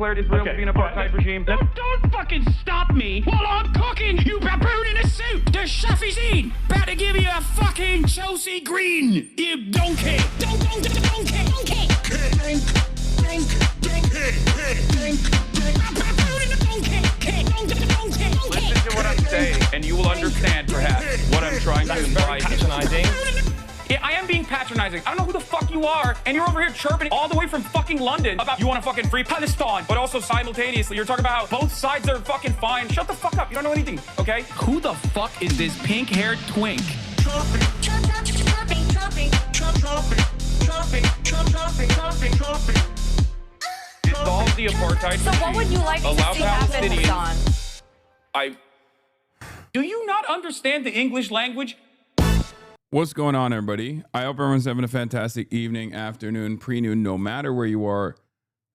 declared Israel to be an apartheid regime. Don't fucking stop me while I'm cooking, you baboon in a suit! The chef is in! About to give you a fucking Chelsea Green, you donkey! Donkey! Listen to what I'm saying, and you will understand, perhaps, what I'm trying to imply. Patronizing. Yeah, I am being patronizing. I don't know who the fuck you are, and you're over here chirping all the way from fucking London about you want to fucking free Palestine, but also simultaneously you're talking about how both sides are fucking fine. Shut the fuck up. You don't know anything, okay? Who the fuck is this pink-haired twink? Dissolve the apartheid So what would you like to see happen, Hasan? Do you not understand the English language? What's going on, everybody? I hope everyone's having a fantastic evening, afternoon, pre-noon, no matter where you are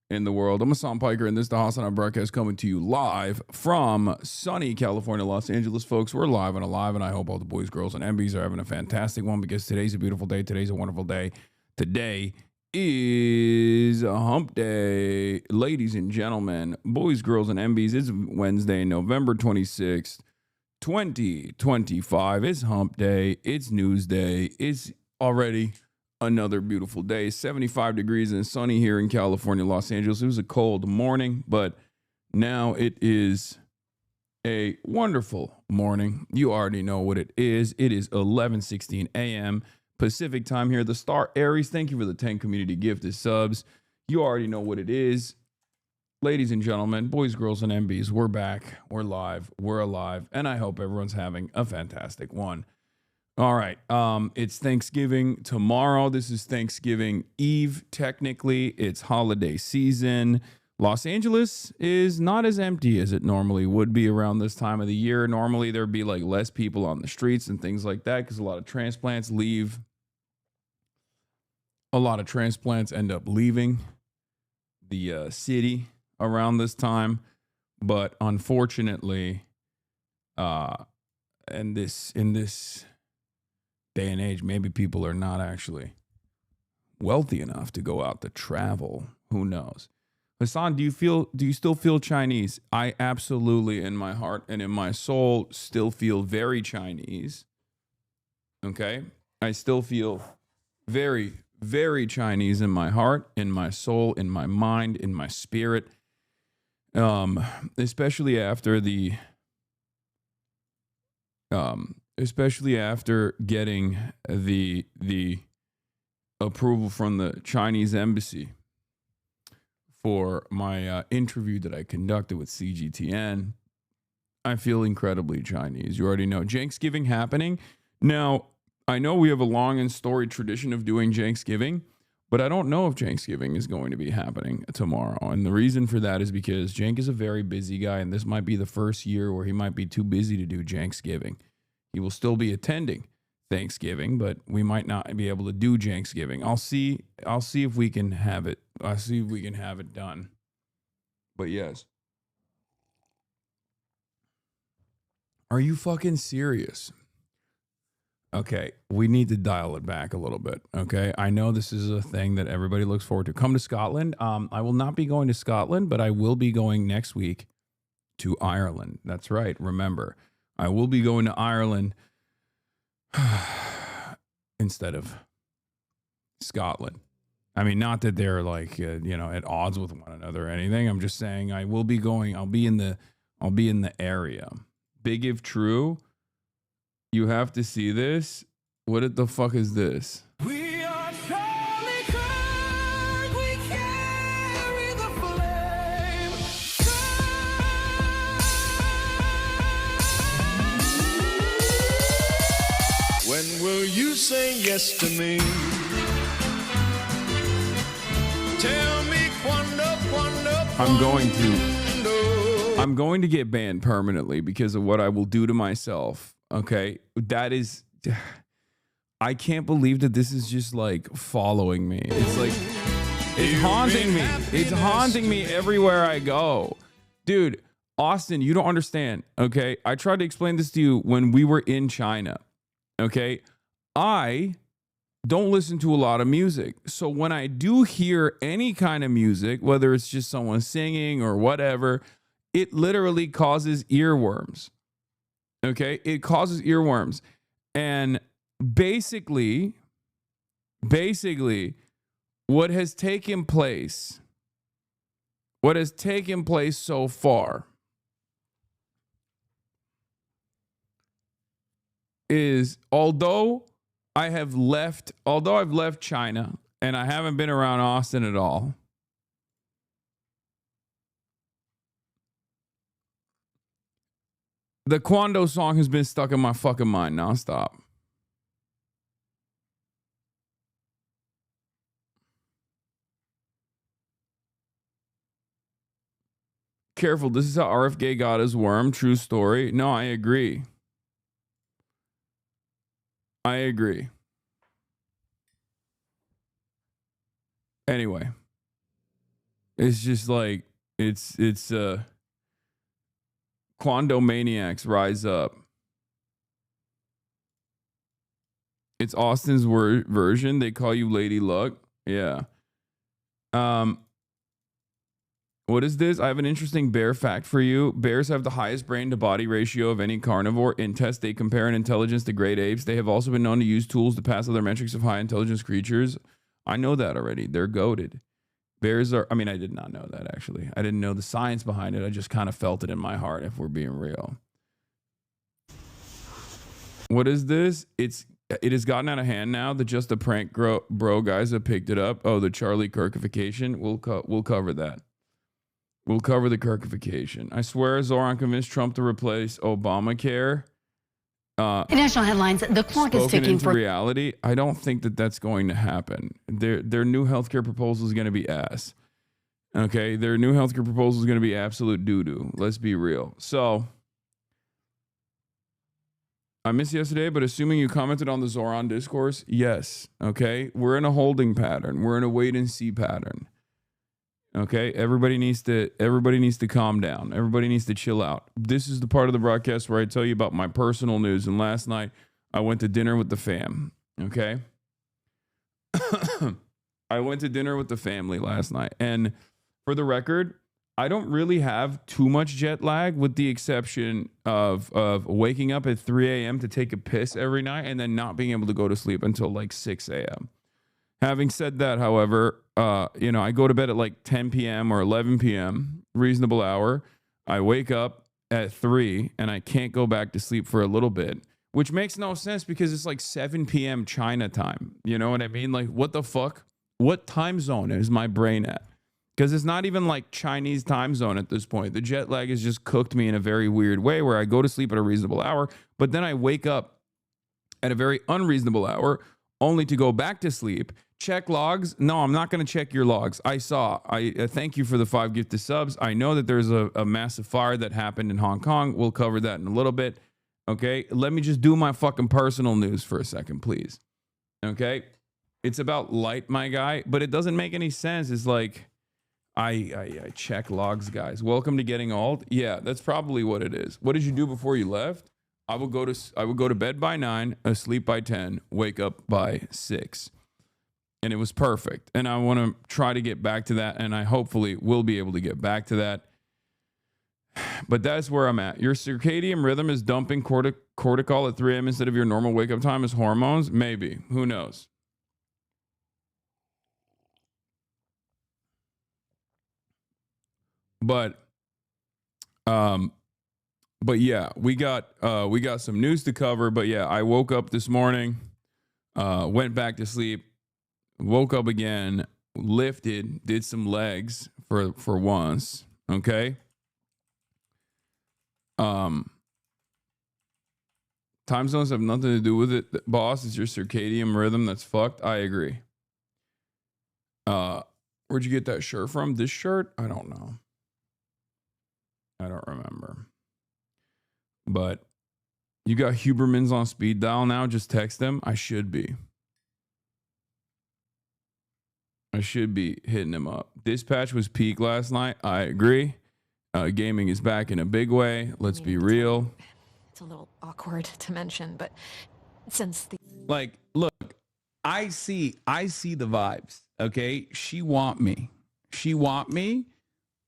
in the world. I'm Hasan Piker, and this is the HasanAbi broadcast coming to you live from sunny California, Los Angeles, folks. We're live and alive, and I hope all the boys, girls, and MBs are having a fantastic one because today's a beautiful day. Today's a wonderful day. Today is a hump day. Ladies and gentlemen, boys, girls, and MBs, it's Wednesday, November 26th. 2025 is hump day. It's news day. It's already another beautiful day. 75 degrees and sunny here in California, Los Angeles. It was a cold morning, but now it is a wonderful morning. You already know what it is. It is 11:16 a.m. Pacific time here. The Star Aries, thank you for the 10 community gifted subs. You already know what it is. Ladies and gentlemen, boys, girls, and MBs, we're back. We're live. We're alive. And I hope everyone's having a fantastic one. All right. It's Thanksgiving tomorrow. This is Thanksgiving Eve. Technically, it's holiday season. Los Angeles is not as empty as it normally would be around this time of the year. Normally, there'd be like less people on the streets and things like that because a lot of transplants leave. A lot of transplants end up leaving the city around this time, but unfortunately, in this day and age, maybe people are not actually wealthy enough to go out to travel. Who knows? Hasan, do you still feel Chinese? I absolutely, in my heart and in my soul, still feel very Chinese. Okay, I still feel very, very Chinese in my heart, in my soul, in my mind, in my spirit. Especially after getting the approval from the Chinese embassy for my interview that I conducted with CGTN. I feel incredibly Chinese. You already know Thanksgiving happening. Now, I know we have a long and storied tradition of doing Thanksgiving, but I don't know if Thanksgiving is going to be happening tomorrow. And the reason for that is because Jank is a very busy guy, and this might be the first year where he might be too busy to do Thanksgiving. He will still be attending Thanksgiving, but we might not be able to do Thanksgiving. I'll see if we can have it. I'll see if we can have it done. But yes. Are you fucking serious? Okay, we need to dial it back a little bit, okay? I know this is a thing that everybody looks forward to. Come to Scotland. I will not be going to Scotland, but I will be going next week to Ireland. That's right, remember. I will be going to Ireland instead of Scotland. I mean, not that they're like, at odds with one another or anything. I'm just saying I will be going. I'll be in the area. Big if true. You have to see this. What the fuck is this? We are Charlie Kirk, we carry the flame. When will you say yes to me? Tell me quando. I'm going to get banned permanently because of what I will do to myself. Okay, that is, I can't believe that this is just like following me. It's like, it's haunting me. It's haunting me everywhere I go. Dude, Austin, you don't understand. Okay, I tried to explain this to you when we were in China. Okay, I don't listen to a lot of music. So when I do hear any kind of music, whether it's just someone singing or whatever, it literally causes earworms. Okay? It causes earworms. And basically, what has taken place so far is although I've left China and I haven't been around Austin at all, the Quando song has been stuck in my fucking mind nonstop. Careful, this is how RFK got his worm. True story. No, I agree. Anyway, it's just like it's Quando maniacs rise up. It's Austin's version. They call you Lady Luck. Yeah. What is this? I have an interesting bear fact for you. Bears have the highest brain to body ratio of any carnivore. In tests, they compare in intelligence to great apes. They have also been known to use tools to pass other metrics of high intelligence creatures. I know that already. They're goated. Bears are, I mean, I did not know that actually. I didn't know the science behind it. I just kind of felt it in my heart, if we're being real. What is this? It has gotten out of hand now. The Just a Prank bro guys have picked it up. Oh, the Charlie Kirkification. We'll cover that. We'll cover the Kirkification. I swear Zoran convinced Trump to replace Obamacare. National headlines. The clock is ticking for reality. I don't think that that's going to happen. Their new healthcare proposal is going to be ass. Okay, their new healthcare proposal is going to be absolute doo-doo. Let's be real. So, I missed yesterday, but assuming you commented on the Zoran discourse, yes. Okay, we're in a holding pattern. We're in a wait and see pattern. Okay, everybody needs to calm down. Everybody needs to chill out. This is the part of the broadcast where I tell you about my personal news. And last night I went to dinner with the fam. Okay, I went to dinner with the family last night, and for the record, I don't really have too much jet lag, with the exception of waking up at 3 a.m. to take a piss every night and then not being able to go to sleep until like 6 a.m. Having said that, however, I go to bed at like 10 p.m. or 11 p.m., reasonable hour. I wake up at 3 and I can't go back to sleep for a little bit, which makes no sense because it's like 7 p.m. China time. You know what I mean? Like, what the fuck? What time zone is my brain at? Because it's not even like Chinese time zone at this point. The jet lag has just cooked me in a very weird way where I go to sleep at a reasonable hour, but then I wake up at a very unreasonable hour only to go back to sleep. Check logs. No, I'm not going to check your logs. I thank you for the 5 gifted subs. I know that there's a massive fire that happened in Hong Kong. We'll cover that in a little bit. Okay. Let me just do my fucking personal news for a second, please. Okay. It's about light, my guy, but it doesn't make any sense. It's like, I check logs, guys. Welcome to getting old. Yeah, that's probably what it is. What did you do before you left? I would go to bed by 9, asleep by 10, wake up by 6. And it was perfect. And I want to try to get back to that. And I hopefully will be able to get back to that. But that's where I'm at. Your circadian rhythm is dumping cortisol at 3 a.m. instead of your normal wake up time as hormones? Maybe. Who knows? But yeah, we got some news to cover. But yeah, I woke up this morning, went back to sleep, woke up again, lifted, did some legs for once. Okay. Time zones have nothing to do with it, boss. It's your circadian rhythm that's fucked. I agree. Where'd you get that shirt from? This shirt? I don't know. I don't remember. But you got Huberman's on speed dial now. Just text them. I should be hitting him up. Dispatch was peak last night. I agree. Gaming is back in a big way. Let's be real. It's a little awkward to mention, but since the... Like, look, I see the vibes. Okay, she want me,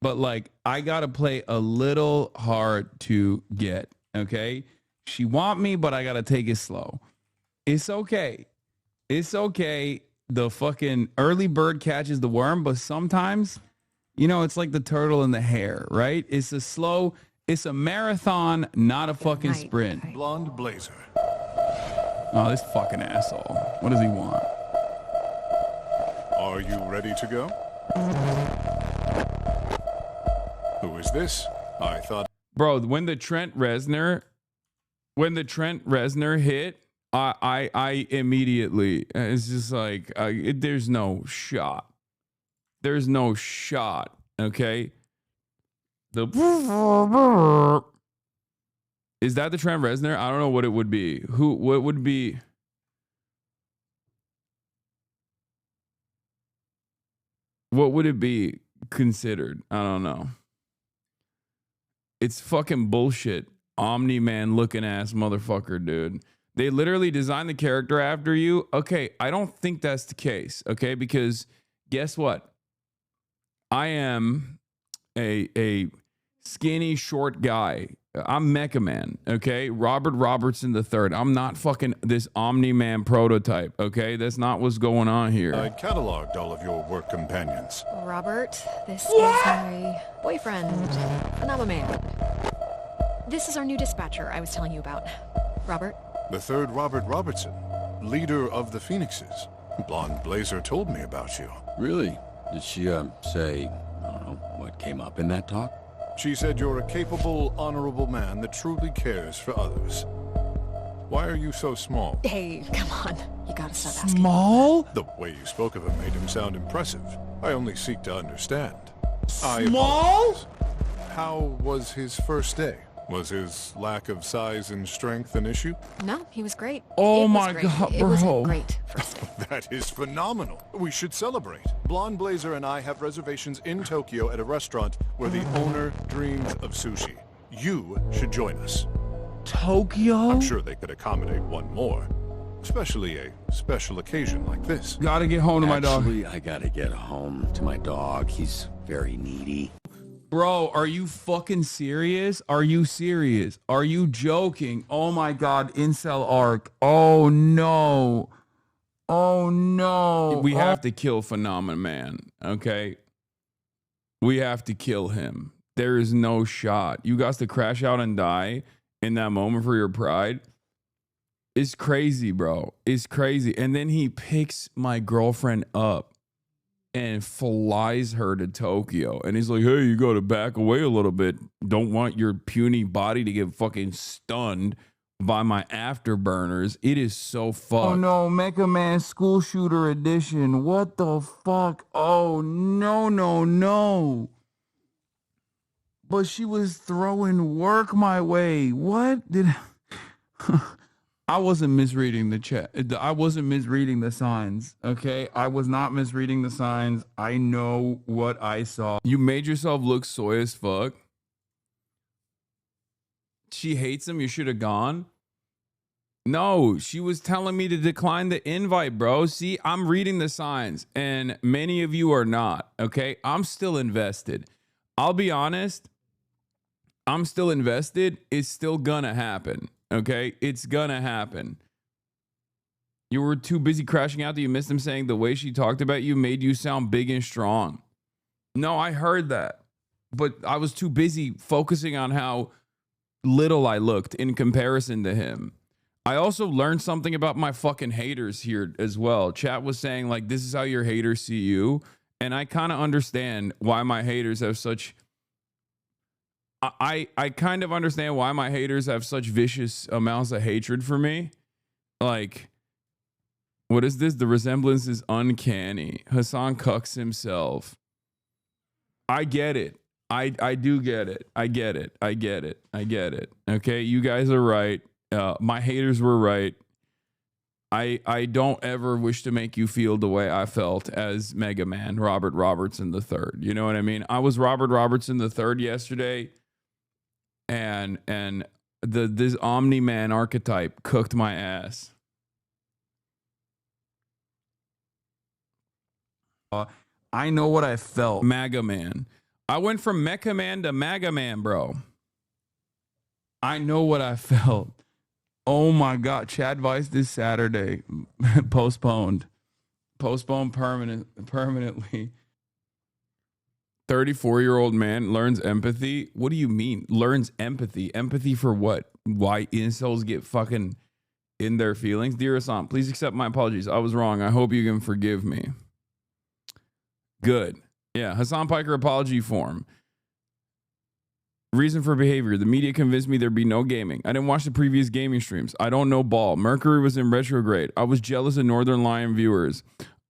but like I gotta play a little hard to get. Okay, she want me, but I gotta take it slow. It's okay. The fucking early bird catches the worm, but sometimes, it's like the turtle and the hare, right? It's a marathon, not a fucking sprint. Blonde blazer. Oh, this fucking asshole. What does he want? Are you ready to go? Who is this? I thought... Bro, when the Trent Reznor hit, I immediately, it's just like, there's no shot. There's no shot, okay? Is that the Trent Reznor? I don't know what it would be. What would be? What would it be considered? I don't know. It's fucking bullshit. Omni-Man looking ass motherfucker, dude. They literally designed the character after you. Okay, I don't think that's the case, okay? Because guess what? I am a skinny, short guy. I'm Mecha Man, okay? Robert Robertson III. I'm not fucking this Omni-Man prototype, okay? That's not what's going on here. I cataloged all of your work companions. Robert, this is my boyfriend, and I'm a man. This is our new dispatcher I was telling you about. Robert? The third Robert Robertson, leader of the Phoenixes. Blonde Blazer told me about you. Really? Did she, say, I don't know, what came up in that talk? She said you're a capable, honorable man that truly cares for others. Why are you so small? Hey, come on. You gotta stop asking. Small? The way you spoke of him made him sound impressive. I only seek to understand. Small? How was his first day? Was his lack of size and strength an issue? No, he was great. Oh It was my great. God, It was bro. a great first day. That is phenomenal. We should celebrate. Blonde Blazer and I have reservations in Tokyo at a restaurant where the owner dreams of sushi. You should join us. Tokyo? I'm sure they could accommodate one more, especially a special occasion like this. Gotta get home to my dog. Actually, I gotta get home to my dog. He's very needy. Bro, are you fucking serious? Are you serious? Are you joking? Oh my God, incel arc. Oh no. Oh no. We have to kill Phenomenon Man, okay? We have to kill him. There is no shot. You got to crash out and die in that moment for your pride. It's crazy, bro. It's crazy. And then he picks my girlfriend up and flies her to Tokyo. And he's like, hey, you got to back away a little bit. Don't want your puny body to get fucking stunned by my afterburners. It is so fucked. Oh no, Mecha Man School Shooter Edition. What the fuck? Oh no, no, no. But she was throwing work my way. What did I wasn't misreading the chat. I wasn't misreading the signs. Okay. I was not misreading the signs. I know what I saw. You made yourself look soy as fuck. She hates him. You should have gone. No, she was telling me to decline the invite, bro. See, I'm reading the signs and many of you are not. Okay. I'm still invested. I'll be honest. I'm still invested. It's still gonna happen. Okay, it's gonna happen. You were too busy crashing out that you missed him saying the way she talked about you made you sound big and strong. No, I heard that. But I was too busy focusing on how little I looked in comparison to him. I also learned something about my fucking haters here as well. Chat was saying like, this is how your haters see you. And I kind of understand why my haters have such... I kind of understand why my haters have such vicious amounts of hatred for me. Like, what is this? The resemblance is uncanny. Hasan cucks himself. I get it. I do get it. I get it. I get it. I get it. Okay, you guys are right. My haters were right. I don't ever wish to make you feel the way I felt as Mega Man Robert Robertson III. You know what I mean? I was Robert Robertson III yesterday. And this Omni-Man archetype cooked my ass. I know what I felt. MAGA man. I went from Mecha Man to MAGA man, bro. I know what I felt. Oh my God. Chadvice this Saturday. Postponed permanently. 34-year-old man learns empathy. What do you mean? Learns empathy. Empathy for what? Why incels get fucking in their feelings? Dear Hasan, please accept my apologies. I was wrong. I hope you can forgive me. Good. Yeah, Hasan Piker apology form. Reason for behavior. The media convinced me there'd be no gaming. I didn't watch the previous gaming streams. I don't know ball. Mercury was in retrograde. I was jealous of Northern Lion viewers.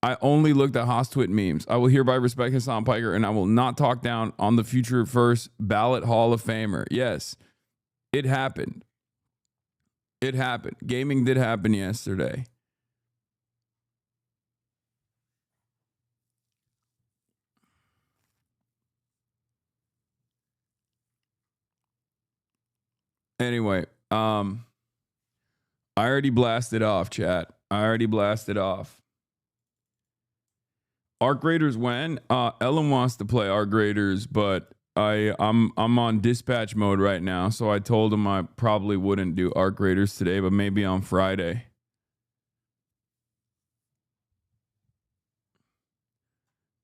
I only looked at Hostwit memes. I will hereby respect Hasan Piker, and I will not talk down on the future first ballot Hall of Famer. Yes, it happened. It happened. Gaming did happen yesterday. Anyway, I already blasted off, chat. I already blasted off. Arc Raiders when? Ellen wants to play Arc Raiders, but I'm on dispatch mode right now, so I told him I probably wouldn't do Arc Raiders today, but maybe on Friday.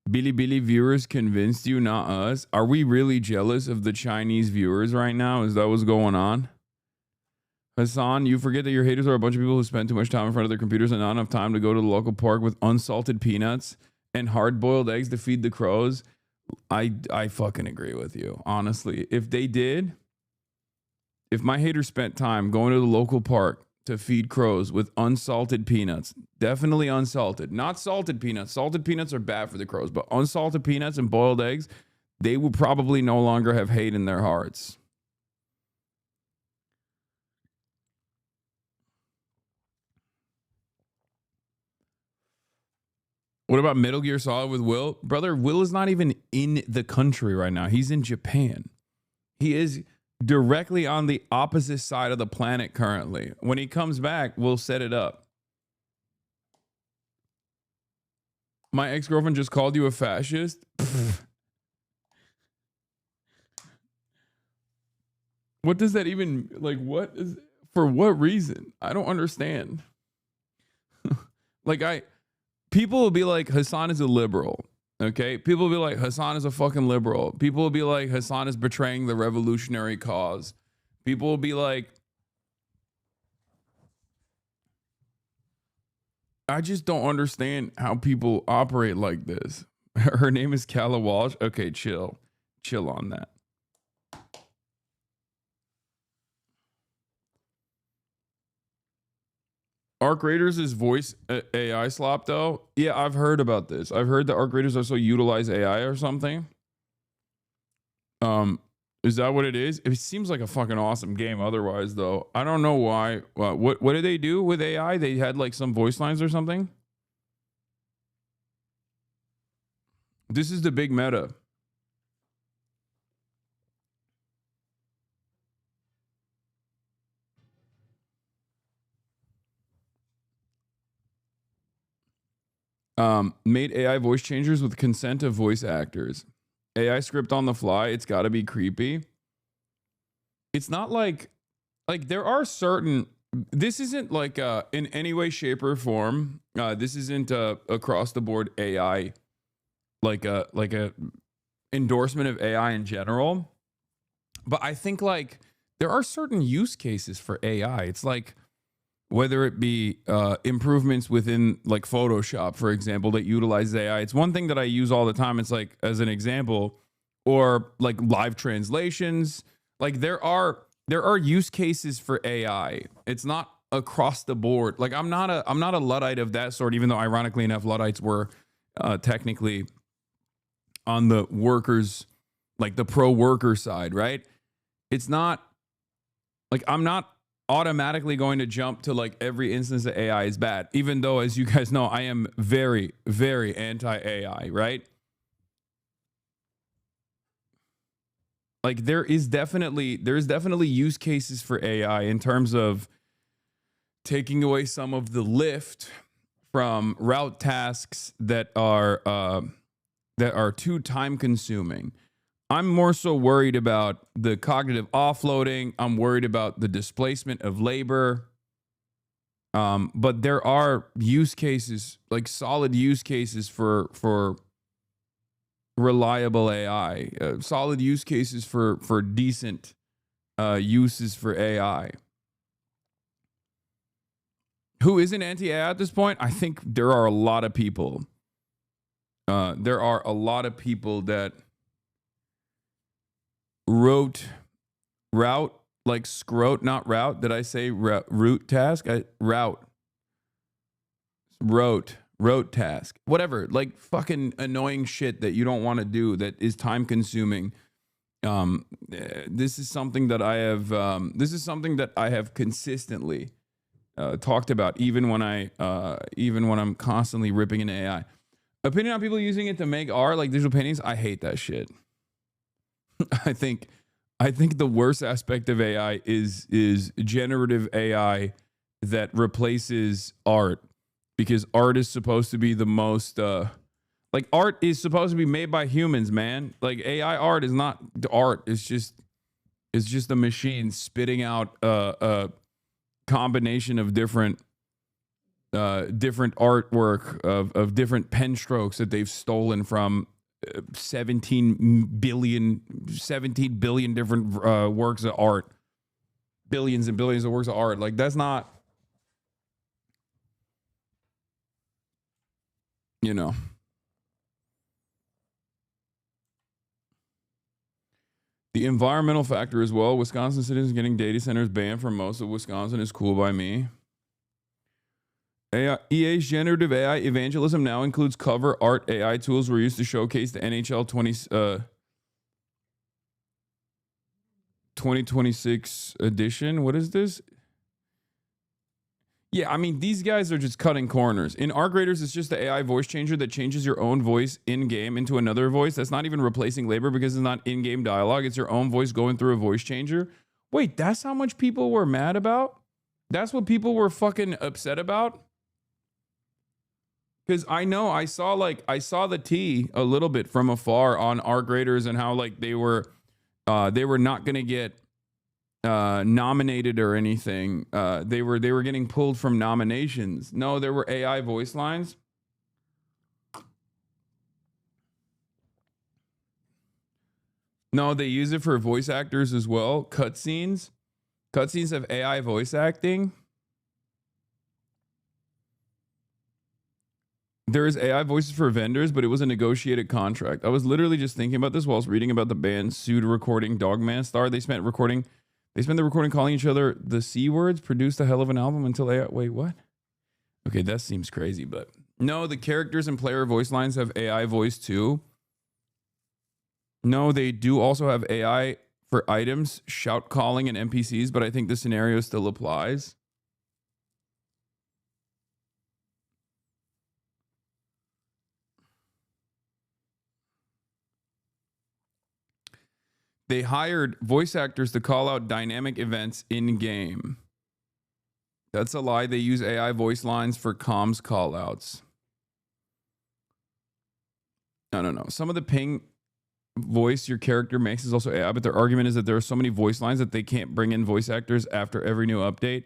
Bilibili viewers convinced you, not us. Are we really jealous of the Chinese viewers right now? Is that what's going on? Hasan, you forget that your haters are a bunch of people who spend too much time in front of their computers and not enough time to go to the local park with unsalted peanuts and hard-boiled eggs to feed the crows. I fucking agree with you. Honestly, if they did, if my haters spent time going to the local park to feed crows with unsalted peanuts, definitely unsalted, not salted peanuts. Salted peanuts are bad for the crows, but unsalted peanuts and boiled eggs, they would probably no longer have hate in their hearts. What about Metal Gear Solid with Will? Brother, Will is not even in the country right now. He's in Japan. He is directly on the opposite side of the planet currently. When he comes back, we'll set it up. My ex-girlfriend just called you a fascist? What does that even, like, what is, for what reason? I don't understand. People will be like, Hasan is a liberal. Okay? People will be like, Hasan is a fucking liberal. People will be like, Hasan is betraying the revolutionary cause. People will be like, I just don't understand how people operate like this. Her name is Kala Walsh. Okay, chill. Chill on that. Arc Raiders is voice AI slop though. Yeah, I've heard about this. I've heard that Arc Raiders also utilize AI or something. Is that what it is? It seems like a fucking awesome game otherwise though. I don't know why. What did they do with AI? They had like some voice lines or something? This is the big meta. Made AI voice changers with consent of voice actors. AI script on the fly. It's got to be creepy. It's not like there are certain. This isn't like in any way, shape, or form. This isn't across the board AI, like a endorsement of AI in general. But I think like there are certain use cases for AI. It's like, whether it be improvements within like Photoshop, for example, that utilizes AI. It's one thing that I use all the time. It's like as an example, or like live translations. Like there are use cases for AI. It's not across the board. Like I'm not a Luddite of that sort, even though ironically enough, Luddites were technically on the workers, like the pro worker side, right? It's not like I'm not automatically going to jump to like every instance that AI is bad, even though, as you guys know, I am very, very anti-AI, right? Like there's definitely use cases for AI in terms of taking away some of the lift from route tasks that are too time consuming. I'm more so worried about the cognitive offloading. I'm worried about the displacement of labor. But there are use cases, like solid use cases for reliable AI, solid use cases for decent uses for AI. Who isn't anti-AI at this point? I think there are a lot of people. There are a lot of people that route, like scrote, not route. Did I say root task? Rote task. Whatever. Like fucking annoying shit that you don't want to do that is time consuming. This is something that I have consistently talked about, even when I'm constantly ripping into AI. Opinion on people using it to make art, like digital paintings. I hate that shit. I think the worst aspect of AI is generative AI that replaces art, because art is supposed to be the most like art is supposed to be made by humans, man. Like AI art is not art. It's just a machine spitting out a combination of different artwork of different pen strokes that they've stolen from 17 billion different works of art, billions and billions of works of art. Like that's not, you know. The environmental factor as well. Wisconsin citizens getting data centers banned from most of Wisconsin is cool by me. EA's generative AI evangelism now includes cover art AI tools were used to showcase the NHL 2026 edition. What is this? Yeah, I mean, these guys are just cutting corners. In Art Graders, it's just the AI voice changer that changes your own voice in-game into another voice. That's not even replacing labor because it's not in-game dialogue. It's your own voice going through a voice changer. Wait, that's how much people were mad about? That's what people were fucking upset about? Because I know I saw the tea a little bit from afar on Art Graders and how like they were not gonna get nominated or anything. They were getting pulled from nominations. No, there were AI voice lines. No, they use it for voice actors as well. Cutscenes have AI voice acting. There is AI voices for vendors, but it was a negotiated contract. I was literally just thinking about this while I was reading about the band sued recording Dogman Star. They spent the recording calling each other the C words, produced a hell of an album until AI. Wait, what? Okay, that seems crazy, but no, the characters and player voice lines have AI voice too. No, they do also have AI for items, shout calling, and NPCs, but I think the scenario still applies. They hired voice actors to call out dynamic events in-game. That's a lie. They use AI voice lines for comms callouts. I don't know. Some of the ping voice your character makes is also AI, but their argument is that there are so many voice lines that they can't bring in voice actors after every new update.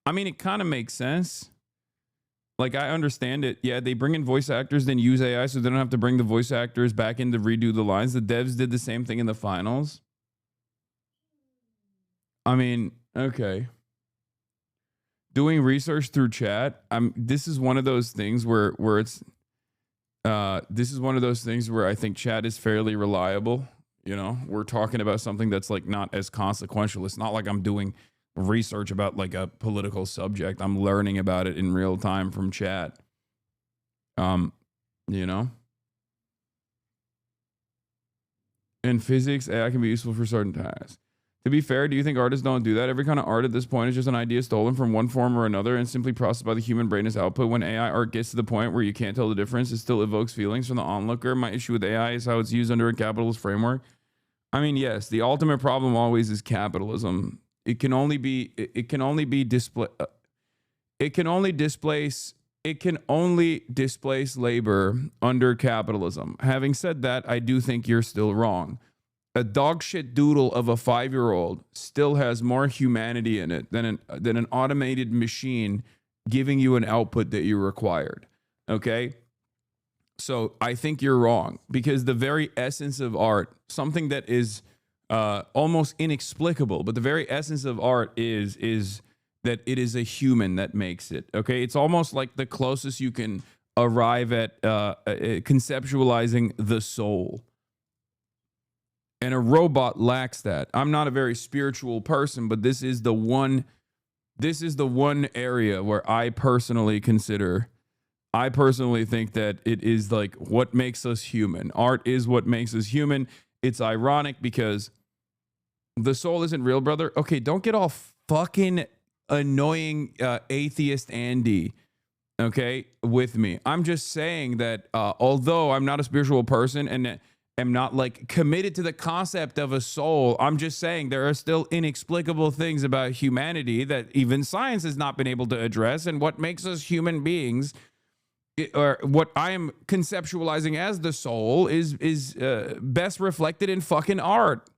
I mean, it kind of makes sense. Like, I understand it. Yeah, they bring in voice actors, then use AI so they don't have to bring the voice actors back in to redo the lines. The devs did the same thing in the finals. I mean, okay. Doing research through chat. This is one of those things where it's this is one of those things where I think chat is fairly reliable. You know, we're talking about something that's like not as consequential. It's not like I'm doing research about like a political subject. I'm learning about it in real time from chat. You know, in physics, AI can be useful for certain tasks. To be fair, do you think artists don't do that? Every kind of art at this point is just an idea stolen from one form or another and simply processed by the human brain as output. When AI art gets to the point where you can't tell the difference, it still evokes feelings from the onlooker. My issue with AI is how it's used under a capitalist framework. I mean, yes, the ultimate problem always is capitalism. It can only displace it can only displace labor under capitalism. Having said that, I do think you're still wrong. A dog shit doodle of a 5-year-old still has more humanity in it than an automated machine giving you an output that you required. Okay? So I think you're wrong, because the very essence of art, something that is almost inexplicable, but the very essence of art is that it is a human that makes it. Okay? It's almost like the closest you can arrive at conceptualizing the soul. And a robot lacks that. I'm not a very spiritual person, but this is the one area where I personally think that it is like what makes us human. Art is what makes us human. It's ironic because the soul isn't real, brother. Okay, don't get all fucking annoying atheist Andy, okay, with me. I'm just saying that although I'm not a spiritual person and am not like committed to the concept of a soul, I'm just saying there are still inexplicable things about humanity that even science has not been able to address, and what makes us human beings, or what I am conceptualizing as the soul, is best reflected in fucking art.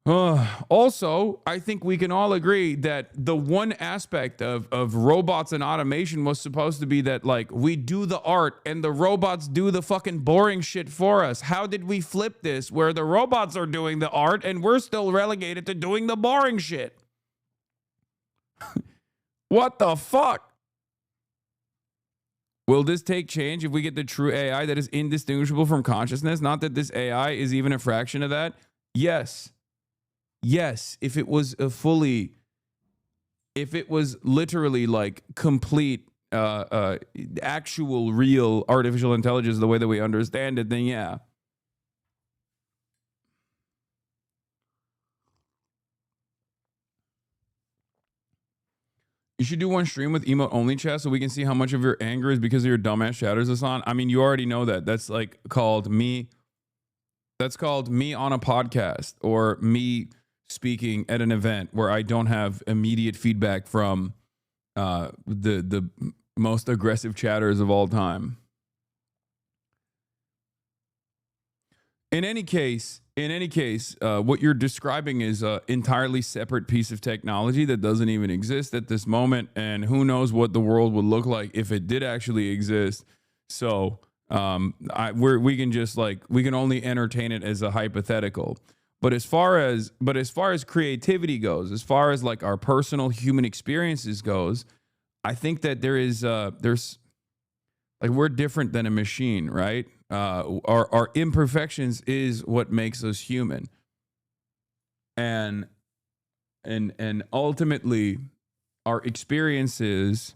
Also, I think we can all agree that the one aspect of robots and automation was supposed to be that, like, we do the art and the robots do the fucking boring shit for us. How did we flip this where the robots are doing the art and we're still relegated to doing the boring shit? What the fuck? Will this take change if we get the true AI that is indistinguishable from consciousness? Not that this AI is even a fraction of that. Yes. Yes, if it was literally like complete, actual, real artificial intelligence the way that we understand it, then yeah. You should do one stream with emote only chat so we can see how much of your anger is because of your dumbass shatters, Hasan. I mean, you already know that. That's like called me. That's called me on a podcast, or me speaking at an event where I don't have immediate feedback from the most aggressive chatters of all time. In any case, what you're describing is an entirely separate piece of technology that doesn't even exist at this moment, and who knows what the world would look like if it did actually exist. So we can only entertain it as a hypothetical. But as far as creativity goes, as far as like our personal human experiences goes, I think that there's like, we're different than a machine, right? Our imperfections is what makes us human, and ultimately our experiences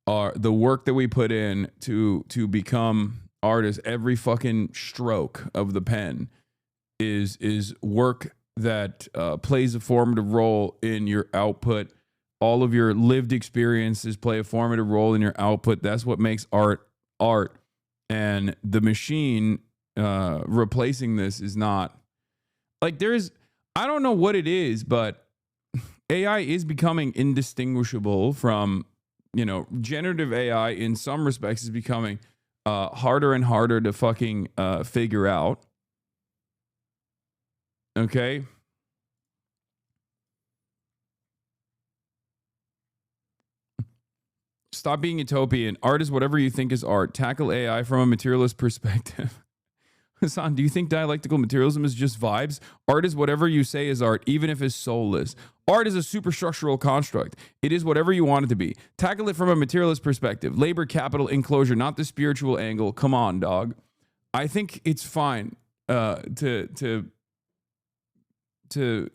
are the work that we put in to become artists. Every fucking stroke of the pen is work that plays a formative role in your output. All of your lived experiences play a formative role in your output. That's what makes art art. And the machine replacing this is not like, I don't know what it is, but AI is becoming indistinguishable from, generative AI in some respects is becoming harder and harder to fucking figure out. Okay. Stop being utopian. Art is whatever you think is art. Tackle AI from a materialist perspective. Hasan, do you think dialectical materialism is just vibes? Art is whatever you say is art, even if it's soulless. Art is a superstructural construct. It is whatever you want it to be. Tackle it from a materialist perspective. Labor, capital, enclosure, not the spiritual angle. Come on, dog. I think it's fine to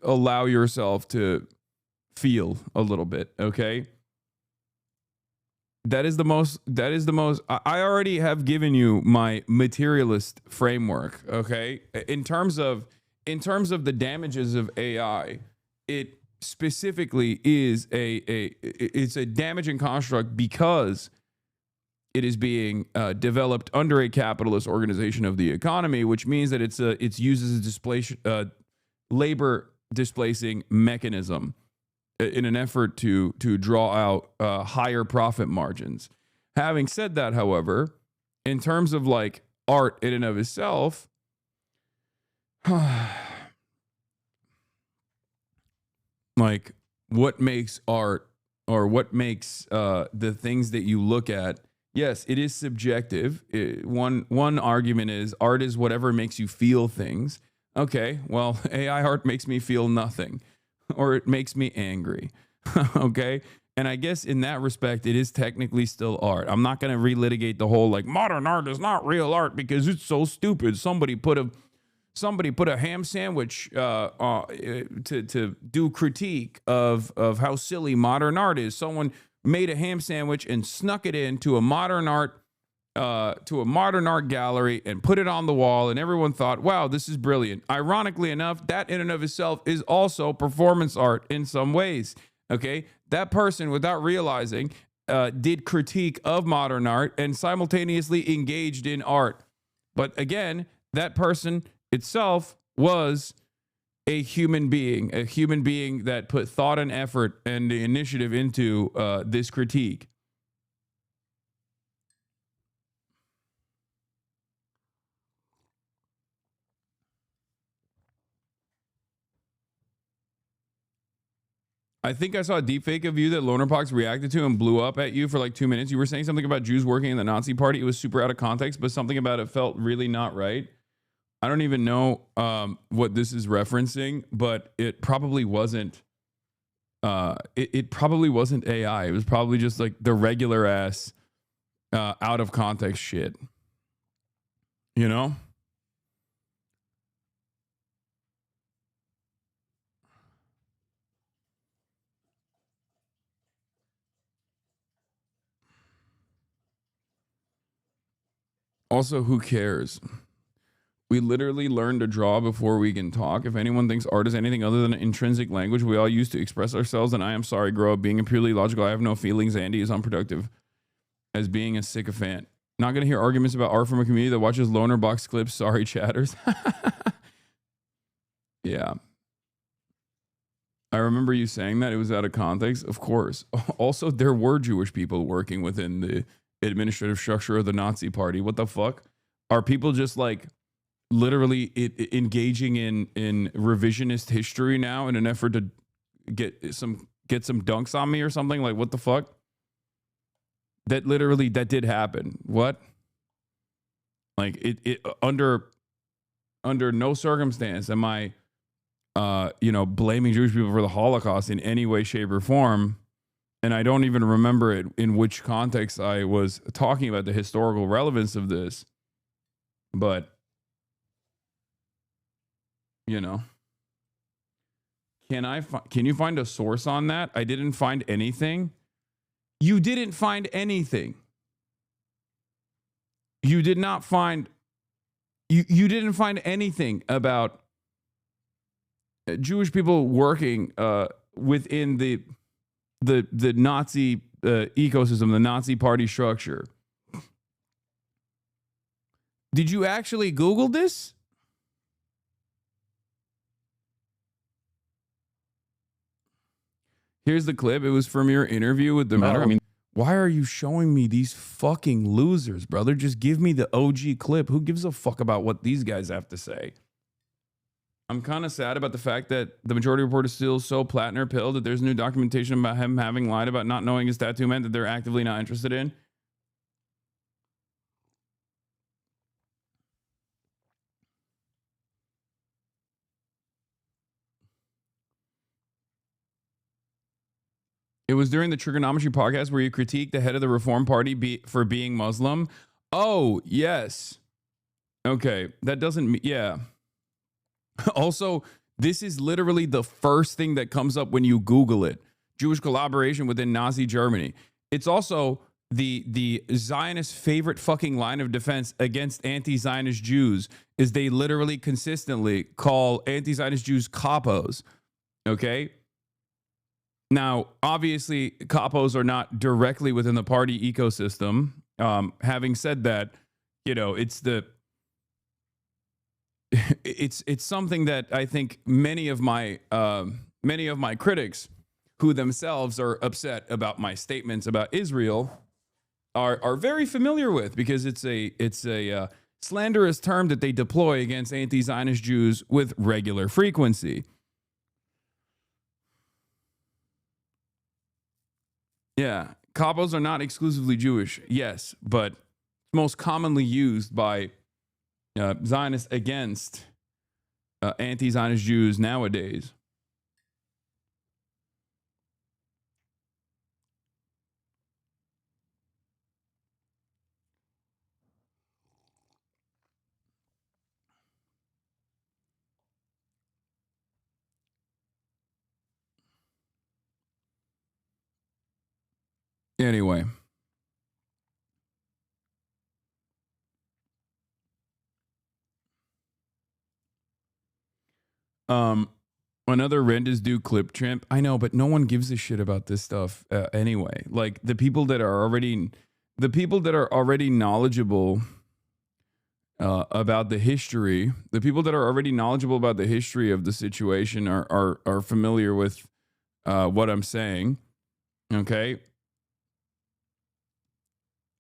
allow yourself to feel a little bit, okay? That is the most, I already have given you my materialist framework, okay? In terms of the damages of AI, it specifically is it's a damaging construct because it is being developed under a capitalist organization of the economy, which means that it's used as a labor displacing mechanism. in an effort to draw out higher profit margins. Having said that, however, in terms of like art in and of itself, like what makes art or what makes the things that you look at, yes, it is subjective. One argument is art is whatever makes you feel things. Okay, well, AI art makes me feel nothing, or it makes me angry. Okay, and I guess in that respect, it is technically still art. I'm not going to relitigate the whole like modern art is not real art because it's so stupid. Somebody put a ham sandwich to do critique of how silly modern art is. Someone made a ham sandwich and snuck it into a modern art gallery and put it on the wall, and everyone thought, wow, this is brilliant. Ironically enough, that in and of itself is also performance art in some ways. Okay, that person, without realizing, did critique of modern art and simultaneously engaged in art. But again, that person itself was a human being that put thought and effort and the initiative into this critique. I think I saw a deepfake of you that Lonerpox reacted to and blew up at you for like 2 minutes. You were saying something about Jews working in the Nazi party. It was super out of context, but something about it felt really not right. I don't even know what this is referencing, but it probably wasn't. It probably wasn't AI. It was probably just like the regular ass out of context shit. You know? Also, who cares? We literally learn to draw before we can talk. If anyone thinks art is anything other than an intrinsic language we all use to express ourselves, then I am sorry, grow up. Being a purely logical, I have no feelings. Andy is unproductive as being a sycophant. Not going to hear arguments about art from a community that watches loner box clips. Sorry, chatters. Yeah. I remember you saying that. It was out of context. Of course. Also, there were Jewish people working within the administrative structure of the Nazi party. What the fuck? Are people just like literally engaging in revisionist history now in an effort to get some dunks on me or something? Like, what the fuck? That did happen. What? Like it under no circumstance am I blaming Jewish people for the Holocaust in any way, shape, or form. And I don't even remember it in which context I was talking about the historical relevance of this. But, can you find a source on that? I didn't find anything. You didn't find anything. You did not find, you didn't find anything about Jewish people working within the Nazi ecosystem, the Nazi party structure. Did you actually Google this? Here's the clip. It was from your interview with the matter. I mean, why are you showing me these fucking losers, brother? Just give me the OG clip. Who gives a fuck about what these guys have to say? I'm kind of sad about the fact that the Majority Report is still so platinum pilled that there's new documentation about him having lied about not knowing his tattoo meant that they're actively not interested in. It was during the Trigonometry podcast where you critiqued the head of the Reform Party for being Muslim. Oh, yes. Okay, that doesn't... Yeah. Also, this is literally the first thing that comes up when you Google it. Jewish collaboration within Nazi Germany. It's also the Zionist favorite fucking line of defense against anti-Zionist Jews is they literally consistently call anti-Zionist Jews capos. Okay? Now, obviously, capos are not directly within the party ecosystem. Having said that, it's something that I think many of my critics who themselves are upset about my statements about Israel are very familiar with, because it's a slanderous term that they deploy against anti-Zionist Jews with regular frequency. Yeah, Kabos are not exclusively Jewish, yes, but most commonly used by Zionists against anti-Zionist Jews nowadays. Anyway. Another rent is due clip trimp. I know, but no one gives a shit about this stuff anyway. Like the people that are already knowledgeable about the history, the people that are already knowledgeable about the history of the situation are familiar with what I'm saying. Okay.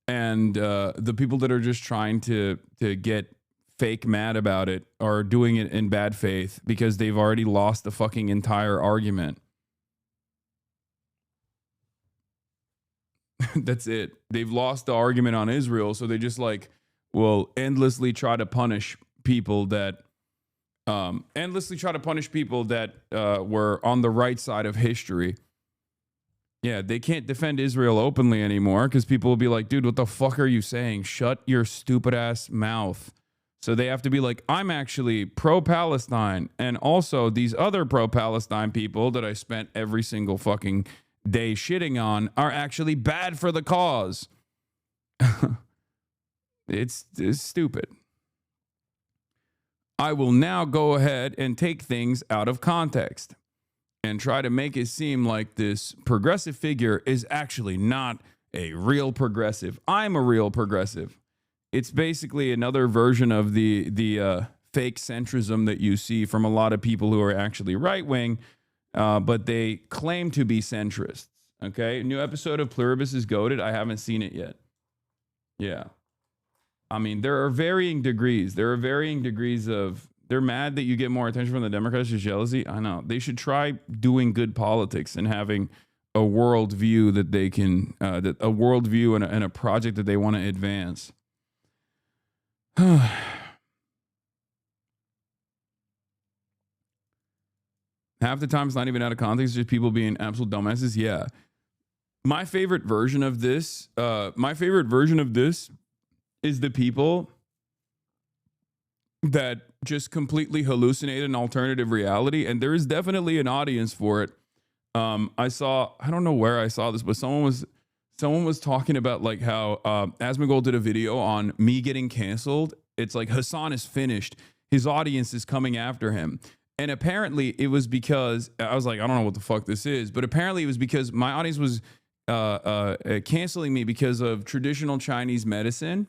And the people that are just trying to get fake mad about it are doing it in bad faith because they've already lost the fucking entire argument. That's it. They've lost the argument on Israel, so they just will endlessly try to punish people that were on the right side of history. Yeah, they can't defend Israel openly anymore because people will be like, dude, what the fuck are you saying? Shut your stupid ass mouth. So they have to be like, I'm actually pro-Palestine. And also these other pro-Palestine people that I spent every single fucking day shitting on are actually bad for the cause. It's stupid. I will now go ahead and take things out of context and try to make it seem like this progressive figure is actually not a real progressive. I'm a real progressive. It's basically another version of the fake centrism that you see from a lot of people who are actually right-wing, but they claim to be centrists. Okay? A new episode of Pluribus is goated. I haven't seen it yet. Yeah. I mean, there are varying degrees. There are varying degrees of... They're mad that you get more attention from the Democrats, just jealousy. I know. They should try doing good politics and having a worldview that they can... a worldview and a project that they want to advance. Half the time it's not even out of context, it's just people being absolute dumbasses. Yeah. My favorite version of this is the people that just completely hallucinate an alternative reality, and there is definitely an audience for it. I don't know where I saw this, but someone was talking about like how Asmongold did a video on me getting canceled. It's like Hasan is finished. His audience is coming after him. And apparently it was because I was like, I don't know what the fuck this is, but apparently it was because my audience was canceling me because of traditional Chinese medicine,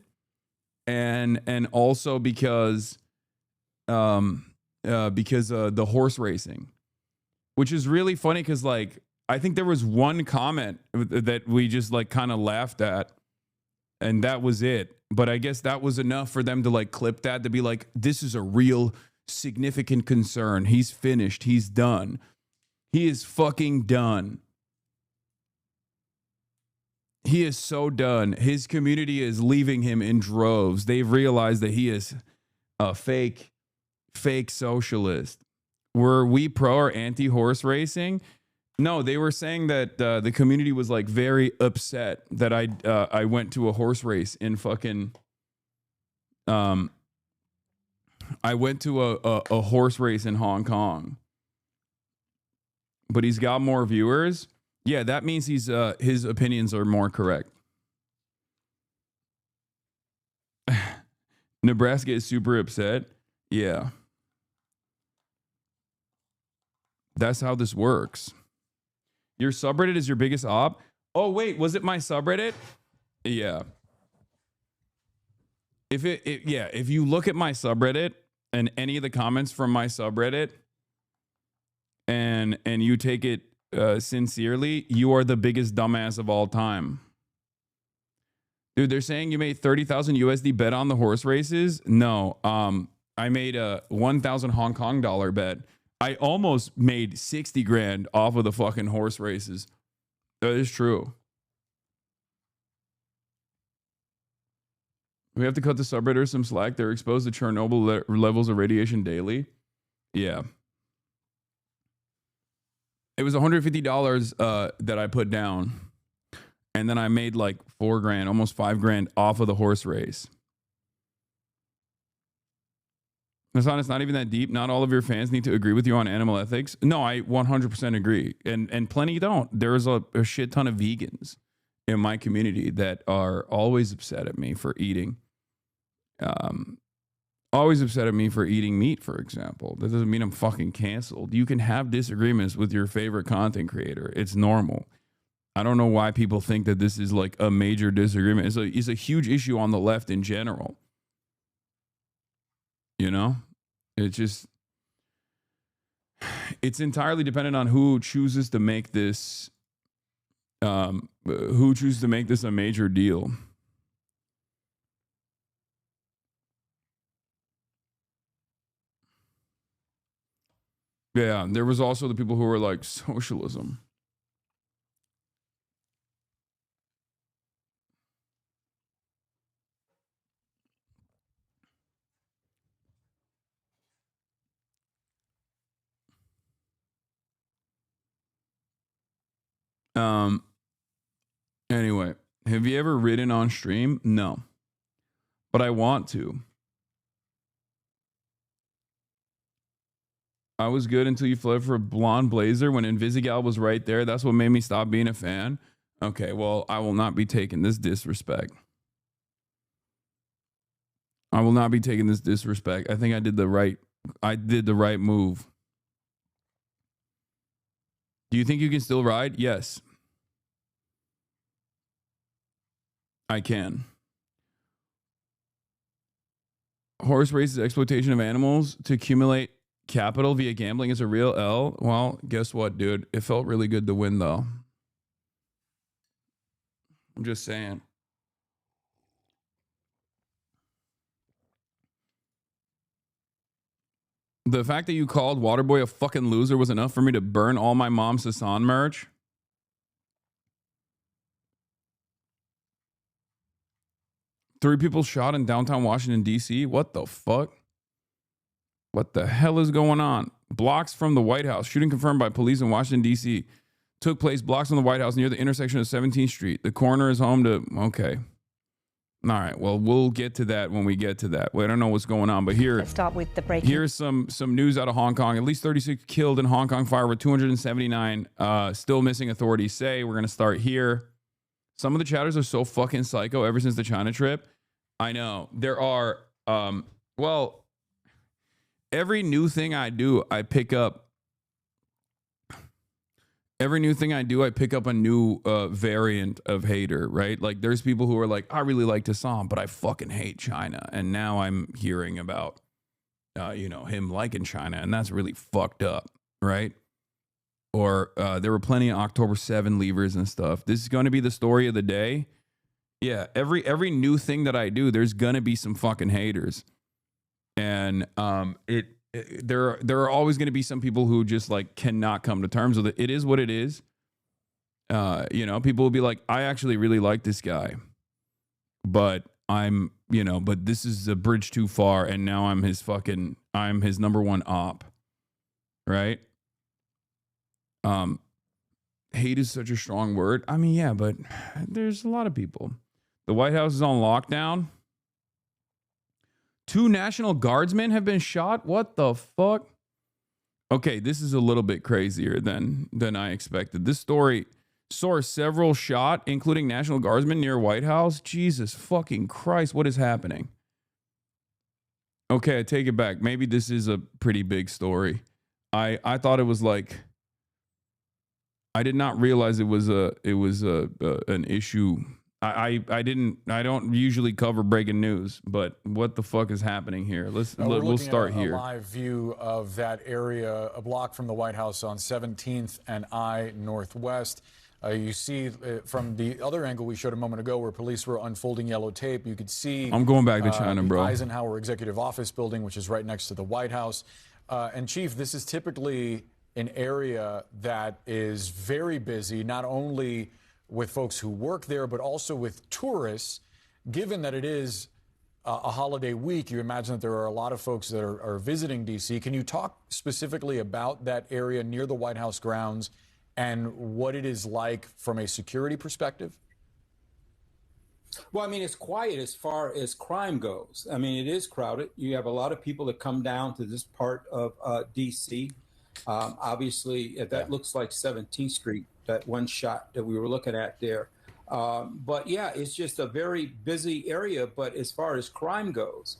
and also because the horse racing, which is really funny because like I think there was one comment that we just like kind of laughed at, and that was it. But I guess that was enough for them to like clip that, to be like, this is a real significant concern. He's finished. He's done. He is fucking done. He is so done. His community is leaving him in droves. They've realized that he is a fake socialist. Were we pro or anti horse racing? No, they were saying that the community was like very upset that I went to a horse race in fucking I went to a horse race in Hong Kong. But he's got more viewers. Yeah, that means his opinions are more correct. Nebraska is super upset. Yeah. That's how this works. Your subreddit is your biggest op? Oh, wait, was it my subreddit? Yeah. If you look at my subreddit and any of the comments from my subreddit and you take it sincerely, you are the biggest dumbass of all time. Dude, they're saying you made 30,000 USD bet on the horse races. No, I made a 1,000 Hong Kong dollar bet. I almost made 60 grand off of the fucking horse races. That is true. We have to cut the subredditors some slack. They're exposed to Chernobyl levels of radiation daily. Yeah. It was $150 that I put down. And then I made like 4 grand, almost 5 grand off of the horse race. Hasan, it's not even that deep. Not all of your fans need to agree with you on animal ethics. No, I 100% agree. And plenty don't. There's a shit ton of vegans in my community that are always upset at me for eating. Always upset at me for eating meat, for example. That doesn't mean I'm fucking canceled. You can have disagreements with your favorite content creator. It's normal. I don't know why people think that this is like a major disagreement. It's a huge issue on the left in general. You know? It's entirely dependent on who chooses to make this a major deal. Yeah, there was also the people who were like, socialism. Anyway, have you ever ridden on stream? No. But I want to. I was good until you fled for a blonde blazer when Invisigal was right there. That's what made me stop being a fan. Okay, well, I will not be taking this disrespect. I will not be taking this disrespect. I think I did the right move. Do you think you can still ride? Yes. I can. Horse races, exploitation of animals to accumulate capital via gambling is a real L. Well, guess what, dude? It felt really good to win, though. I'm just saying. The fact that you called Waterboy a fucking loser was enough for me to burn all my mom's Hasan merch. Three people shot in downtown Washington, D.C. What the fuck? What the hell is going on? Blocks from the White House. Shooting confirmed by police in Washington, D.C. Took place blocks from the White House near the intersection of 17th Street. The coroner is home to... Okay. All right. Well, we'll get to that when we get to that. Well, I don't know what's going on, but here... Let's start with the breaking. Here's some news out of Hong Kong. At least 36 killed in Hong Kong fire with 279 still missing, authorities say. We're going to start here. Some of the chatters are so fucking psycho ever since the China trip. I know. There are... well... Every new thing I do, I pick up. Every new thing I do, I pick up a new variant of hater, right? Like there's people who are like, I really like Hasan, but I fucking hate China. And now I'm hearing about, him liking China. And that's really fucked up, right? Or there were plenty of October 7 leavers and stuff. This is going to be the story of the day. Yeah, every new thing that I do, there's going to be some fucking haters. And there are always going to be some people who just like cannot come to terms with it. It is what it is. People will be like, I actually really like this guy, but but this is a bridge too far, and now I'm his number one op, right? Hate is such a strong word. I mean, yeah, but there's a lot of people. The White House is on lockdown. 2 National Guardsmen have been shot. What the fuck? Okay, this is a little bit crazier than I expected. This story saw several shot, including National Guardsmen near White House. Jesus fucking Christ, what is happening? Okay, I take it back. Maybe this is a pretty big story. I thought it was like, I did not realize it was an issue. I don't usually cover breaking news, but what the fuck is happening here? We'll start here. A live view of that area, a block from the White House on 17th and I Northwest. You see from the other angle we showed a moment ago where police were unfolding yellow tape, you could see I'm going back to China, bro. Eisenhower Executive Office building, which is right next to the White House. And Chief, this is typically an area that is very busy, not only with folks who work there, but also with tourists. Given that it is a holiday week, you imagine that there are a lot of folks that are visiting D.C. Can you talk specifically about that area near the White House grounds and what it is like from a security perspective? Well, I mean, it's quiet as far as crime goes. I mean, it is crowded. You have a lot of people that come down to this part of D.C. Obviously, that looks like 17th Street, that one shot that we were looking at there. But yeah, it's just a very busy area. But as far as crime goes,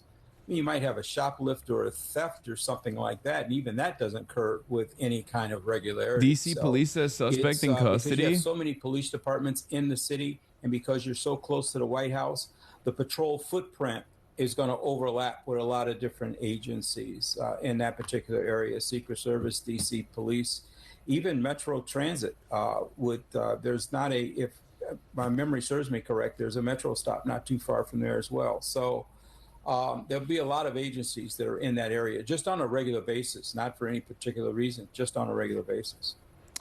you might have a shoplift or a theft or something like that. And even that doesn't occur with any kind of regularity. DC police says suspect in custody. Because you have so many police departments in the city, and because you're so close to the White House, the patrol footprint is going to overlap with a lot of different agencies in that particular area. Secret Service, DC Police, even Metro Transit. There's not if my memory serves me correct, there's a Metro stop not too far from there as well. So there'll be a lot of agencies that are in that area just on a regular basis, not for any particular reason, just on a regular basis.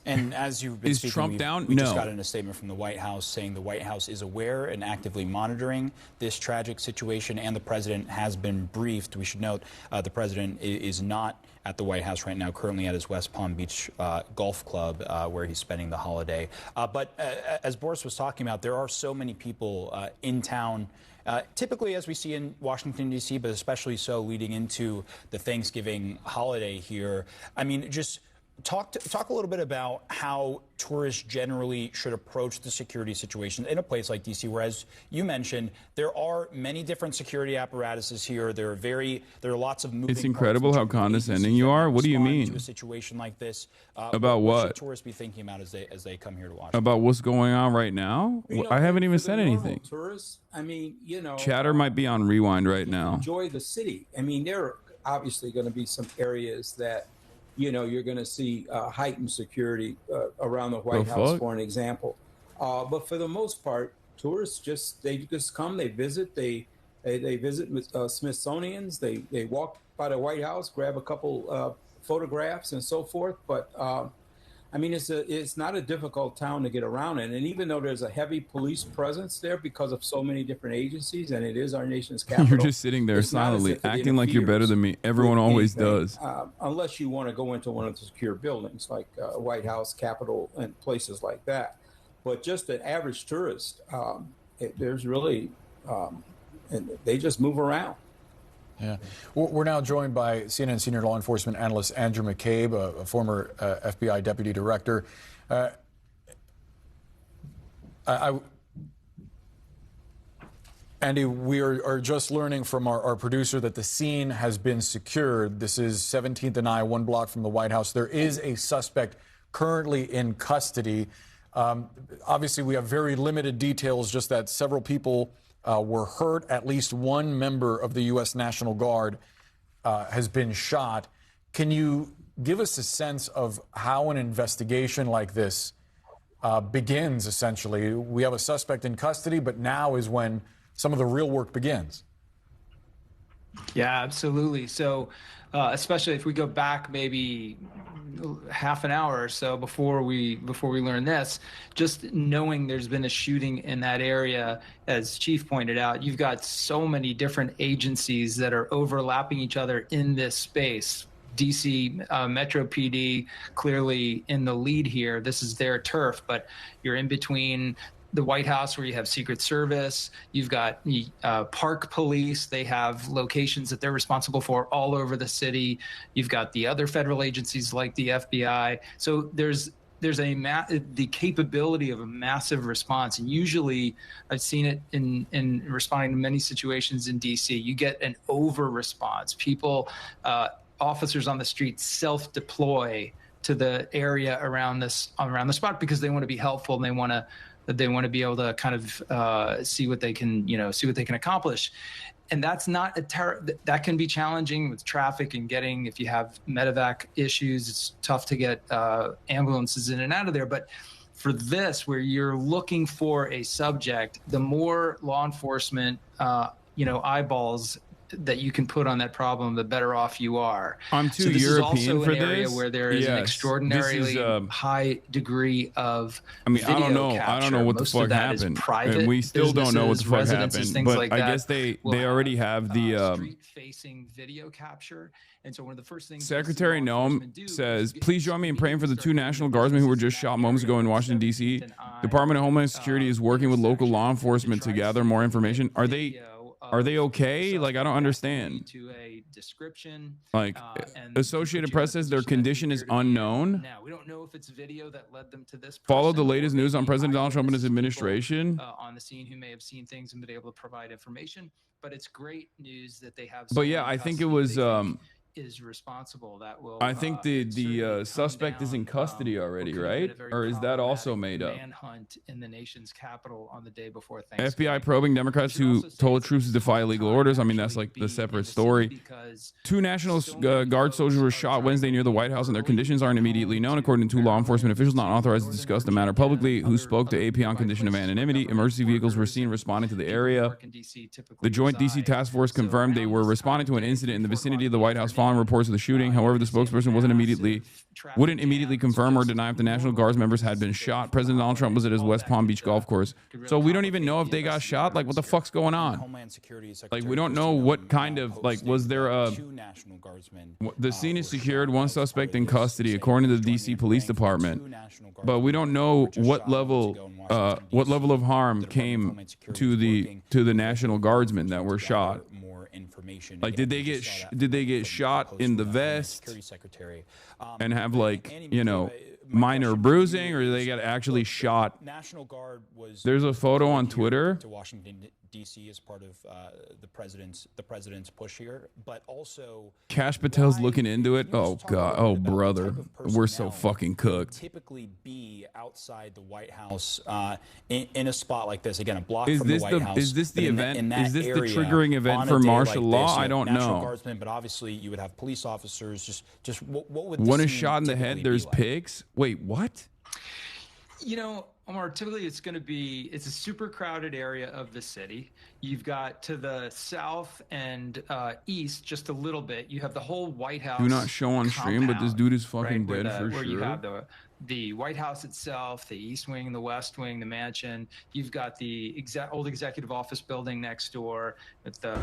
And as you've been speaking, Trump down? We just No. got in a statement from the White House saying the White House is aware and actively monitoring this tragic situation, and the president has been briefed. We should note the president is not at the White House right now, currently at his West Palm Beach golf club where he's spending the holiday. But as Boris was talking about, there are so many people in town. Typically, as we see in Washington, D.C., but especially so leading into the Thanksgiving holiday here. I mean, just talk a little bit about how tourists generally should approach the security situation in a place like D.C., where, as you mentioned, there are many different security apparatuses here. There are lots of moving It's incredible how condescending you are. What do you mean? To a situation like this, about what what should tourists be thinking about as they come here to watch? About what's going on right now? I haven't even said anything. Tourists, I mean, Chatter might be on rewind right now. Enjoy the city. I mean, there are obviously going to be some areas that you're going to see heightened security around the White House, for an example. But for the most part, tourists just come, they visit, they visit with Smithsonian's, they walk by the White House, grab a couple photographs and so forth. But I mean, it's not a difficult town to get around in. And even though there's a heavy police presence there because of so many different agencies, and it is our nation's capital. You're just sitting there silently, acting like you're better than me. Everyone always does. Unless you want to go into one of the secure buildings like White House, Capitol, and places like that. But just an average tourist, there's really, and they just move around. Yeah. We're now joined by CNN senior law enforcement analyst Andrew McCabe, a former FBI deputy director. Andy, we are just learning from our producer that the scene has been secured. This is 17th and I, one block from the White House. There is a suspect currently in custody. Obviously, we have very limited details, just that several people were hurt. At least one member of the U.S. National Guard has been shot. Can you give us a sense of how an investigation like this begins, essentially? We have a suspect in custody, but now is when some of the real work begins. Yeah, absolutely. So especially if we go back maybe half an hour or so before we learn this, just knowing there's been a shooting in that area, as Chief pointed out, you've got so many different agencies that are overlapping each other in this space. DC Metro PD clearly in the lead here. This is their turf, but you're in between the White House, where you have Secret Service, you've got Park Police. They have locations that they're responsible for all over the city. You've got the other federal agencies like the FBI. So there's the capability of a massive response. And usually I've seen it in responding to many situations in DC. You get an over response. People, officers on the street self-deploy to the area around the spot because they want to be helpful and they want that they want to be able to kind of see what they can, see what they can accomplish. And that's not that can be challenging with traffic and getting, if you have medevac issues, it's tough to get ambulances in and out of there. But for this, where you're looking for a subject, the more law enforcement, eyeballs that you can put on that problem, the better off you are. I'm too so this European is also for an area this. where there is an extraordinarily high degree of video I don't know what Most the fuck of that is happened, private and we still don't know what the fuck residences, happened. things But like I that guess they already have the street-facing video capture. And so one of the first things Secretary Noam says, please join me in praying for the 2 National Guardsmen who were just shot moments ago in Washington, D.C. Department of Homeland Security is working with local law enforcement to gather more information. Are they okay? Like, I don't understand. To a description. Like, Associated Press says their condition is unknown. Now, we don't know if it's video that led them to this. Follow the latest news on President Donald Trump and his administration. On the scene who may have seen things and been able to provide information. But it's great news that they have. But yeah, I think it was. Is responsible that will. I think the suspect is in custody already, right? Or is that also made up? Manhunt in the nation's capital on the day before Thanksgiving. FBI probing Democrats who told troops to defy illegal orders. I mean, that's like the separate story. 2 National Guard soldiers were shot Wednesday near the White House, and their conditions aren't immediately known, according to 2 law enforcement officials not authorized to discuss the matter publicly, who spoke to AP on condition of anonymity. Emergency vehicles were seen responding to the area. The Joint D.C. Task Force confirmed they were responding to an incident in the vicinity of the White House following reports of the shooting. However, the spokesperson wouldn't immediately confirm or deny if the National Guards members had been shot. President Donald Trump was at his West Palm Beach golf course. So we don't even know if they got shot. Like, what the fuck's going on? Like, we don't know what kind of, like, was there a... The scene is secured, 1 suspect in custody, according to the D.C. Police Department. But we don't know what level of harm came to the National Guardsmen that were shot. Like, did they get shot in the vest and have, like, minor bruising, or did they get actually shot? There's a photo on Twitter. To Washington D.C. as part of the president's push here, but also Kash Patel's looking into it. Oh god, oh brother, we're so fucking cooked. Typically be outside the White House in a spot like this, again, a block from the White House. Is this the event? Is this the area, triggering event for martial law? I don't know. Guardsmen, but obviously you would have police officers. Just what would one is shot in the head? There's pigs. Wait, what? Omar, typically it's a super crowded area of the city. You've got to the south and east just a little bit. You have the whole White House. Do not show on stream, but this dude is fucking dead for where sure. You have the White House itself, the East Wing, the West Wing, the mansion. You've got the old executive office building next door with the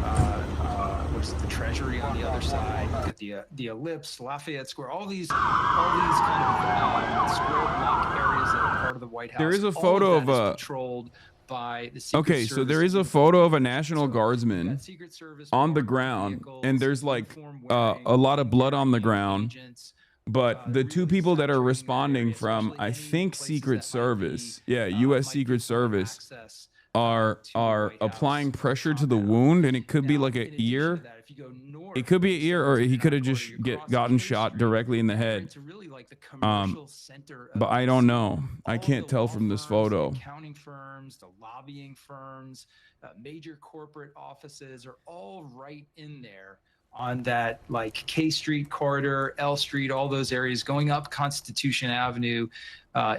the Treasury on the other side. You've got the Ellipse, Lafayette Square, all these kind of square block areas that are part of the White House. There is a photo of a controlled by the Secret okay, Service. so there is a photo of a National Guardsman on the ground, and there's like a lot of blood on the ground. But the 2 people that are responding from, I think, Secret Service, U.S. Secret Service, are applying pressure to the wound, and it could be like an ear. It could be an ear, or he could have just gotten shot directly in the head. But I don't know. I can't tell from this photo. Accounting firms, the lobbying firms, major corporate offices are all right in there on that, like, K Street corridor, L Street, all those areas going up Constitution Avenue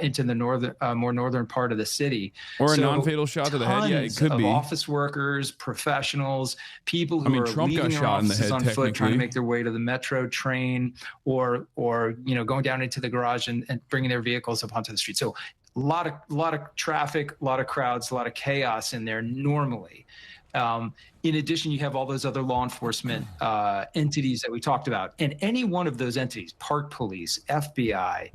into the more northern part of the city. Or a non-fatal shot to the head. Yeah, it could be. Office workers, professionals, people who are Trump leaving got their shot in the offices head, on foot, trying to technically. make their way to the metro train, or going down into the garage and bringing their vehicles up onto the street. So a lot of traffic, a lot of crowds, a lot of chaos in there normally. In addition, you have all those other law enforcement entities that we talked about. And any one of those entities, Park Police, FBI,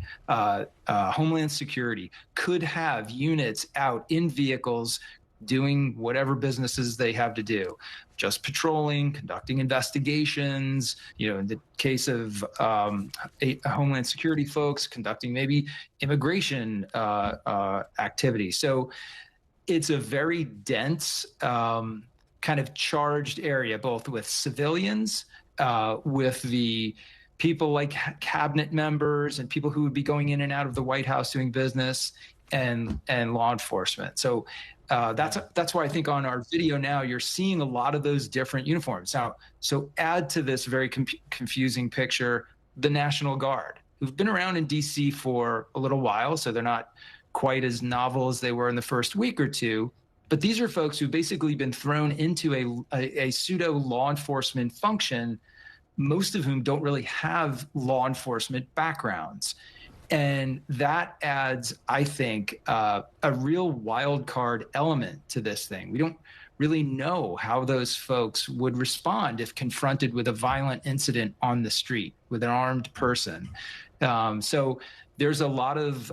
Homeland Security, could have units out in vehicles doing whatever businesses they have to do. Just patrolling, conducting investigations, in the case of Homeland Security folks, conducting maybe immigration activity. So it's a very dense, kind of charged area, both with civilians, with the people like cabinet members and people who would be going in and out of the White House doing business, and law enforcement. So that's why I think on our video now you're seeing a lot of those different uniforms. Now, so add to this very confusing picture the National Guard, who've been around in D.C. for a little while, so they're not quite as novel as they were in the first week or two. But these are folks who've basically been thrown into a pseudo law enforcement function, most of whom don't really have law enforcement backgrounds. And that adds, I think, a real wild card element to this thing. We don't really know how those folks would respond if confronted with a violent incident on the street with an armed person. So there's a lot of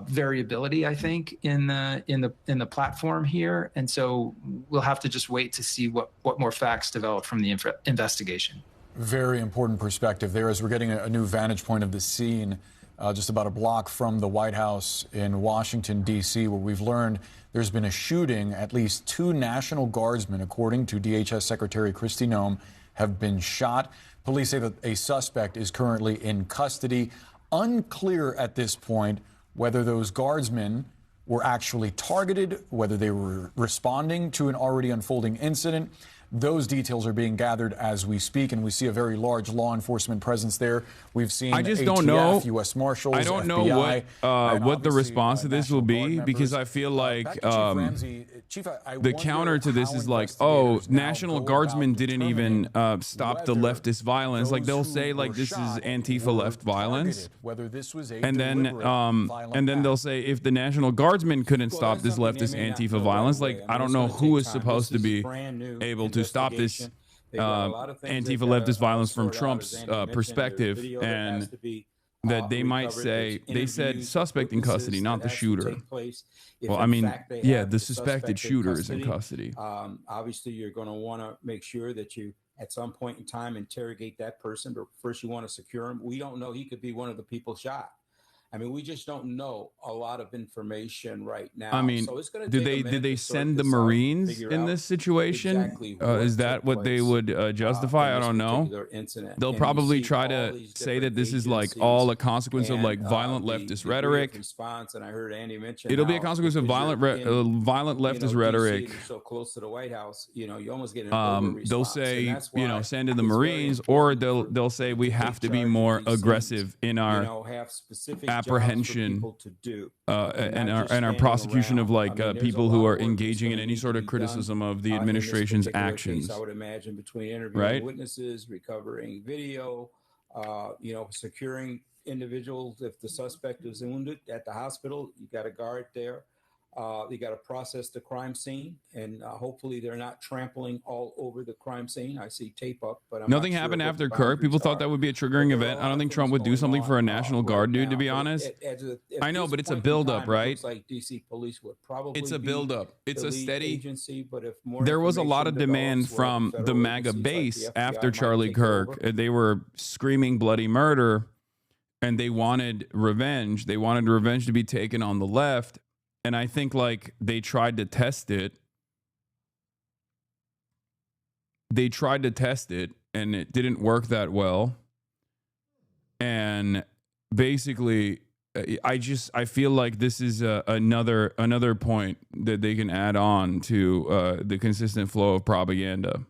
variability, I think, in the platform here, and so we'll have to just wait to see what more facts develop from the investigation. Very important perspective there, as we're getting a new vantage point of the scene. Just about a block from the White House in Washington, D.C., where we've learned there's been a shooting. At least 2 National Guardsmen, according to DHS Secretary Kristi Noem, have been shot. Police say that a suspect is currently in custody. Unclear at this point whether those guardsmen were actually targeted, whether they were responding to an already unfolding incident. Those details are being gathered as we speak, and we see a very large law enforcement presence there. We've seen I just ATF, don't know. U.S. Marshals, I don't FBI, know what the response to this will be, because I feel like the counter to this is like, oh, National Guardsmen didn't even stop the leftist violence. Like they'll say like this is Antifa left violence, and then they'll say if the National Guardsmen couldn't stop this leftist Antifa violence, like I don't know who is supposed to be able to stop this Antifa leftist violence from Trump's perspective, and that they might say, they said suspect in custody, not the shooter. Well, I mean, yeah, the suspected shooter is in custody. Obviously, you're going to want to make sure that you, at some point in time, interrogate that person, but first you want to secure him. We don't know. He could be one of the people shot. I mean, we just don't know a lot of information right now. I mean, so it's gonna did they send the Marines in this situation? Exactly is that what they would justify? I don't know. They'll probably try to say that this is like all a consequence of like violent leftist rhetoric. And I heard Andy mention it'll be a consequence of violent leftist rhetoric. So close to the White House, you almost get an they'll say, send in the Marines, or they'll say we have to be more aggressive in our apprehension and our prosecution of like people who are engaging in any sort of criticism of the administration's actions. I would imagine between interviewing witnesses, recovering video, securing individuals. If the suspect is wounded at the hospital, you got a guard there. You got to process the crime scene, and hopefully they're not trampling all over the crime scene. I see tape up, but nothing happened after Kirk. People thought that would be a triggering event. I don't think Trump would do something for a National Guard dude, to be honest. I know, but it's a buildup, right? Like DC police would probably. It's a buildup. It's a steady agency, but if more there was a lot of demand from the MAGA base after Charlie Kirk. They were screaming bloody murder, and they wanted revenge. They wanted revenge to be taken on the left. And I think like they tried to test it. They tried to test it and it didn't work that well. And basically, I feel like this is another point that they can add on to the consistent flow of propaganda.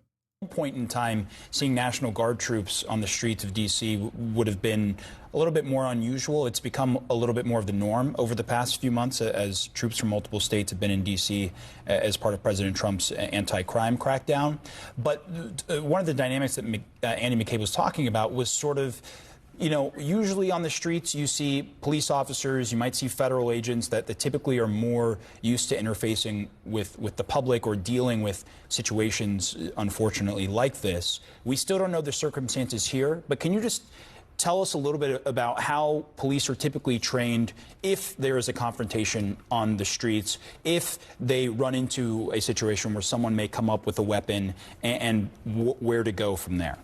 Point in time, seeing National Guard troops on the streets of D.C. would have been a little bit more unusual. It's become a little bit more of the norm over the past few months as troops from multiple states have been in D.C. as part of President Trump's anti-crime crackdown. But one of the dynamics that Andy McCabe was talking about was sort of, usually on the streets you see police officers, you might see federal agents that typically are more used to interfacing with the public or dealing with situations, unfortunately, like this. We still don't know the circumstances here, but can you just tell us a little bit about how police are typically trained if there is a confrontation on the streets, if they run into a situation where someone may come up with a weapon, and where to go from there?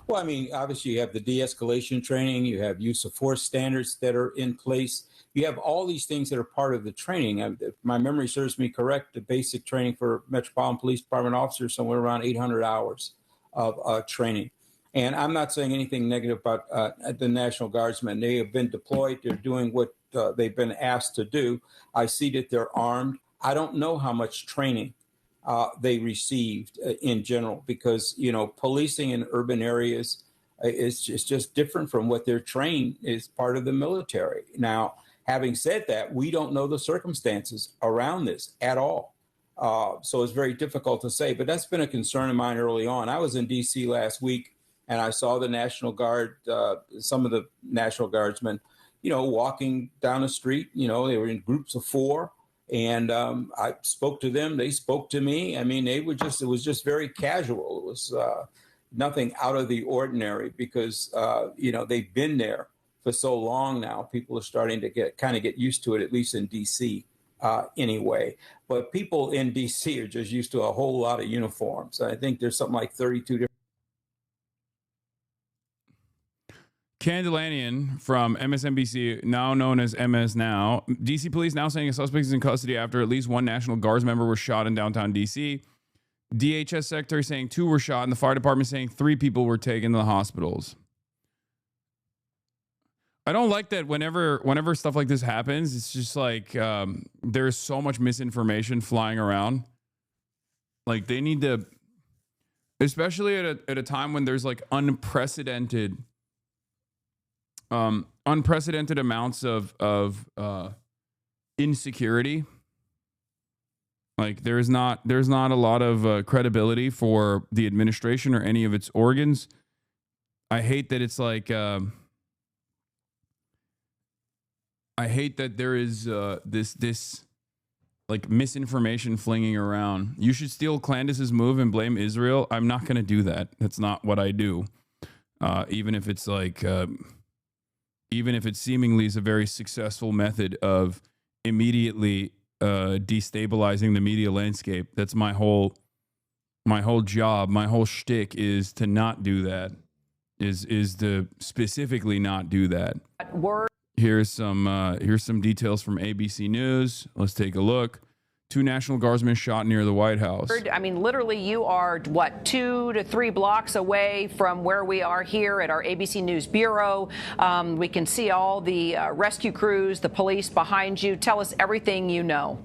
Well, I mean, obviously you have the de-escalation training, you have use of force standards that are in place. You have all these things that are part of the training. If my memory serves me correct, the basic training for Metropolitan Police Department officers, somewhere around 800 hours of training. And I'm not saying anything negative about the National Guardsmen. They have been deployed. They're doing what they've been asked to do. I see that they're armed. I don't know how much training they received in general, because, you know, policing in urban areas is just different from what they're trained as part of the military. Now, having said that, we don't know the circumstances around this at all. So it's very difficult to say, but that's been a concern of mine early on. I was in D.C. last week, and I saw the National Guard, some of the National Guardsmen, you know, walking down the street. You know, they were in groups of 4. And I spoke to them. They spoke to me. I mean, it was just very casual. It was nothing out of the ordinary, because, you know, they've been there for so long now. People are starting to get used to it, at least in D.C. Anyway. But people in D.C. are just used to a whole lot of uniforms. I think there's something like 32 different. Candelanian from MSNBC, now known as MS Now. DC police now saying a suspect is in custody after at least one National Guards member was shot in downtown DC. DHS secretary saying 2 were shot, and the fire department saying 3 people were taken to the hospitals. I don't like that whenever stuff like this happens, it's just like there's so much misinformation flying around. Like, they need to, especially at a time when there's like unprecedented amounts of insecurity. Like, there's not a lot of credibility for the administration or any of its organs. I hate that it's like I hate that there is this like misinformation flinging around. You should steal Clandis's move and blame Israel. I'm not going to do that. That's not what I do. Even if it's like even if it seemingly is a very successful method of immediately destabilizing the media landscape. That's my whole job. My whole shtick is to not do that. Is to specifically not do that. Here's some details from ABC News. Let's take a look. 2 National Guardsmen shot near the White House. I mean, literally, you are, what, 2 to 3 blocks away from where we are here at our ABC News Bureau. We can see all the rescue crews, the police behind you. Tell us everything you know.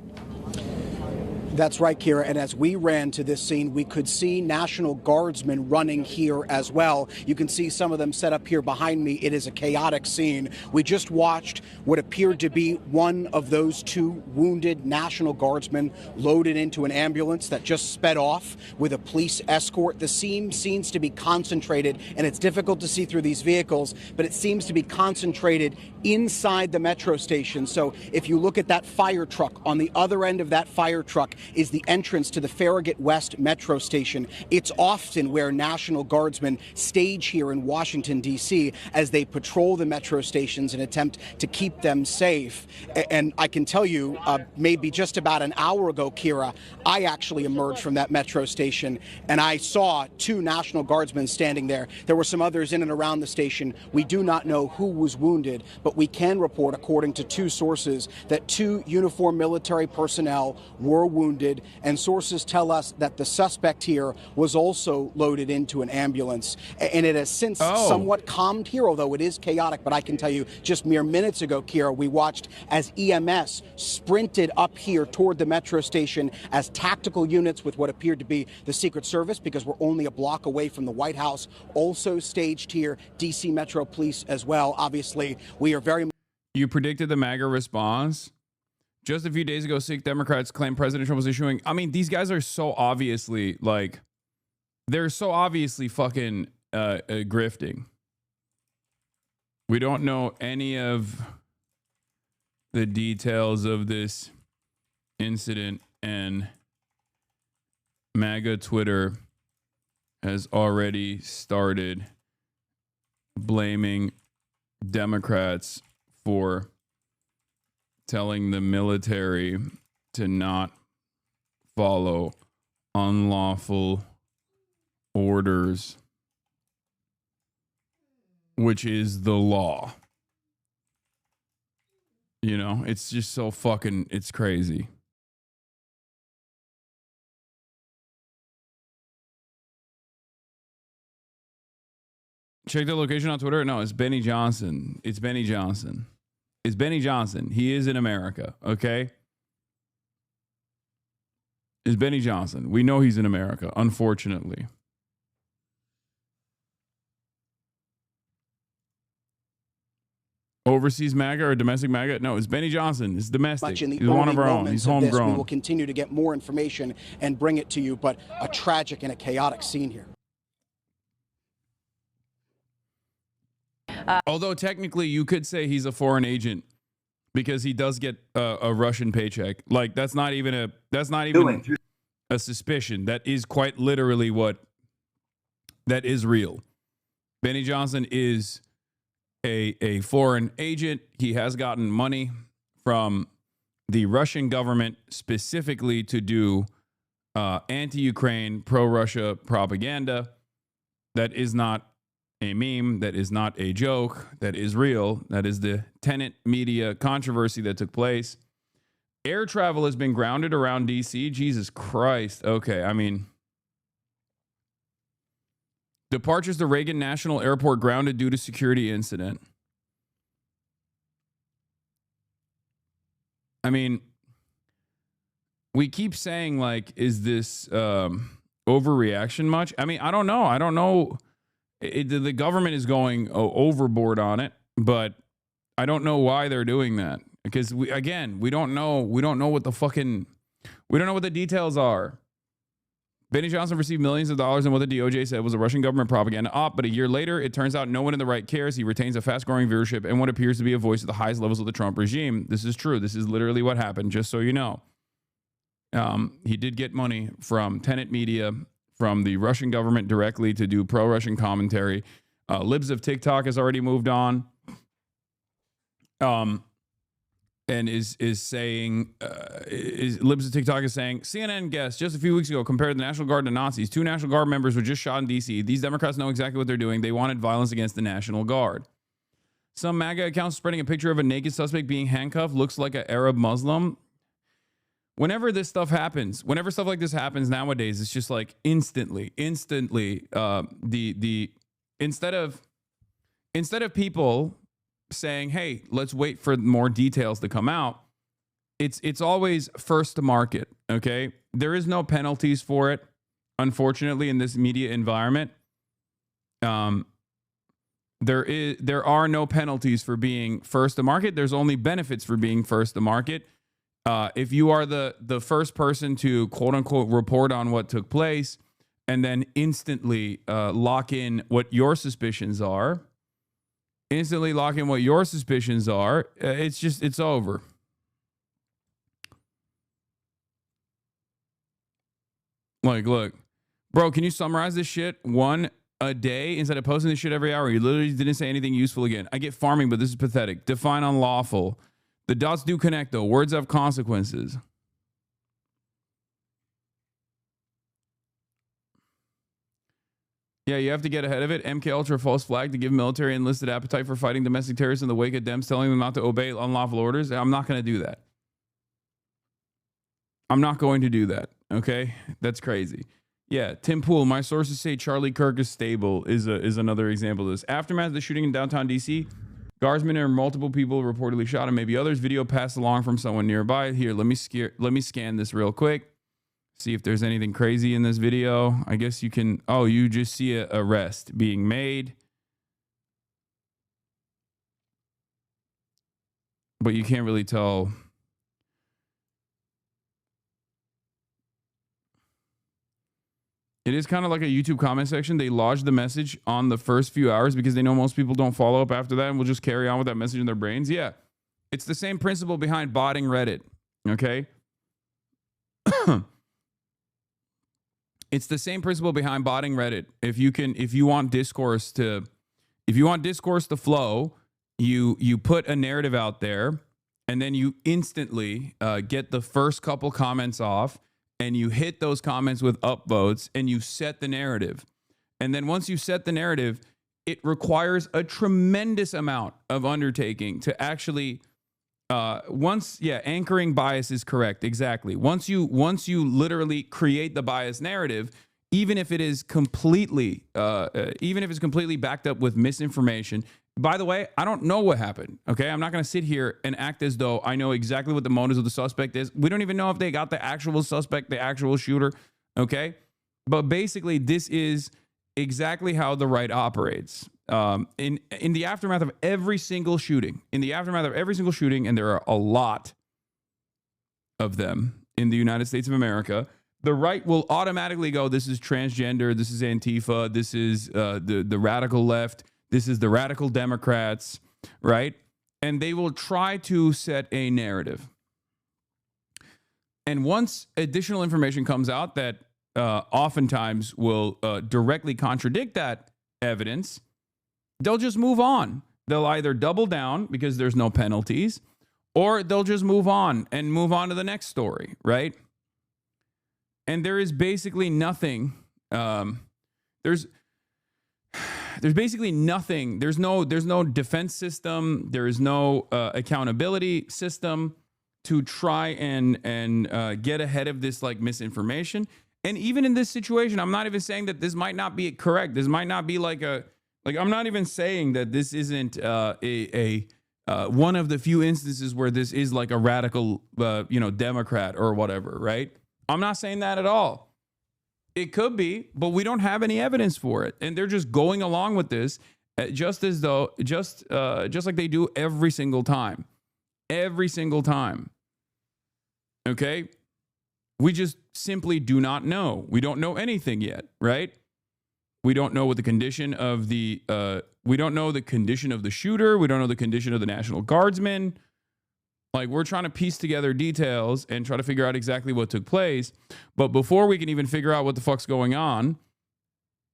That's right, Kira. And as we ran to this scene, we could see National Guardsmen running here as well. You can see some of them set up here behind me. It is a chaotic scene. We just watched what appeared to be one of those 2 wounded National Guardsmen loaded into an ambulance that just sped off with a police escort. The scene seems to be concentrated, and it's difficult to see through these vehicles, but it seems to be concentrated inside the metro station. So if you look at that fire truck, on the other end of that fire truck is the entrance to the Farragut West metro station. It's often where National Guardsmen stage here in Washington, D.C. as they patrol the metro stations and attempt to keep them safe. And I can tell you, maybe just about an hour ago, Kira, I actually emerged from that metro station and I saw 2 National Guardsmen standing there. There were some others in and around the station. We do not know who was wounded, but we can report, according to 2 sources, that 2 uniformed military personnel were wounded, and sources tell us that the suspect here was also loaded into an ambulance. And it has since somewhat calmed here, although it is chaotic. But I can tell you, just mere minutes ago, Kira, we watched as EMS sprinted up here toward the metro station as tactical units with what appeared to be the Secret Service, because we're only a block away from the White House, also staged here, D.C. Metro Police as well. Obviously, we are very... You predicted the MAGA response. Just a few days ago, Sikh Democrats claimed President Trump was issuing... I mean, these guys are so obviously, like... They're so obviously fucking grifting. We don't know any of the details of this incident, and MAGA Twitter has already started blaming Democrats for telling the military to not follow unlawful orders, which is the law. You know, it's just so fucking, it's crazy. Check the location on Twitter. No, it's Benny Johnson. It's Benny Johnson. is Benny Johnson. He is in America, okay? Is Benny Johnson. We know he's in America, unfortunately. Overseas MAGA or domestic MAGA? No, it's Benny Johnson. It's domestic. He's one of our own. He's homegrown. We will continue to get more information and bring it to you, but a tragic and a chaotic scene here. Although technically you could say he's a foreign agent because he does get a Russian paycheck. Like that's not even a suspicion. That is quite literally that is real. Benny Johnson is a foreign agent. He has gotten money from the Russian government specifically to do anti-Ukraine, pro-Russia propaganda. That is not a meme. That is not a joke. That is real. That is the Tenet media controversy that took place. Air travel has been grounded around D.C. Jesus Christ. Okay, I mean, departures to Reagan National Airport grounded due to security incident. I mean, we keep saying, like, is this overreaction much? I mean, I don't know. I don't know. The government is going overboard on it, but I don't know why they're doing that. Because we don't know what the details are. Benny Johnson received millions of dollars in what the DOJ said was a Russian government propaganda op, but a year later, it turns out no one in the right cares. He retains a fast-growing viewership and what appears to be a voice at the highest levels of the Trump regime. This is true. This is literally what happened, just so you know. He did get money from Tenet Media, from the Russian government directly to do pro-Russian commentary. Libs of TikTok has already moved on. And is saying, Libs of TikTok is saying, CNN guest just a few weeks ago compared the National Guard to Nazis. 2 National Guard members were just shot in D.C. These Democrats know exactly what they're doing. They wanted violence against the National Guard. Some MAGA accounts spreading a picture of a naked suspect being handcuffed looks like an Arab Muslim. Whenever this stuff happens, whenever stuff like this happens nowadays, it's just like instantly, instead of people saying, hey, let's wait for more details to come out, it's always first to market, okay? There is no penalties for it, unfortunately, in this media environment. There are no penalties for being first to market. There's only benefits for being first to market. If you are the first person to quote unquote report on what took place and then instantly lock in what your suspicions are, it's over. Like, look, bro, can you summarize this shit one a day instead of posting this shit every hour? You literally didn't say anything useful again. I get farming, but this is pathetic. Define unlawful. The dots do connect, though. Words have consequences. Yeah, you have to get ahead of it. MK Ultra false flag to give military enlisted appetite for fighting domestic terrorists in the wake of Dems telling them not to obey unlawful orders. I'm not going to do that. I'm not going to do that. Okay? That's crazy. Yeah, Tim Pool, my sources say Charlie Kirk is stable is another example of this. Aftermath of the shooting in downtown D.C., guardsmen and multiple people reportedly shot, and maybe others. Video passed along from someone nearby. Here, let me scan this real quick. See if there's anything crazy in this video. I guess you can... Oh, you just see an arrest being made. But you can't really tell... It is kind of like a YouTube comment section. They lodge the message on the first few hours because they know most people don't follow up after that and will just carry on with that message in their brains. Yeah. It's the same principle behind botting Reddit. Okay? It's the same principle behind botting Reddit. If you want discourse to flow, you put a narrative out there and then you instantly get the first couple comments off and you hit those comments with upvotes and you set the narrative. And then once you set the narrative, it requires a tremendous amount of undertaking to actually anchoring bias is correct. Exactly. Once you literally create the bias narrative, even if it is completely backed up with misinformation, By the way, I don't know what happened. Okay, I'm not going to sit here and act as though I know exactly what the motives of the suspect is. We don't even know if they got the actual suspect, the actual shooter. Okay, but basically, this is exactly how the right operates. In the aftermath of every single shooting, and there are a lot of them in the United States of America, the right will automatically go, this is transgender, this is Antifa, this is the radical left, this is the radical Democrats, right? And they will try to set a narrative. And once additional information comes out that oftentimes will directly contradict that evidence, they'll just move on. They'll either double down because there's no penalties, or they'll just move on to the next story, right? And there is basically nothing. There's basically nothing. There's no defense system. There is no accountability system to try and get ahead of this like misinformation. And even in this situation, I'm not even saying that this might not be correct. This might not be I'm not even saying that this isn't one of the few instances where this is like a radical, Democrat or whatever, right? I'm not saying that at all. It could be, but we don't have any evidence for it. And they're just going along with this just like they do every single time. Every single time. Okay? We just simply do not know. We don't know anything yet, right? We don't know what the condition of we don't know the condition of the shooter. We don't know the condition of the National Guardsman. Like, we're trying to piece together details and try to figure out exactly what took place. But before we can even figure out what the fuck's going on,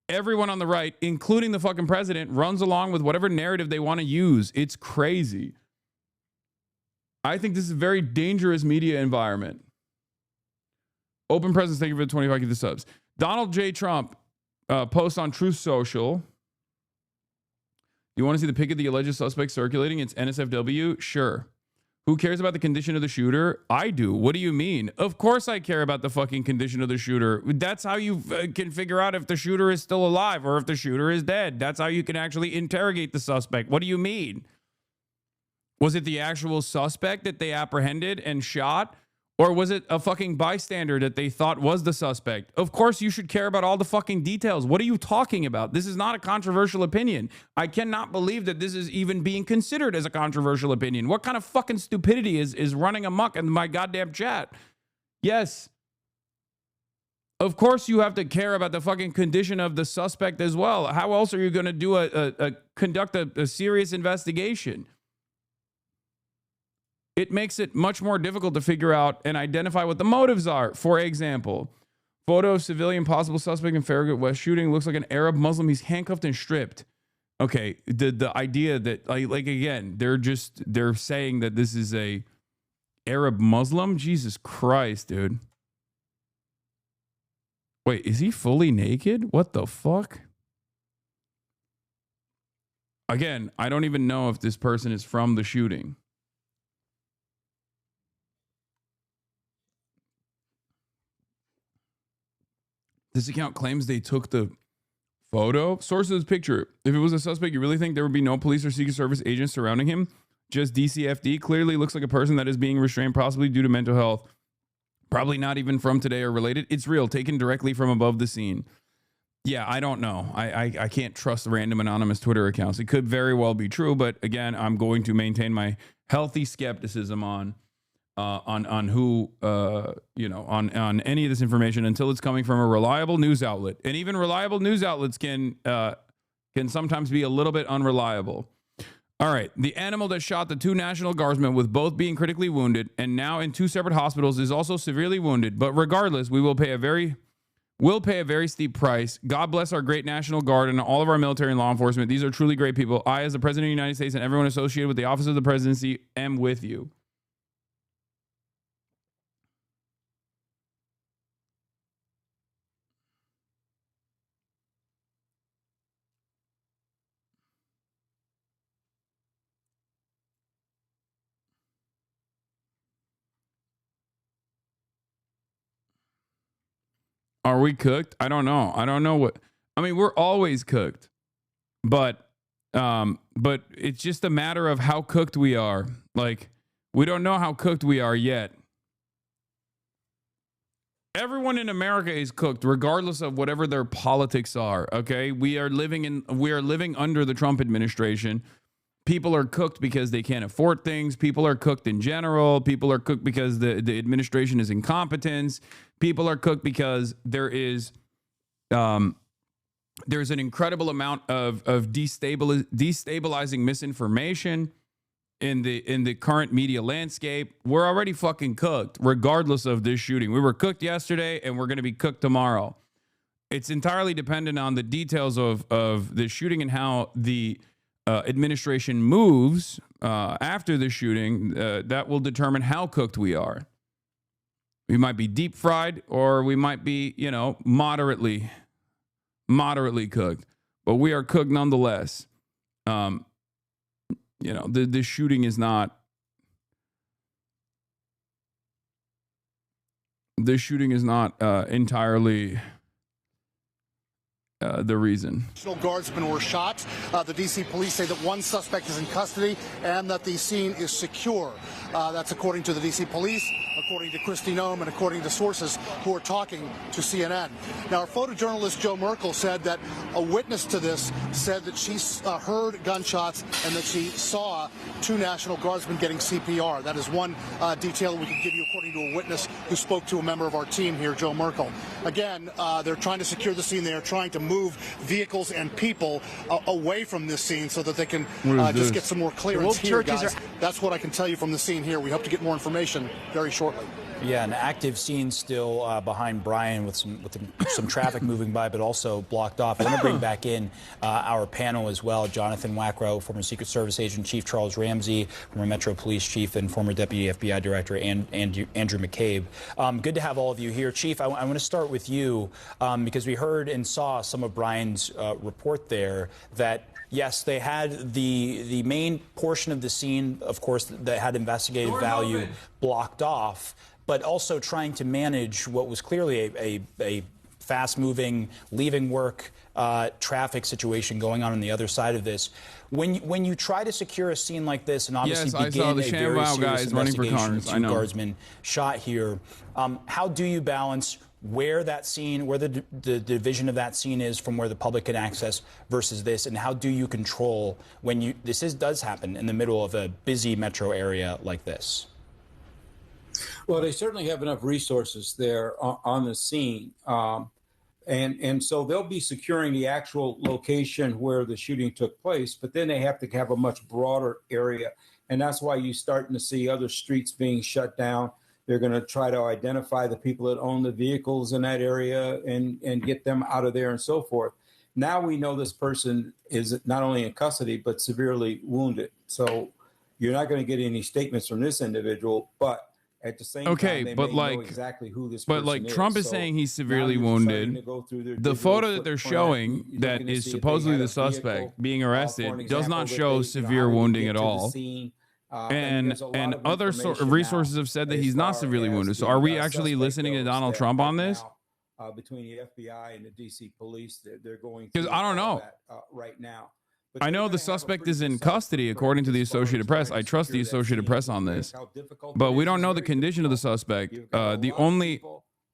everyone on the right, including the fucking president, runs along with whatever narrative they want to use. It's crazy. I think this is a very dangerous media environment. Open Presence, thank you for the 25 of the subs. Donald J. Trump posts on Truth Social. You want to see the pic of the alleged suspect circulating? It's NSFW? Sure. Who cares about the condition of the shooter? I do. What do you mean? Of course I care about the fucking condition of the shooter. That's how you can figure out if the shooter is still alive or if the shooter is dead. That's how you can actually interrogate the suspect. What do you mean? Was it the actual suspect that they apprehended and shot? Or was it a fucking bystander that they thought was the suspect? Of course you should care about all the fucking details. What are you talking about? This is not a controversial opinion. I cannot believe that this is even being considered as a controversial opinion. What kind of fucking stupidity is running amok in my goddamn chat? Yes. Of course you have to care about the fucking condition of the suspect as well. How else are you going to do conduct a serious investigation? It makes it much more difficult to figure out and identify what the motives are. For example, photo of civilian possible suspect in Farragut West shooting, looks like an Arab Muslim. He's handcuffed and stripped. Okay, the idea that like again, they're saying that this is a Arab Muslim. Jesus Christ, dude. Wait, is he fully naked? What the fuck? Again, I don't even know if this person is from the shooting. This account claims they took the photo. Source of this picture. If it was a suspect, you really think there would be no police or Secret Service agents surrounding him? Just DCFD? Clearly looks like a person that is being restrained, possibly due to mental health. Probably not even from today or related. It's real. Taken directly from above the scene. Yeah, I don't know. I can't trust random anonymous Twitter accounts. It could very well be true, but again, I'm going to maintain my healthy skepticism on who on any of this information until it's coming from a reliable news outlet. And even reliable news outlets can sometimes be a little bit unreliable. All right, the animal that shot the two National Guardsmen, with both being critically wounded and now in two separate hospitals, is also severely wounded. But regardless, we'll pay a very steep price. God bless our great National Guard and all of our military and law enforcement. These are truly great people. I, as the President of the United States, and everyone associated with the office of the presidency, am with you. Are we cooked? I don't know. I don't know what. I mean, we're always cooked. But But it's just a matter of how cooked we are. Like, we don't know how cooked we are yet. Everyone in America is cooked, regardless of whatever their politics are. Okay, we are living under the Trump administration. People are cooked because they can't afford things. People are cooked in general. People are cooked because the administration is incompetent. People are cooked because there's an incredible amount of destabilizing misinformation in the current media landscape. We're already fucking cooked, regardless of this shooting. We were cooked yesterday, and we're going to be cooked tomorrow. It's entirely dependent on the details of the shooting and how the administration moves after the shooting. That will determine how cooked we are. We might be deep fried, or we might be, moderately cooked, but we are cooked nonetheless. The shooting is not. The shooting is not entirely the reason. National Guardsmen were shot. The D.C. police say that one suspect is in custody and that the scene is secure. That's according to the D.C. police, according to Kristi Noem, and according to sources who are talking to CNN. Now, our photojournalist Joe Merkel said that a witness to this said that she heard gunshots and that she saw two National Guardsmen getting CPR. That is one detail we can give you according to a witness who spoke to a member of our team here, Joe Merkel. Again, they're trying to secure the scene. They are trying to move vehicles and people away from this scene so that they can just get some more clearance here, guys. That's what I can tell you from the scene here. We hope to get more information very shortly. Yeah, an active scene still behind Brian with some traffic moving by, but also blocked off. I want to bring back in our panel as well. Jonathan Wackrow, former Secret Service agent, Chief Charles Ramsey, former Metro Police Chief, and former Deputy FBI Director Andrew McCabe. Good to have all of you here. Chief, I want to start with you because we heard and saw some of Brian's report there that yes, they had the main portion of the scene, of course, that had investigative value blocked off, but also trying to manage what was clearly a fast-moving, leaving work traffic situation going on the other side of this. When you try to secure a scene like this and obviously begin a very serious investigation of two guardsmen shot here, how do you balance where that scene, where the division of that scene is from where the public can access versus this, and how do you control when this does happen in the middle of a busy metro area like this? Well, they certainly have enough resources there on the scene. And so they'll be securing the actual location where the shooting took place, but then they have to have a much broader area. And that's why you're starting to see other streets being shut down. They're going to try to identify the people that own the vehicles in that area and get them out of there and so forth. Now we know this person is not only in custody, but severely wounded. So you're not going to get any statements from this individual, but at the same time, they may know exactly who this person is. But like Trump is saying he's severely wounded. The photo that they're showing that is supposedly the suspect being arrested does not show severe wounding at all. And other resources have said that he's not severely wounded. So are we actually listening to Donald Trump on this? Between the FBI and the D.C. police, they're going because I don't know right now. I know the suspect is in custody, according to the Associated Press. I trust the Associated Press on this. But we don't know the condition of the suspect. The only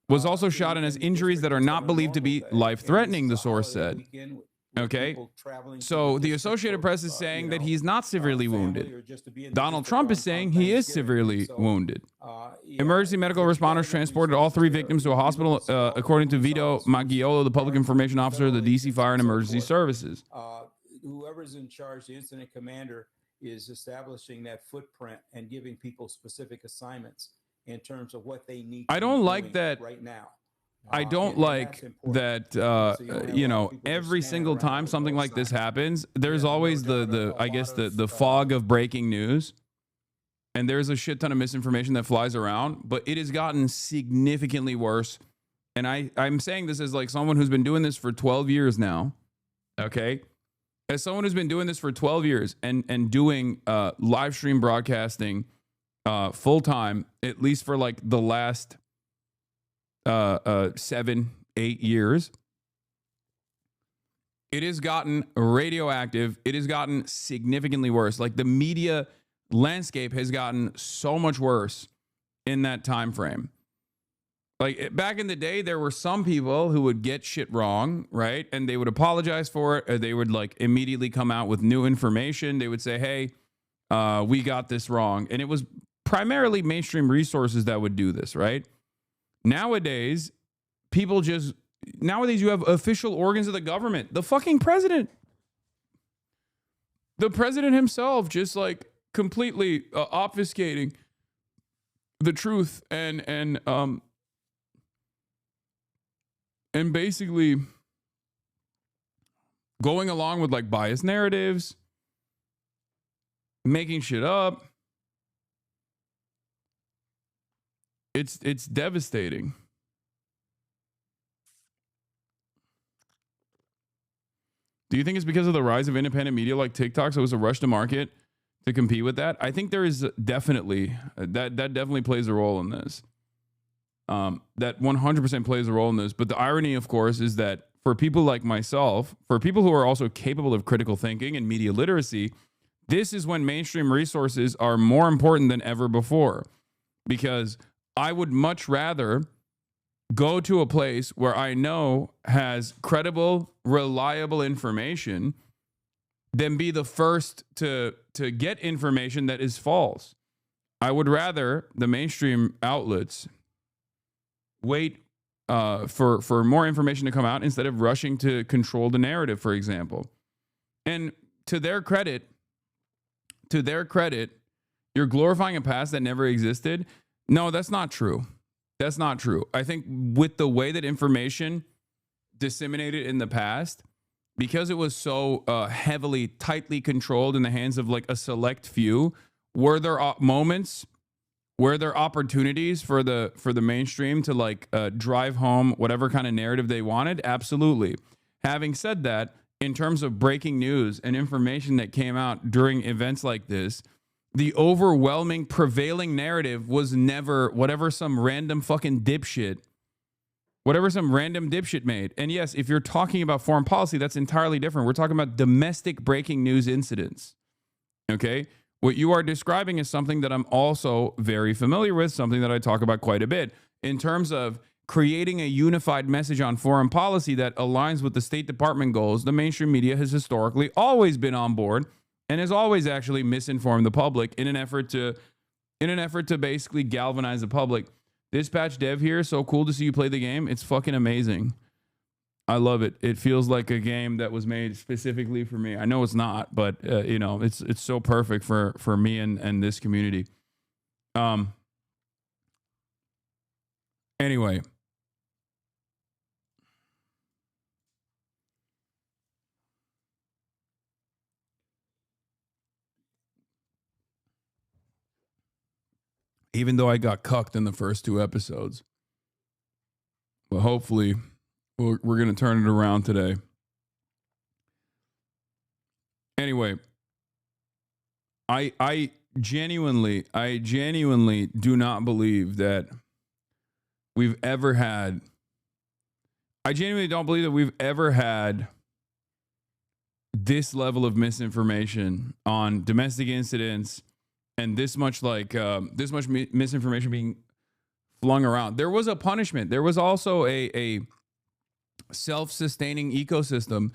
was also shot and has injuries that are not believed to be life-threatening, the source said. Okay? So the Associated Press is saying that he's not severely wounded. Donald Trump is saying he is severely wounded. Emergency medical responders transported all three victims to a hospital, according to Vito Maggiolo, the public information officer of the D.C. Fire and Emergency Services. Whoever's in charge, the incident commander, is establishing that footprint and giving people specific assignments in terms of what they need. I don't like that right now. I don't like that. Every single time something like this happens, there's always the fog of breaking news, and there's a shit ton of misinformation that flies around. But it has gotten significantly worse, and I'm saying this as like someone who's been doing this for 12 years now. Okay. As someone who's been doing this for 12 years and doing live stream broadcasting full time, at least for like the last 7-8 years, It has gotten radioactive. It has gotten significantly worse. Like the media landscape has gotten so much worse in that time frame. Like back in the day, there were some people who would get shit wrong, right? And they would apologize for it. Or they would like immediately come out with new information. They would say, hey, we got this wrong. And it was primarily mainstream resources that would do this, right? Nowadays, nowadays you have official organs of the government. The fucking president. The president himself just like completely obfuscating the truth and basically going along with like biased narratives, making shit up. It's devastating. Do you think it's because of the rise of independent media like TikTok, so it was a rush to market to compete with that? I think there is definitely that definitely plays a role in this. That 100% plays a role in this. But the irony, of course, is that for people like myself, for people who are also capable of critical thinking and media literacy, this is when mainstream resources are more important than ever before. Because I would much rather go to a place where I know has credible, reliable information than be the first to get information that is false. I would rather the mainstream outlets wait for more information to come out instead of rushing to control the narrative, for example. And to their credit, you're glorifying a past that never existed. No, that's not true. That's not true. I think with the way that information disseminated in the past, because it was so heavily, tightly controlled in the hands of like a select few, were there moments, were there opportunities for the mainstream to like drive home whatever kind of narrative they wanted? Absolutely. Having said that, in terms of breaking news and information that came out during events like this, the overwhelming prevailing narrative was never whatever some random dipshit made. And yes, if you're talking about foreign policy, that's entirely different. We're talking about domestic breaking news incidents. Okay? What you are describing is something that I'm also very familiar with, something that I talk about quite a bit in terms of creating a unified message on foreign policy that aligns with the State Department goals. The mainstream media has historically always been on board and has always actually misinformed the public in an effort to basically galvanize the public. Dispatch Dev here, so cool to see you play the game. It's fucking amazing. I love it. It feels like a game that was made specifically for me. I know it's not, but it's so perfect for me and this community. Anyway. Even though I got cucked in the first 2 episodes. But hopefully we're going to turn it around today. Anyway, I genuinely do not believe that we've ever had. I genuinely don't believe that we've ever had this level of misinformation on domestic incidents and this much misinformation being flung around. There was a punishment. There was also a self-sustaining ecosystem,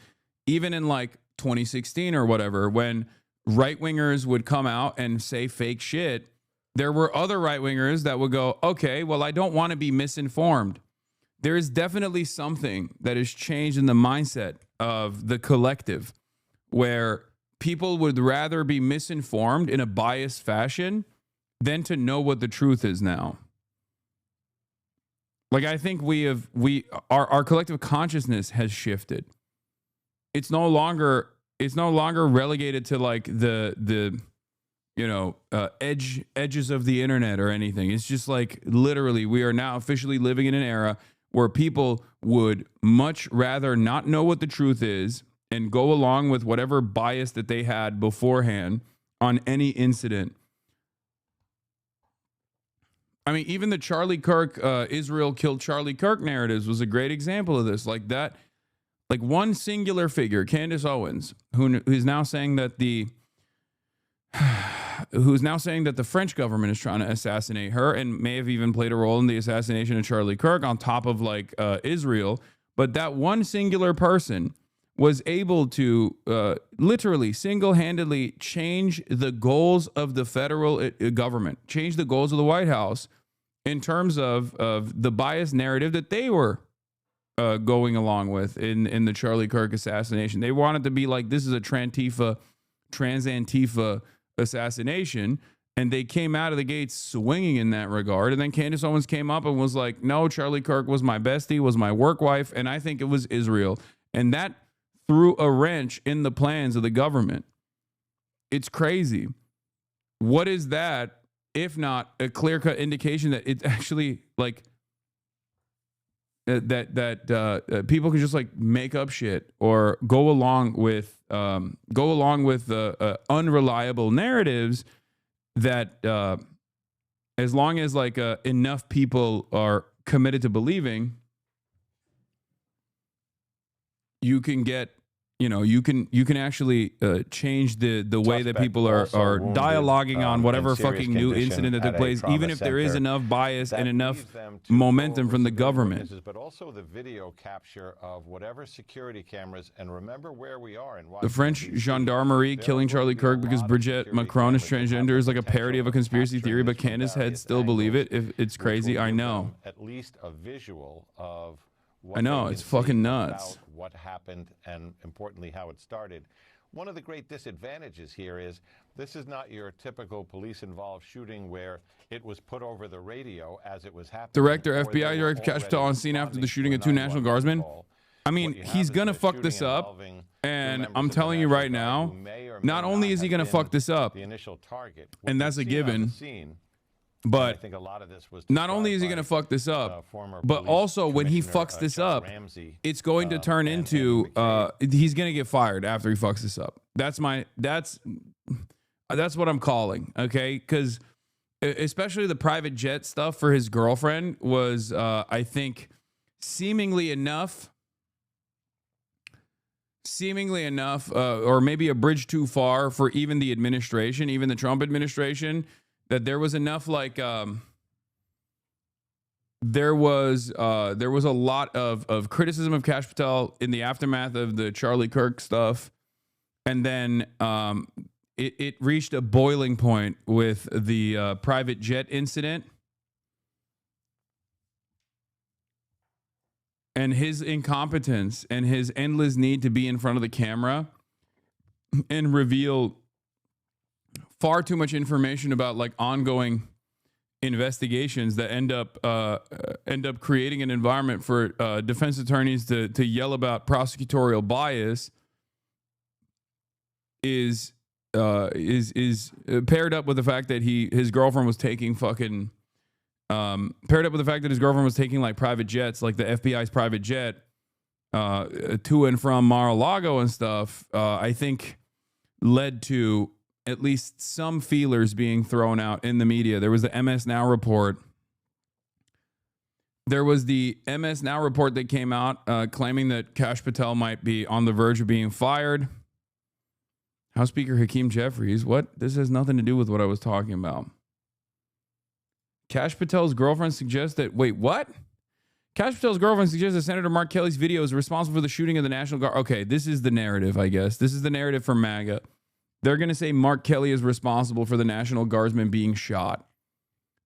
even in like 2016 or whatever, when right-wingers would come out and say fake shit. There were other right-wingers that would go, okay, well, I don't want to be misinformed. There is definitely something that has changed in the mindset of the collective where people would rather be misinformed in a biased fashion than to know what the truth is now. Like, I think our collective consciousness has shifted. It's no longer relegated to like the edges of the internet or anything. It's just like literally we are now officially living in an era where people would much rather not know what the truth is and go along with whatever bias that they had beforehand on any incident. I mean, even the Charlie Kirk, Israel killed Charlie Kirk narratives was a great example of this. Like that, like one singular figure, Candace Owens, who's now saying that the French government is trying to assassinate her and may have even played a role in the assassination of Charlie Kirk on top of like Israel. But that one singular person was able to literally single-handedly change the goals of the federal government, change the goals of the White House in terms of the biased narrative that they were going along with in the Charlie Kirk assassination. They wanted to be like, this is a trans-Antifa assassination, and they came out of the gates swinging in that regard. And then Candace Owens came up and was like, no, Charlie Kirk was my bestie, was my work wife, and I think it was Israel. And that threw a wrench in the plans of the government. It's crazy. What is that if not a clear-cut indication that it's actually like that people can just like make up shit or go along with unreliable narratives that as long as like enough people are committed to believing, you can get, you can actually change the way that people are dialoguing on whatever fucking new incident that took place, even if there is enough bias and enough momentum from the government. But also the video capture of whatever security cameras, and remember where we are in The French gendarmerie killing Charlie Kirk because Brigitte Macron is transgender is like a parody of a conspiracy theory, but Candace heads still believe it. If it's crazy, I know. At least a visual of I know, it's fucking nuts. What happened and, importantly, how it started. One of the great disadvantages here is this is not your typical police-involved shooting where it was put over the radio as it was happening. Director, FBI Director Cash Patel on scene after the shooting of 2 National Guardsmen. I mean, he's going to fuck this up, and I'm telling you right now, not only is he going to fuck this up, and that's a given, but not only is he going to fuck this up, but also when he fucks this up, it's going to turn into he's going to get fired after he fucks this up. That's what I'm calling, okay? Because especially the private jet stuff for his girlfriend was, I think, seemingly enough, or maybe a bridge too far for even the administration, even the Trump administration. That there was enough like there was a lot of criticism of Cash Patel in the aftermath of the Charlie Kirk stuff, and then it reached a boiling point with the private jet incident and his incompetence and his endless need to be in front of the camera and reveal far too much information about like ongoing investigations that end up creating an environment for defense attorneys to yell about prosecutorial bias is paired up with the fact that his girlfriend was taking fucking paired up with the fact that his girlfriend was taking like private jets, like the FBI's private jet to and from Mar-a-Lago and stuff. I think led to at least some feelers being thrown out in the media. There was the MS Now report. There was the MS Now report that came out claiming that Cash Patel might be on the verge of being fired. House Speaker Hakeem Jeffries, what? This has nothing to do with what I was talking about. Cash Patel's girlfriend suggests that, wait, what? Cash Patel's girlfriend suggests that Senator Mark Kelly's video is responsible for the shooting of the National Guard. Okay, this is the narrative, I guess. This is the narrative for MAGA. They're going to say Mark Kelly is responsible for the National Guardsmen being shot.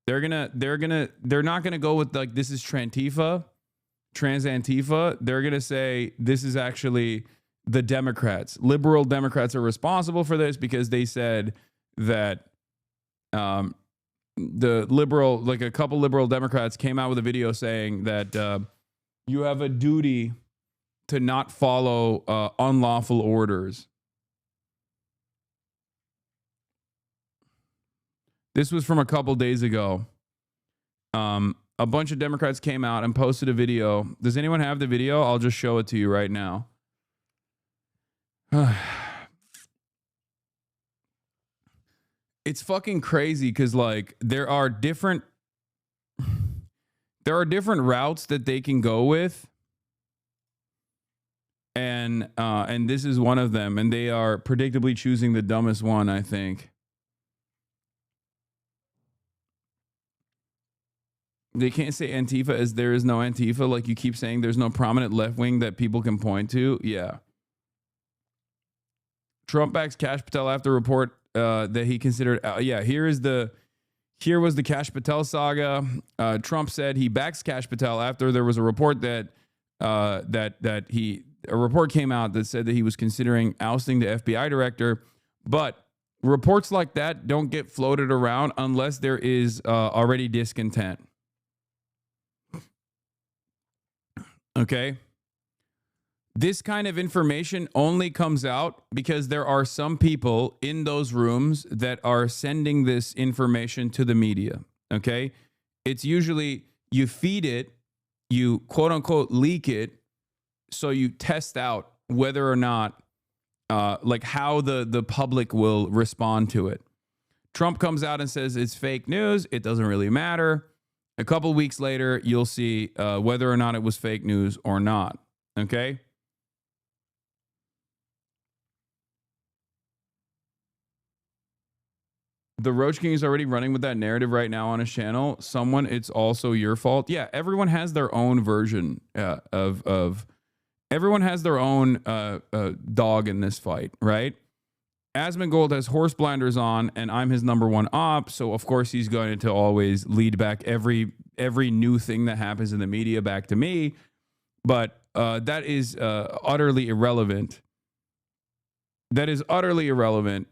They're not going to go with like, this is trans-Antifa. They're going to say this is actually the Democrats. Liberal Democrats are responsible for this because they said that the liberal, like a couple liberal Democrats came out with a video saying that you have a duty to not follow unlawful orders. This was from a couple days ago. A bunch of Democrats came out and posted a video. Does anyone have the video? I'll just show it to you right now. It's fucking crazy because like there are different routes that they can go with. and this is one of them, and they are predictably choosing the dumbest one, I think. They can't say Antifa as there is no Antifa. Like you keep saying there's no prominent left wing that people can point to. Yeah. Trump backs Kash Patel after report that he considered. Here was the Kash Patel saga. Trump said he backs Kash Patel after there was a report that a report came out that said that he was considering ousting the FBI director. But reports like that don't get floated around unless there is already discontent. Okay. This kind of information only comes out because there are some people in those rooms that are sending this information to the media. Okay. It's usually you feed it, you quote unquote leak it, so you test out whether or not like how the public will respond to it. Trump comes out and says it's fake news. It doesn't really matter. A couple weeks later, you'll see whether or not it was fake news or not. Okay. The Roach King is already running with that narrative right now on his channel. Someone, it's also your fault. Yeah, everyone has their own version of everyone has their own dog in this fight, right? Asmongold has horse blinders on, and I'm his number one op, so of course he's going to always lead back every new thing that happens in the media back to me. But that is utterly irrelevant. That is utterly irrelevant.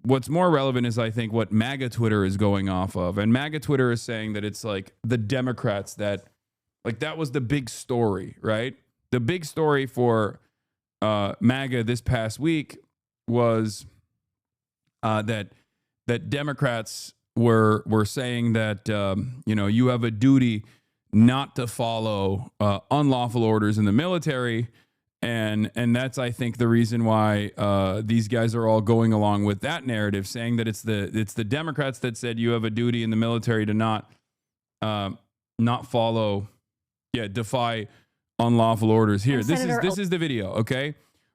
What's more relevant is, I think, what MAGA Twitter is going off of. And MAGA Twitter is saying that it's like the Democrats that, like, that was the big story, right? The big story for MAGA this past week was that Democrats were saying that, you have a duty not to follow unlawful orders in the military. And that's, I think, the reason why these guys are all going along with that narrative, saying that it's the Democrats that said you have a duty in the military to not follow, defy unlawful orders. Here, this is the video. Okay,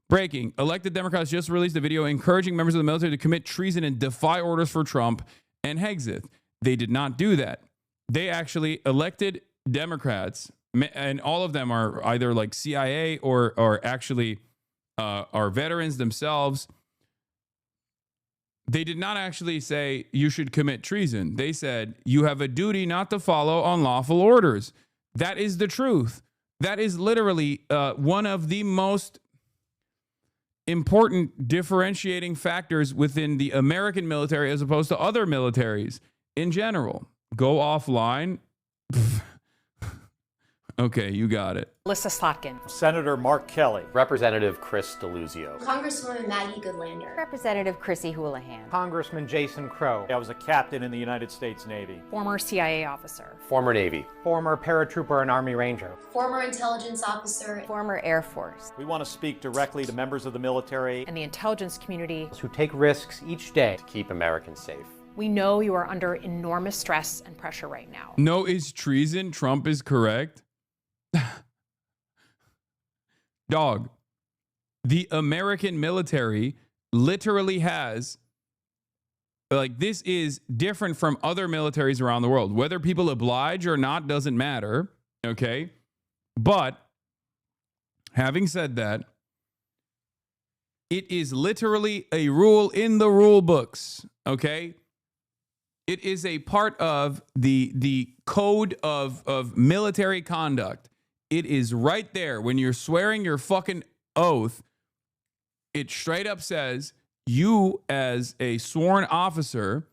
breaking: elected Democrats just released a video encouraging members of the military to commit treason and defy orders for Trump and Hegseth. They did not do that. They actually elected Democrats. And all of them are either like CIA or actually are veterans themselves. They did not actually say you should commit treason. They said you have a duty not to follow unlawful orders. That is the truth. That is literally one of the most important differentiating factors within the American military as opposed to other militaries in general. Go offline. Okay, you got it. Lissa Slotkin. Senator Mark Kelly. Representative Chris DeLuzio. Congresswoman Maggie Goodlander. Representative Chrissy Houlihan. Congressman Jason Crow. I was a captain in the United States Navy. Former CIA officer. Former Navy. Former paratrooper and Army Ranger. Former intelligence officer. Former Air Force. We want to speak directly to members of the military and the intelligence community who take risks each day to keep Americans safe. We know you are under enormous stress and pressure right now. No, is treason. Trump is correct. Dog, the American military literally has, like, this is different from other militaries around the world. Whether people oblige or not doesn't matter, okay? But having said that, it is literally a rule in the rule books, okay? It is a part of the code of military conduct. It is right there when you're swearing your fucking oath. It straight up says you, as a sworn officer,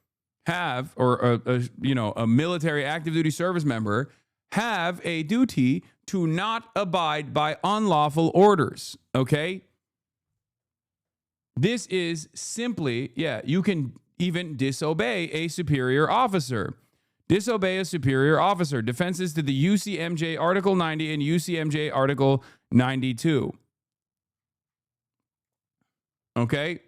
have, or a military active duty service member, have a duty to not abide by unlawful orders. Okay. This is simply, you can even disobey a superior officer. Disobey a superior officer. Defenses to the UCMJ Article 90 and UCMJ Article 92. Okay?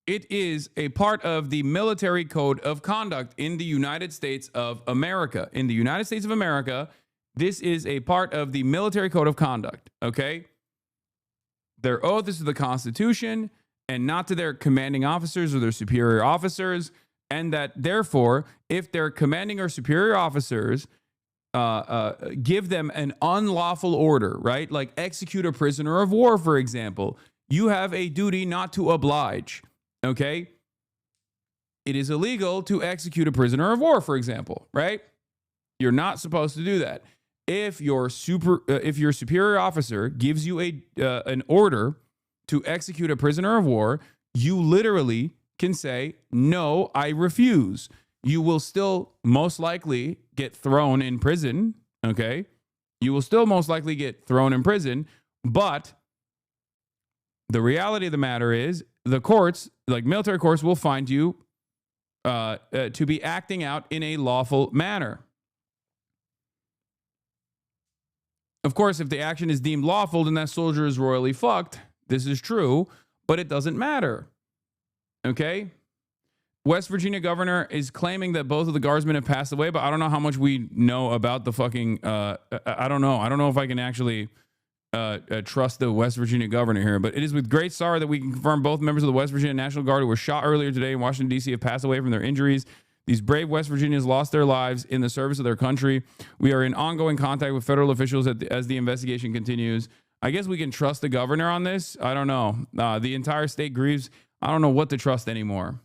It is a part of the military code of conduct in the United States of America. In the United States of America, this is a part of the military code of conduct, okay? Their oath is to the Constitution and not to their commanding officers or their superior officers, and that, therefore, if their commanding or superior officers give them an unlawful order, right? Like execute a prisoner of war, for example, you have a duty not to oblige. Okay, it is illegal to execute a prisoner of war, for example, right? You're not supposed to do that. If your superior officer gives you an order to execute a prisoner of war, you literally can say, no, I refuse. You will still most likely get thrown in prison, okay? You will still most likely get thrown in prison, but the reality of the matter is the courts, like military courts, will find you to be acting out in a lawful manner. Of course, if the action is deemed lawful, then that soldier is royally fucked. This is true, but it doesn't matter. Okay? West Virginia governor is claiming that both of the guardsmen have passed away, but I don't know how much we know about the fucking... I don't know. I don't know if I can actually... trust the West Virginia governor here, but it is with great sorrow that we can confirm both members of the West Virginia National Guard who were shot earlier today in Washington, D.C. have passed away from their injuries. These brave West Virginians lost their lives in the service of their country. We are in ongoing contact with federal officials as the investigation continues. I guess we can trust the governor on this. I don't know. The entire state grieves. I don't know what to trust anymore.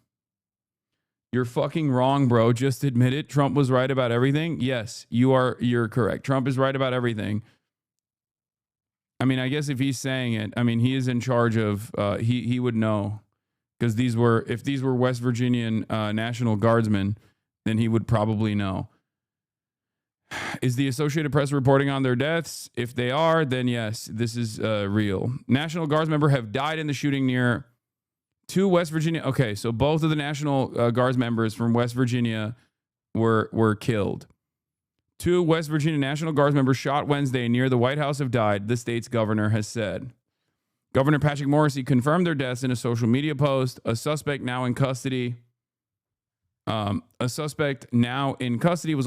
You're fucking wrong, bro. Just admit it. Trump was right about everything. Yes, you're correct. Trump is right about everything. I mean, I guess if he's saying it, I mean, he is in charge of, he would know, because if these were West Virginian National Guardsmen, then he would probably know. Is the Associated Press reporting on their deaths? If they are, then yes, this is real. National Guards members have died in the shooting near two West Virginia. Okay, so both of the National Guards members from West Virginia were killed. Two West Virginia National Guards members shot Wednesday near the White House have died, the state's governor has said. Governor Patrick Morrisey confirmed their deaths in a social media post. A suspect now in custody was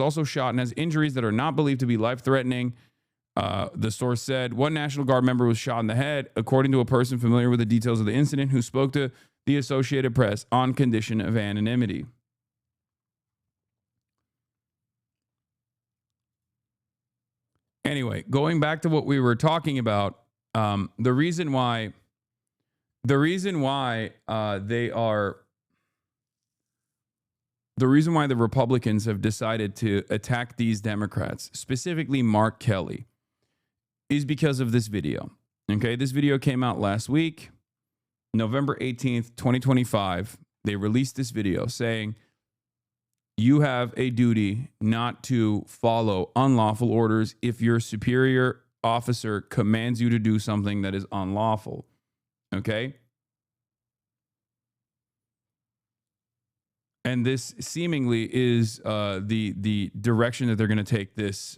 also shot and has injuries that are not believed to be life-threatening. The source said one National Guard member was shot in the head, according to a person familiar with the details of the incident who spoke to the Associated Press on condition of anonymity. Anyway, going back to what we were talking about, the reason why the Republicans have decided to attack these Democrats, specifically Mark Kelly, is because of this video. Okay, this video came out last week, November 18th, 2025. They released this video saying, you have a duty not to follow unlawful orders if your superior officer commands you to do something that is unlawful. Okay? And this seemingly is the direction that they're going to take this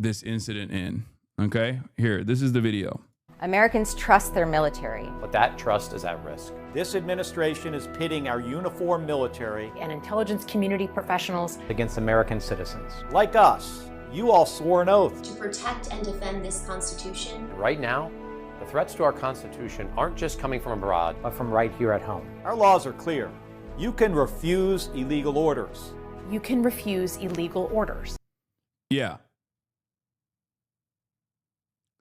this incident in. Okay? Here, this is the video. Americans trust their military. But that trust is at risk. This administration is pitting our uniformed military And intelligence community professionals against American citizens. like us. You all swore an oath. To protect and defend this Constitution. Right now, the threats to our Constitution aren't just coming from abroad, but from right here at home. Our laws are clear. You can refuse illegal orders. You can refuse illegal orders. Yeah.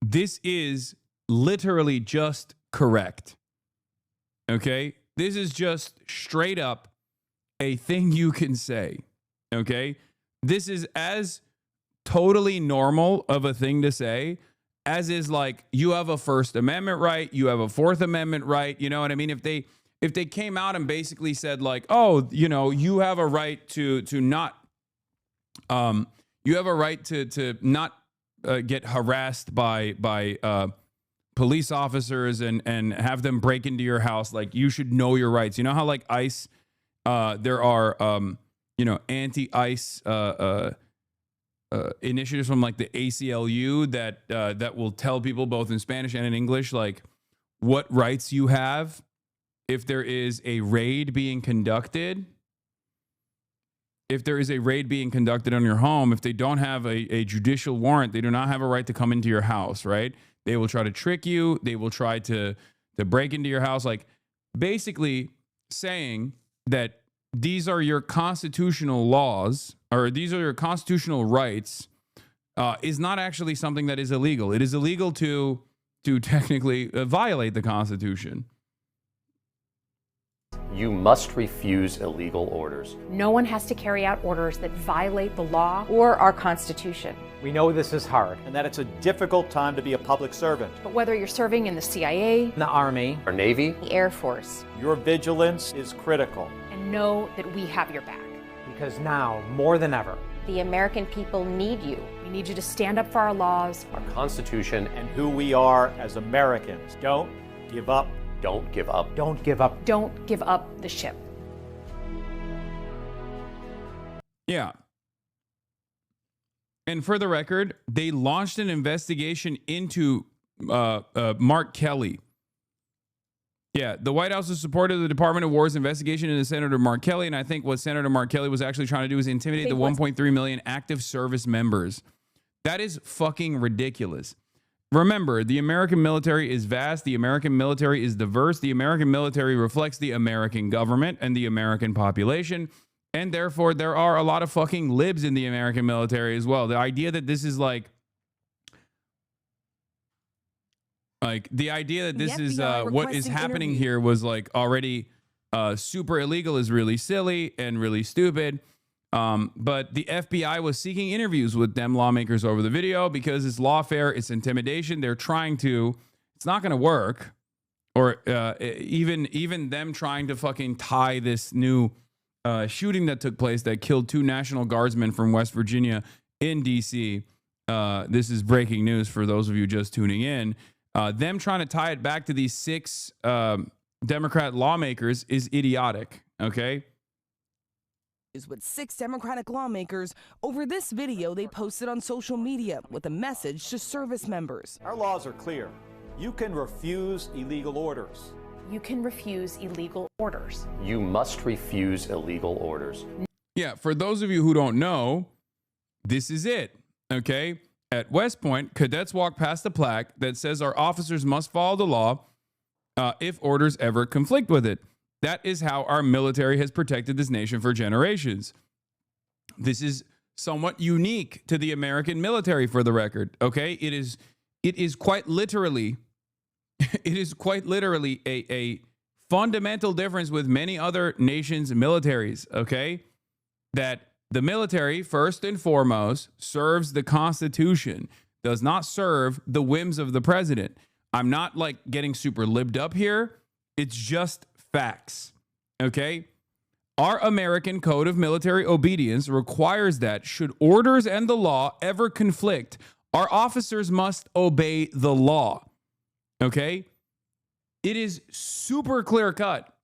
This is literally just correct. Okay? This is just straight up a thing you can say. Okay? This is as totally normal of a thing to say as is like you have a First Amendment right, you have a Fourth Amendment right. You know what I mean? If they came out and basically said like, oh, you know, you have a right to not you have a right to not get harassed by police officers and have them break into your house. Like, you should know your rights. You know how like ICE, there are anti-ICE initiatives from like the ACLU that will tell people both in Spanish and in English like what rights you have if there is a raid being conducted, on your home, if they don't have a judicial warrant, they do not have a right to come into your house, right? They will try to trick you. They will try to break into your house, like basically saying that these are your constitutional laws, or these are your constitutional rights, is not actually something that is illegal. It is illegal to technically violate the Constitution. You must refuse illegal orders. No one has to carry out orders that violate the law or our Constitution. We know this is hard and that it's a difficult time to be a public servant. But whether you're serving in the CIA, The Army, Our Navy, the Air Force, your vigilance is critical. and know that we have your back. Because now, more than ever, The American people need you. We need you to stand up for our laws. our Constitution, and who we are as Americans. Don't give up. don't give up. Don't give up. Don't give up the ship. Yeah. And for the record, they launched an investigation into Mark Kelly. Yeah, the White House has supported the Department of War's investigation into Senator Mark Kelly, and I think what Senator Mark Kelly was actually trying to do is intimidate the 1.3 million active service members. That is fucking ridiculous. Remember, the American military is vast. The American military is diverse. The American military reflects the American government and the American population. And therefore, there are a lot of fucking libs in the American military as well. The idea that this is what is happening here was like already super illegal is really silly and really stupid. But the FBI was seeking interviews with them lawmakers over the video because it's lawfare, it's intimidation. They're trying to, it's not going to work. Or even them trying to fucking tie this new shooting that took place that killed 2 National Guardsmen from West Virginia in D.C. This is breaking news for those of you just tuning in. Them trying to tie it back to these 6 Democrat lawmakers is idiotic, okay? Is with 6 Democratic lawmakers over this video they posted on social media with a message to service members. Our laws are clear. You can refuse illegal orders. You can refuse illegal orders. You must refuse illegal orders. Yeah, for those of you who don't know, this is it, okay? At West Point, cadets walk past a plaque that says our officers must follow the law if orders ever conflict with it. That is how our military has protected this nation for generations. This is somewhat unique to the American military, for the record, okay? It is quite literally a fundamental difference with many other nations' militaries, okay? That the military, first and foremost, serves the Constitution, does not serve the whims of the president. I'm not like getting super libbed up here. It's just facts, okay? Our American Code of Military Obedience requires that should orders and the law ever conflict, our officers must obey the law, okay? It is super clear cut.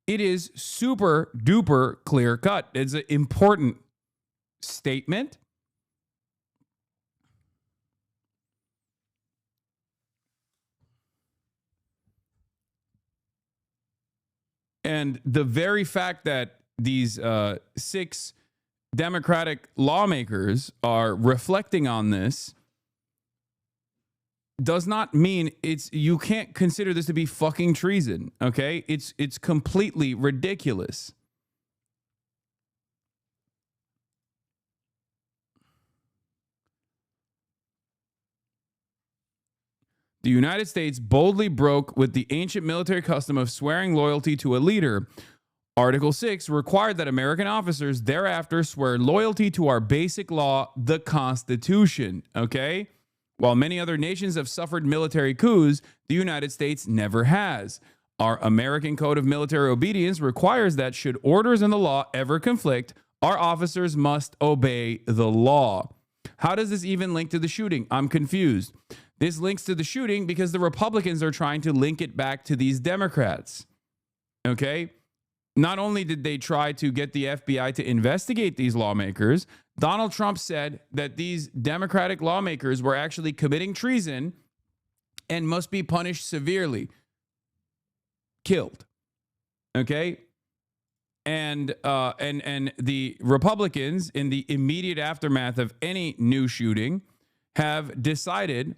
It is super duper clear cut. It's an important statement. And the very fact that these 6 Democratic lawmakers are reflecting on this does not mean you can't consider this to be fucking treason, okay? It's completely ridiculous. The United States boldly broke with the ancient military custom of swearing loyalty to a leader. Article 6 required that American officers thereafter swear loyalty to our basic law, the Constitution, okay? While many other nations have suffered military coups, the United States never has. Our American Code of Military Obedience requires that should orders and the law ever conflict, our officers must obey the law. How does this even link to the shooting? I'm confused. This links to the shooting because the Republicans are trying to link it back to these Democrats. Okay? Not only did they try to get the FBI to investigate these lawmakers, Donald Trump said that these Democratic lawmakers were actually committing treason and must be punished severely. killed. Okay? And the Republicans, in the immediate aftermath of any new shooting, have decided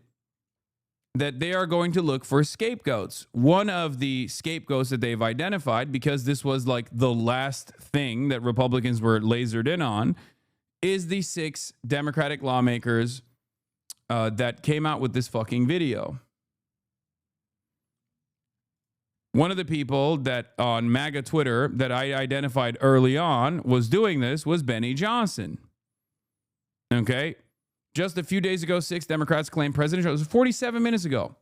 that they are going to look for scapegoats. One of the scapegoats that they've identified, because this was like the last thing that Republicans were lasered in on, is the 6 Democratic lawmakers that came out with this fucking video. One of the people that on MAGA Twitter that I identified early on was doing this was Benny Johnson. Okay? Just a few days ago, 6 Democrats claimed President Trump. It was 47 minutes ago.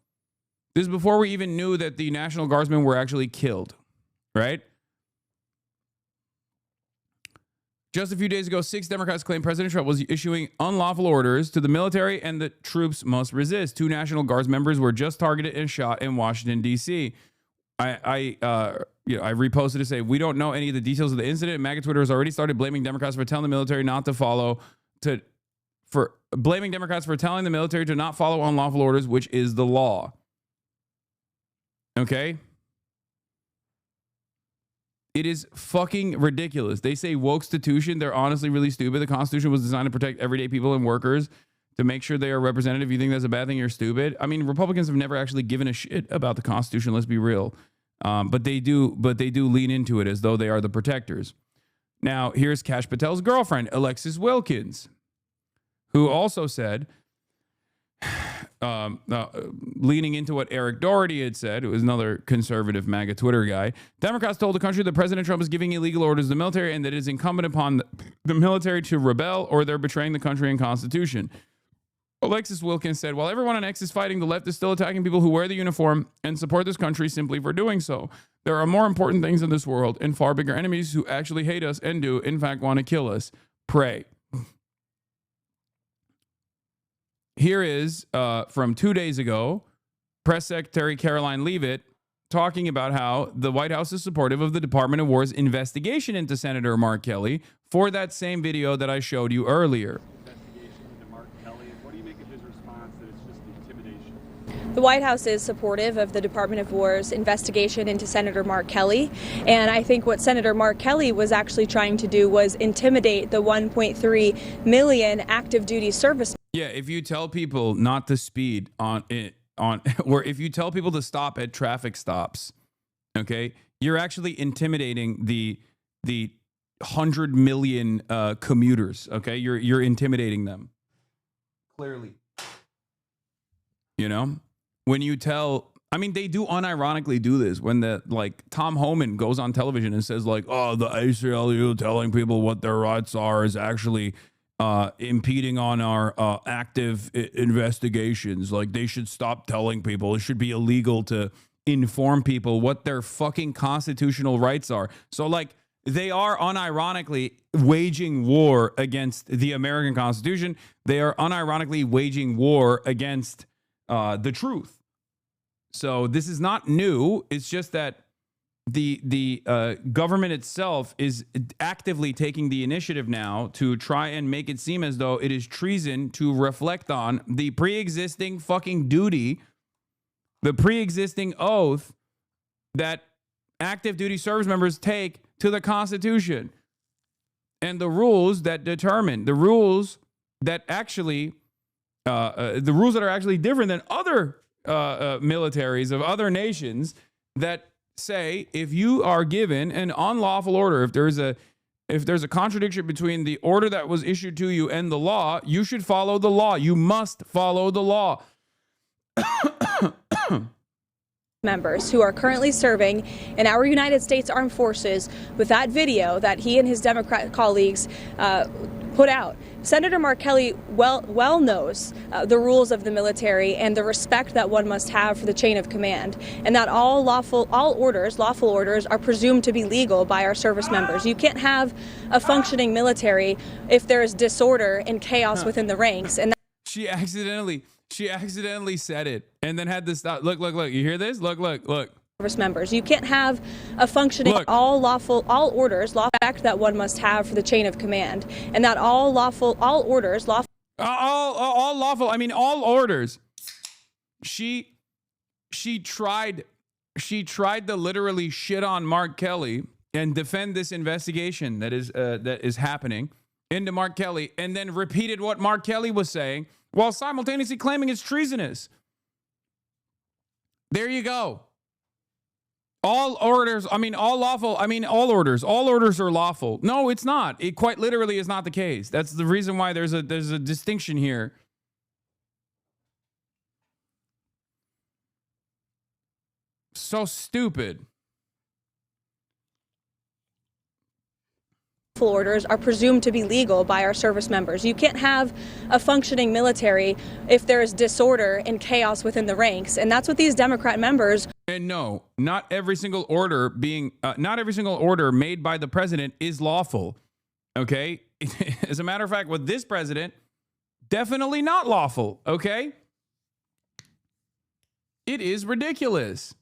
This is before we even knew that the National Guardsmen were actually killed. Right? Just a few days ago, 6 Democrats claimed President Trump was issuing unlawful orders to the military and the troops must resist. 2 National Guards members were just targeted and shot in Washington, D.C. I reposted to say, we don't know any of the details of the incident. MAGA Twitter has already started blaming Democrats for telling the military not to follow blaming Democrats for telling the military to not follow unlawful orders, which is the law. Okay? It is fucking ridiculous. They say woke-stitution. They're honestly really stupid. The Constitution was designed to protect everyday people and workers, to make sure they are represented. If you think that's a bad thing, you're stupid. I mean, Republicans have never actually given a shit about the Constitution. Let's be real. But they do lean into it as though they are the protectors. Now, here's Kash Patel's girlfriend, Alexis Wilkins, who also said, leaning into what Eric Doherty had said, who was another conservative MAGA Twitter guy, Democrats told the country that President Trump is giving illegal orders to the military and that it is incumbent upon the military to rebel or they're betraying the country and Constitution. Alexis Wilkins said, while everyone on X is fighting, the left is still attacking people who wear the uniform and support this country simply for doing so. There are more important things in this world and far bigger enemies who actually hate us and do, in fact, want to kill us. Pray. Here is, from 2 days ago, Press Secretary Caroline Leavitt talking about how the White House is supportive of the Department of War's investigation into Senator Mark Kelly for that same video that I showed you earlier. The White House is supportive of the Department of War's investigation into Senator Mark Kelly, and I think what Senator Mark Kelly was actually trying to do was intimidate the 1.3 million active duty service. Yeah, if you tell people not to speed or if you tell people to stop at traffic stops, okay, you're actually intimidating the 100 million commuters. Okay, you're intimidating them. Clearly, you know. When you tell, I mean, they do unironically do this when Tom Homan goes on television and says like, oh, the ACLU telling people what their rights are is actually impeding on our active investigations. Like they should stop telling people. It should be illegal to inform people what their fucking constitutional rights are. So like they are unironically waging war against the American Constitution. They are unironically waging war against the truth. So this is not new. It's just that the government itself is actively taking the initiative now to try and make it seem as though it is treason to reflect on the pre-existing fucking duty, the pre-existing oath that active duty service members take to the Constitution and the rules that determine the rules that actually the rules that are actually different than other militaries of other nations that say if you are given an unlawful order, if there's a contradiction between the order that was issued to you and the law, you should follow the law. You must follow the law. Members who are currently serving in our United States Armed Forces with that video that he and his Democrat colleagues put out. Senator Mark Kelly well knows the rules of the military and the respect that one must have for the chain of command, and that all lawful orders are presumed to be legal by our service members. You can't have a functioning military if there is disorder and chaos within the ranks. And she accidentally said it and then had to stop. Look. You hear this? Look. Service members. You can't have a functioning all orders that one must have for the chain of command, and that all orders. I mean, all orders. She tried she tried to literally shit on Mark Kelly and defend this investigation that is happening into Mark Kelly, and then repeated what Mark Kelly was saying while simultaneously claiming it's treasonous. There you go. All orders are lawful. No, it's not. It quite literally is not the case. That's the reason why there's a distinction here. So stupid. Orders are presumed to be legal by our service members. You can't have a functioning military if there is disorder and chaos within the ranks, and that's what these Democrat members. And no, not every single order made by the president is lawful. Okay, as a matter of fact, with this president, definitely not lawful. Okay, it is ridiculous.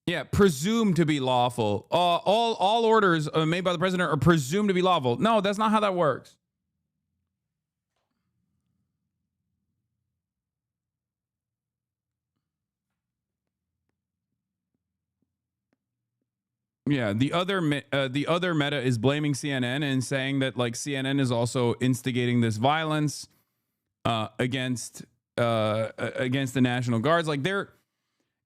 Yeah, presumed to be lawful. All orders made by the president are presumed to be lawful. No, that's not how that works. Yeah, the other meta is blaming CNN and saying that like CNN is also instigating this violence against the National Guards. Like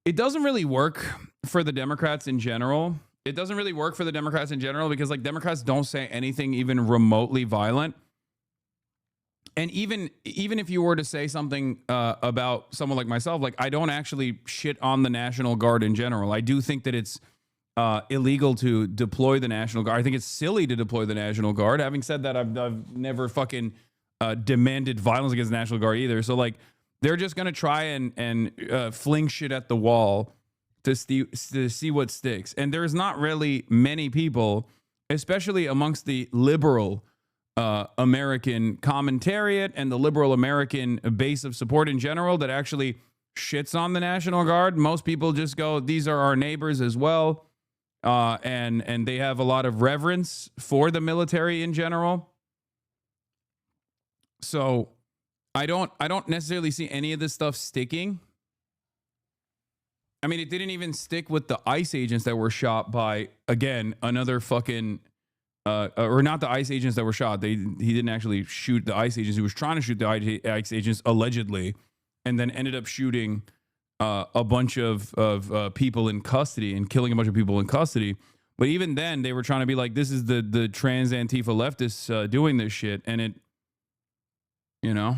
it doesn't really work for the Democrats in general. It doesn't really work for the Democrats in general because like Democrats don't say anything even remotely violent. And even if you were to say something about someone like myself, like I don't actually shit on the National Guard in general. I do think that it's illegal to deploy the National Guard. I think it's silly to deploy the National Guard. Having said that, I've never fucking demanded violence against the National Guard either. So like they're just going to try and fling shit at the wall to see what sticks. And there's not really many people, especially amongst the liberal American commentariat and the liberal American base of support in general, that actually shits on the National Guard. Most people just go, these are our neighbors as well. And they have a lot of reverence for the military in general. So I don't necessarily see any of this stuff sticking. I mean, it didn't even stick with the ICE agents that were shot by, again, another fucking, or not the ICE agents that were shot. He didn't actually shoot the ICE agents. He was trying to shoot the ICE agents, allegedly, and then ended up shooting a bunch of people in custody and killing a bunch of people in custody. But even then, they were trying to be like, this is the trans Antifa leftists doing this shit. And it, you know.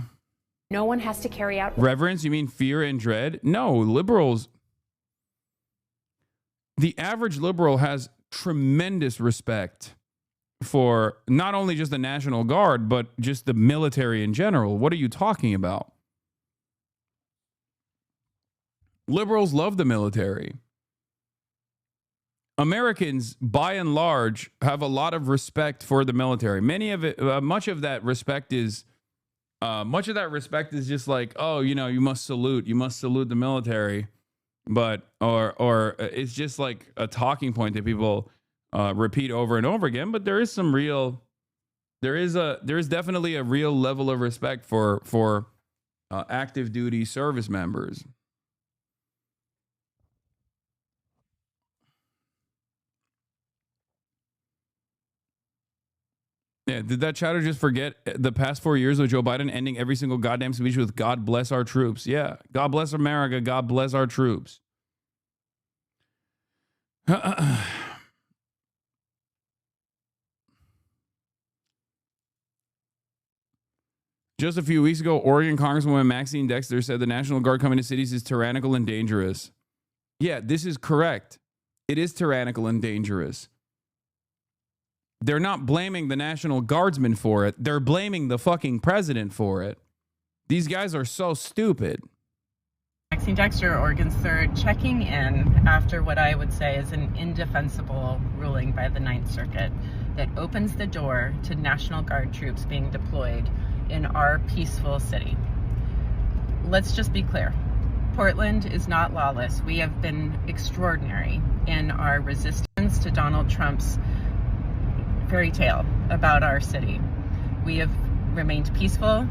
No one has to carry out reverence. You mean fear and dread? No, liberals. The average liberal has tremendous respect for not only just the National Guard, but just the military in general. What are you talking about? Liberals love the military. Americans, by and large, have a lot of respect for the military. Much of that respect is just like, oh, you know, you must salute the military. But or it's just like a talking point that people repeat over and over again. But there is definitely a real level of respect for active duty service members. Yeah, did that chatter just forget the past 4 years of Joe Biden ending every single goddamn speech with "God bless our troops"? Yeah, God bless America, God bless our troops. Just a few weeks ago, Oregon Congresswoman Maxine Dexter said the National Guard coming to cities is tyrannical and dangerous. Yeah, this is correct. It is tyrannical and dangerous. They're not blaming the National Guardsmen for it. They're blaming the fucking president for it. These guys are so stupid. Maxine Dexter, Oregon's 3rd, checking in after what I would say is an indefensible ruling by the Ninth Circuit that opens the door to National Guard troops being deployed in our peaceful city. Let's just be clear. Portland is not lawless. We have been extraordinary in our resistance to Donald Trump's fairy tale about our city. We have remained peaceful,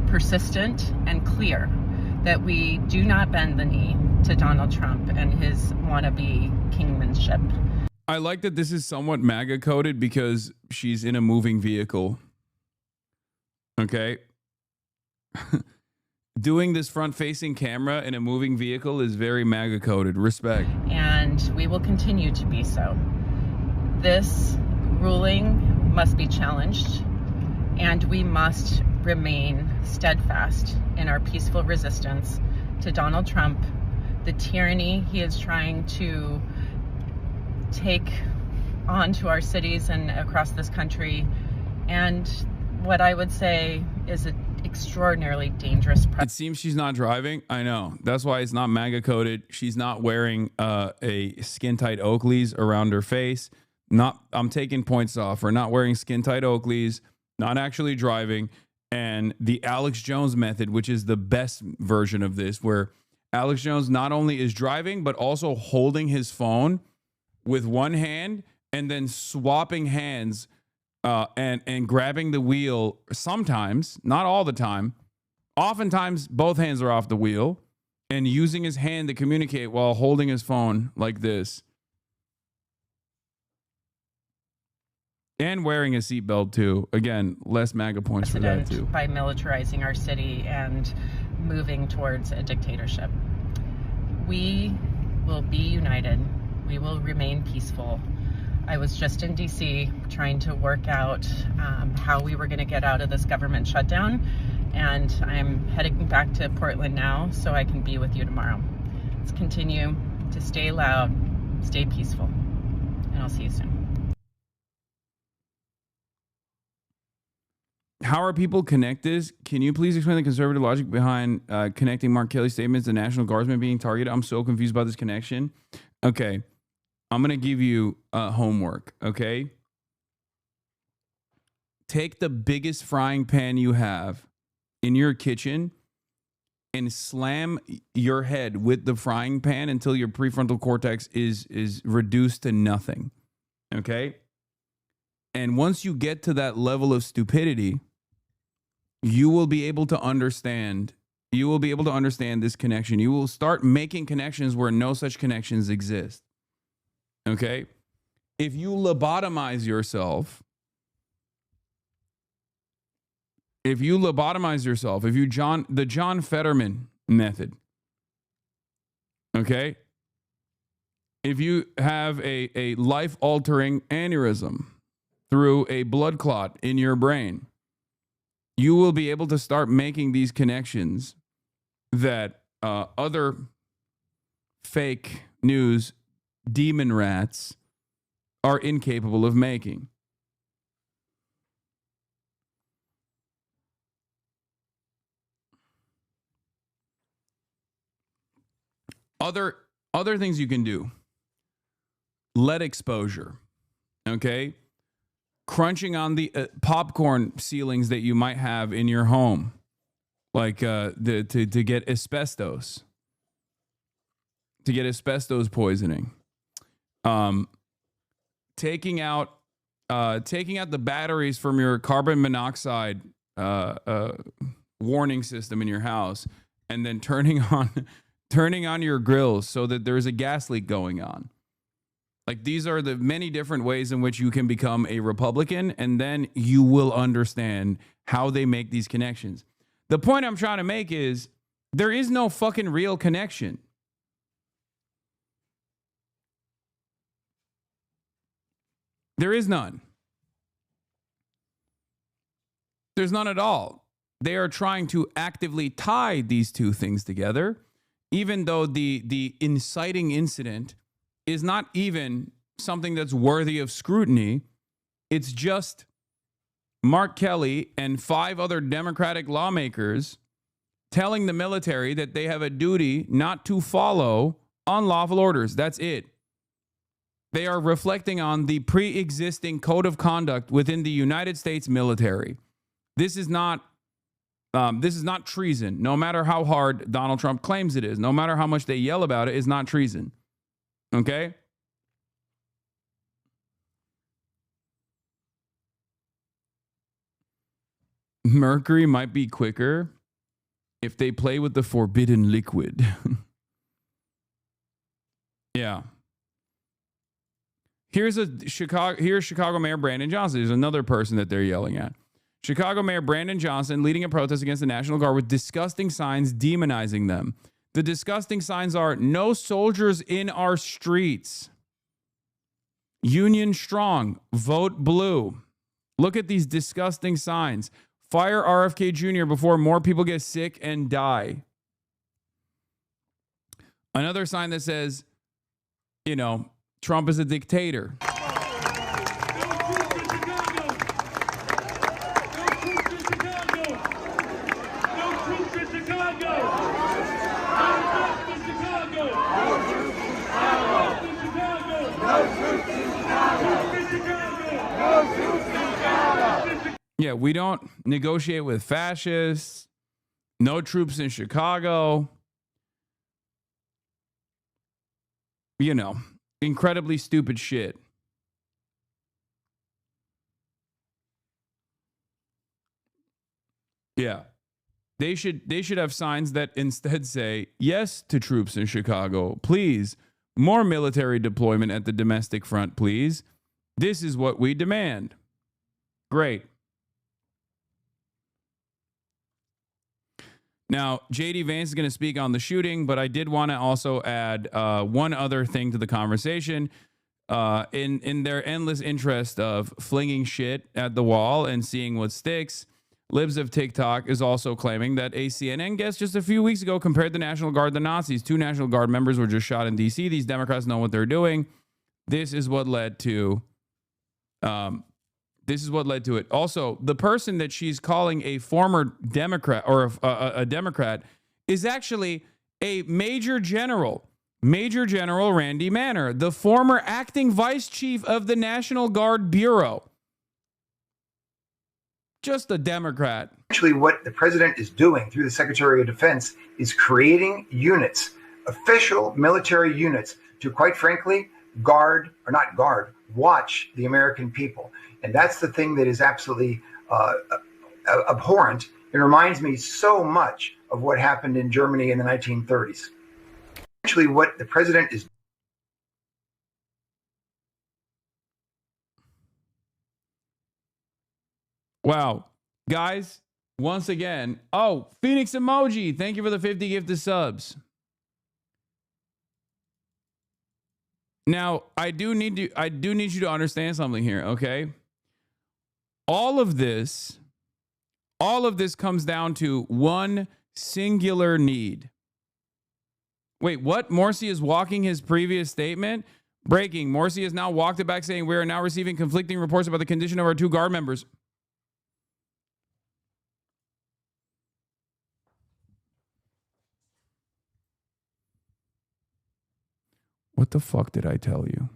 persistent, and clear that we do not bend the knee to Donald Trump and his wannabe kingmanship. I like that this is somewhat MAGA coded because she's in a moving vehicle. Okay. Doing this front-facing camera in a moving vehicle is very MAGA coded. Respect. And we will continue to be so. This ruling must be challenged, and we must remain steadfast in our peaceful resistance to Donald Trump, the tyranny he is trying to take onto our cities and across this country, and what I would say is an extraordinarily dangerous It seems she's not driving. I know. That's why it's not MAGA coded. She's not wearing a skin-tight Oakleys around her face. I'm taking points off for not wearing skin-tight Oakleys, not actually driving, and the Alex Jones method, which is the best version of this, where Alex Jones not only is driving, but also holding his phone with one hand and then swapping hands and grabbing the wheel sometimes, not all the time. Oftentimes, both hands are off the wheel and using his hand to communicate while holding his phone like this. And wearing a seatbelt too. Again, less MAGA points for that too. By militarizing our city and moving towards a dictatorship. We will be united. We will remain peaceful. I was just in DC trying to work out how we were going to get out of this government shutdown, and I'm heading back to Portland now so I can be with you tomorrow. Let's continue to stay loud, stay peaceful, and I'll see you soon. How are people connected? Can you please explain the conservative logic behind connecting Mark Kelly's statements to National Guardsmen being targeted? I'm so confused about this connection. Okay. I'm going to give you homework, okay? Take the biggest frying pan you have in your kitchen and slam your head with the frying pan until your prefrontal cortex is reduced to nothing, okay? And once you get to that level of stupidity, you will be able to understand. You will be able to understand this connection. You will start making connections where no such connections exist. Okay? If you lobotomize yourself, the John Fetterman method, okay? If you have a life-altering aneurysm through a blood clot in your brain, you will be able to start making these connections that other fake news demon rats are incapable of making. Other things you can do. Lead exposure. Okay? Crunching on the popcorn ceilings that you might have in your home, like to get asbestos, poisoning. Taking out the batteries from your carbon monoxide warning system in your house, and then turning on your grills so that there's a gas leak going on. Like, these are the many different ways in which you can become a Republican, and then you will understand how they make these connections. The point I'm trying to make is there is no fucking real connection. There is none. There's none at all. They are trying to actively tie these two things together, even though the inciting incident is not even something that's worthy of scrutiny. It's just Mark Kelly and 5 other Democratic lawmakers telling the military that they have a duty not to follow unlawful orders. That's it. They are reflecting on the pre-existing code of conduct within the United States military. This is not treason. No matter how hard Donald Trump claims it is, no matter how much they yell about it, it's not treason. Okay? Mercury might be quicker. if they play with the forbidden liquid. Yeah. Here's Chicago Mayor Brandon Johnson. There's another person that they're yelling at. Chicago Mayor Brandon Johnson leading a protest against the National Guard with disgusting signs demonizing them. The disgusting signs are no soldiers in our streets. Union strong. Vote blue. Look at these disgusting signs. Fire RFK Jr. before more people get sick and die. Another sign that says, you know, Trump is a dictator. Yeah, we don't negotiate with fascists. No troops in Chicago. You know, incredibly stupid shit. Yeah. They should have signs that instead say yes to troops in Chicago. Please, more military deployment at the domestic front, please. This is what we demand. Great. Now, J.D. Vance is going to speak on the shooting, but I did want to also add one other thing to the conversation. In their endless interest of flinging shit at the wall and seeing what sticks, Libs of TikTok is also claiming that a CNN guest just a few weeks ago compared the National Guard to Nazis. 2 National Guard members were just shot in D.C. These Democrats know what they're doing. This is what led to... This is what led to it. Also, the person that she's calling a former Democrat or a Democrat is actually a Major General Randy Manner, the former acting vice chief of the National Guard Bureau. Just a Democrat. Actually, what the president is doing through the Secretary of Defense is creating units, official military units, to, quite frankly, watch the American people. And that's the thing that is absolutely abhorrent. It reminds me so much of what happened in Germany in the 1930s. Actually, what the president is. Wow. Guys, once again. Oh, Phoenix Emoji. Thank you for the 50 gifted subs. Now, I do need you to understand something here, okay? All of this comes down to one singular need. Wait, what? Morsi is walking his previous statement? Breaking. Morsi has now walked it back, saying we are now receiving conflicting reports about the condition of our 2 Guard members. What the fuck did I tell you?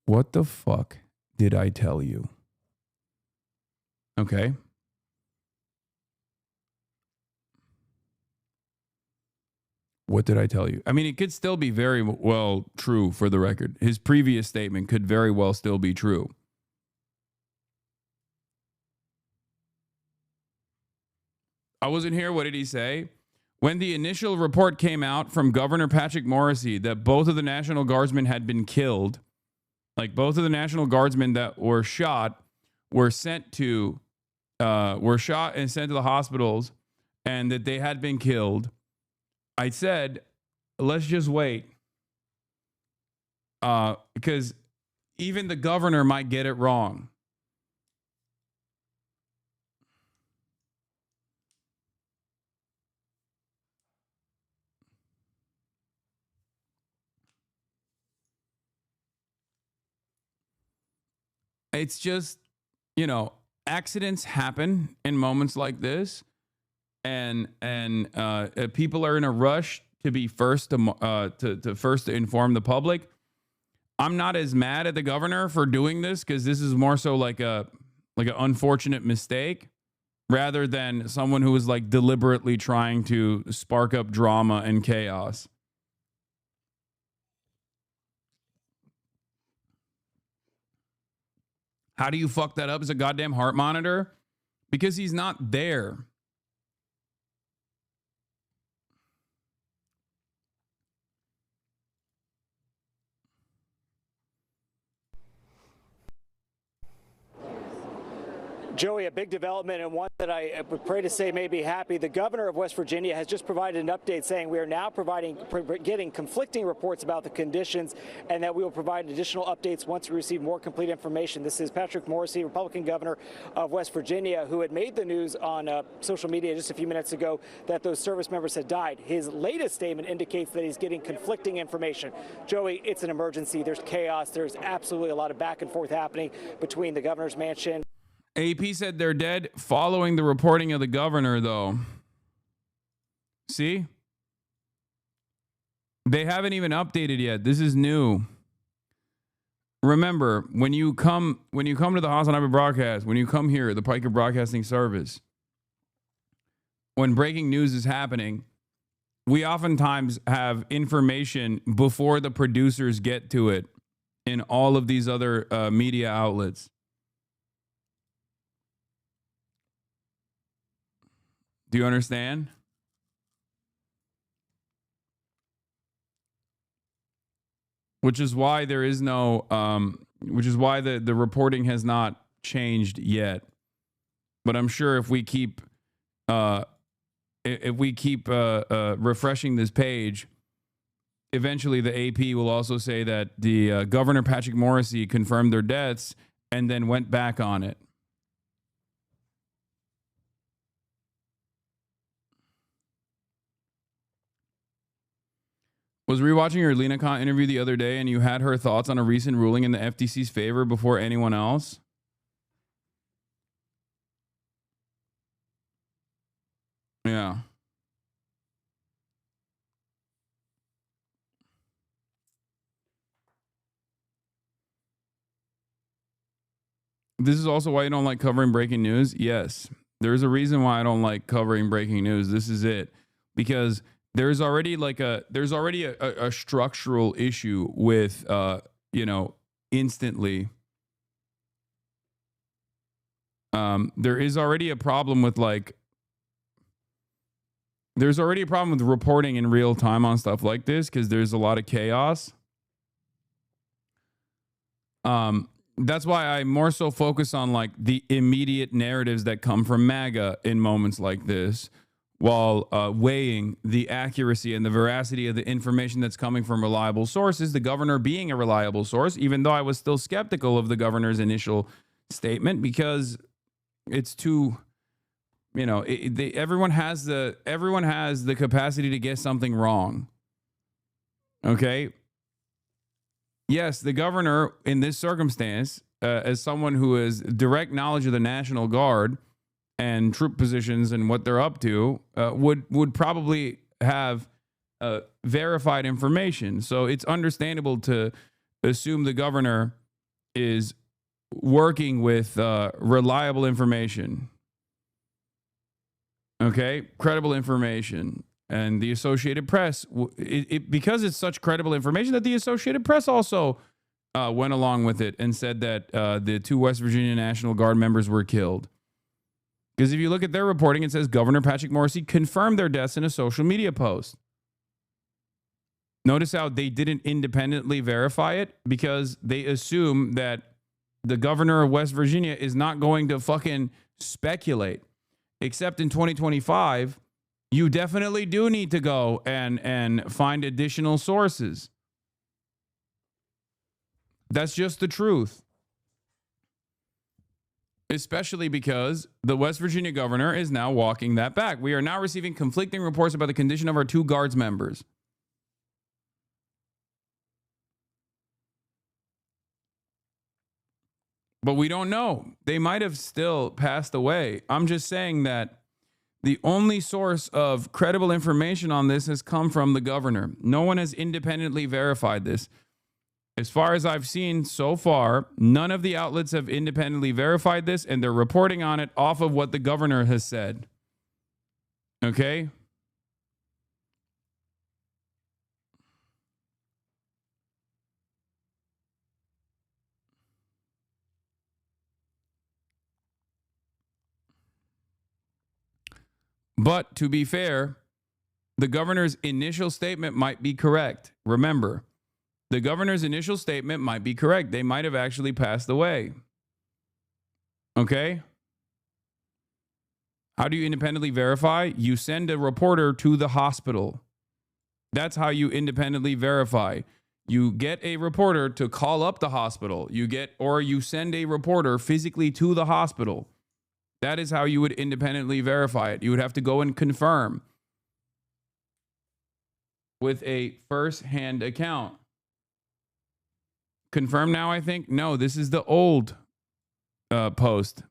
What the fuck did I tell you? Okay. What did I tell you? I mean, it could still be very well true for the record. His previous statement could very well still be true. I wasn't here. What did he say? When the initial report came out from Governor Patrick Morrisey that both of the National Guardsmen had been killed, like both of the National Guardsmen that were shot were shot and sent to the hospitals, and that they had been killed, I said, let's just wait. Because even the governor might get it wrong. It's just, you know, accidents happen in moments like this, and people are in a rush to be first to first to inform the public. I'm not as mad at the governor for doing this, because this is more so like an unfortunate mistake rather than someone who is like deliberately trying to spark up drama and chaos. How do you fuck that up as a goddamn heart monitor? because he's not there. Joey, a big development and one that I would pray to say may be happy. The governor of West Virginia has just provided an update saying we are now getting conflicting reports about the conditions and that we will provide additional updates once we receive more complete information. This is Patrick Morrisey, Republican governor of West Virginia, who had made the news on social media just a few minutes ago that those service members had died. His latest statement indicates that he's getting conflicting information. Joey, it's an emergency. There's chaos. There's absolutely a lot of back and forth happening between the governor's mansion. AP said they're dead following the reporting of the governor, though. See? They haven't even updated yet. This is new. Remember, when you come to the HasanAbi broadcast, when you come here, the Piker Broadcasting Service, when breaking news is happening, we oftentimes have information before the producers get to it in all of these other media outlets. Do you understand? Which is why there is no, which is why the reporting has not changed yet. But I'm sure if we keep, refreshing this page, eventually the AP will also say that the Governor Patrick Morrisey confirmed their deaths and then went back on it. Was rewatching your Lena Khan interview the other day and you had her thoughts on a recent ruling in the FTC's favor before anyone else? Yeah. This is also why you don't like covering breaking news? Yes. There's a reason why I don't like covering breaking news. This is it. Because there's already a structural issue with instantly. There is already a problem with there's already a problem with reporting in real time on stuff like this because there's a lot of chaos. That's why I more so focus on the immediate narratives that come from MAGA in moments like this, while weighing the accuracy and the veracity of the information that's coming from reliable sources, the governor being a reliable source, even though I was still skeptical of the governor's initial statement because it's too, everyone has the capacity to get something wrong. Okay. Yes, the governor in this circumstance, as someone who has direct knowledge of the National Guard and troop positions and what they're up to, would probably have verified information. So it's understandable to assume the governor is working with reliable information. Okay, credible information. And the Associated Press, because it's such credible information that the Associated Press also went along with it and said that the 2 West Virginia National Guard members were killed. Because if you look at their reporting, it says Governor Patrick Morrisey confirmed their deaths in a social media post. Notice how they didn't independently verify it because they assume that the governor of West Virginia is not going to fucking speculate. Except in 2025, you definitely do need to go and find additional sources. That's just the truth. Especially because the West Virginia governor is now walking that back. We are now receiving conflicting reports about the condition of our 2 Guards members. But we don't know. They might have still passed away. I'm just saying that the only source of credible information on this has come from the governor. No one has independently verified this. As far as I've seen so far, none of the outlets have independently verified this, and they're reporting on it off of what the governor has said. Okay? But to be fair, the governor's initial statement might be correct. Remember, the governor's initial statement might be correct. They might have actually passed away. Okay? How do you independently verify? You send a reporter to the hospital. That's how you independently verify. You get a reporter to call up the hospital. Or you send a reporter physically to the hospital. That is how you would independently verify it. You would have to go and confirm with a first-hand account. Confirm now, I think? No, this is the old post.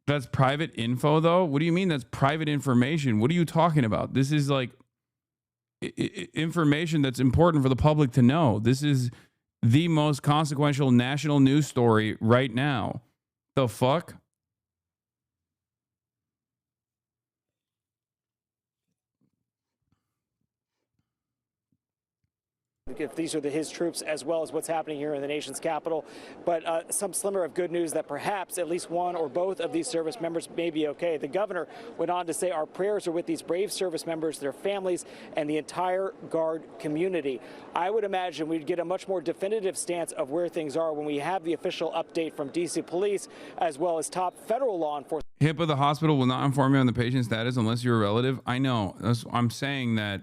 That's private info, though? What do you mean that's private information? What are you talking about? This is like information that's important for the public to know. This is the most consequential national news story right now. The fuck? If these are his troops, as well as what's happening here in the nation's capital. But some slimmer of good news that perhaps at least one or both of these service members may be okay. The governor went on to say our prayers are with these brave service members, their families, and the entire Guard community. I would imagine we'd get a much more definitive stance of where things are when we have the official update from D.C. police, as well as top federal law enforcement. HIPAA, the hospital will not inform you on the patient's status unless you're a relative. I know. I'm saying that...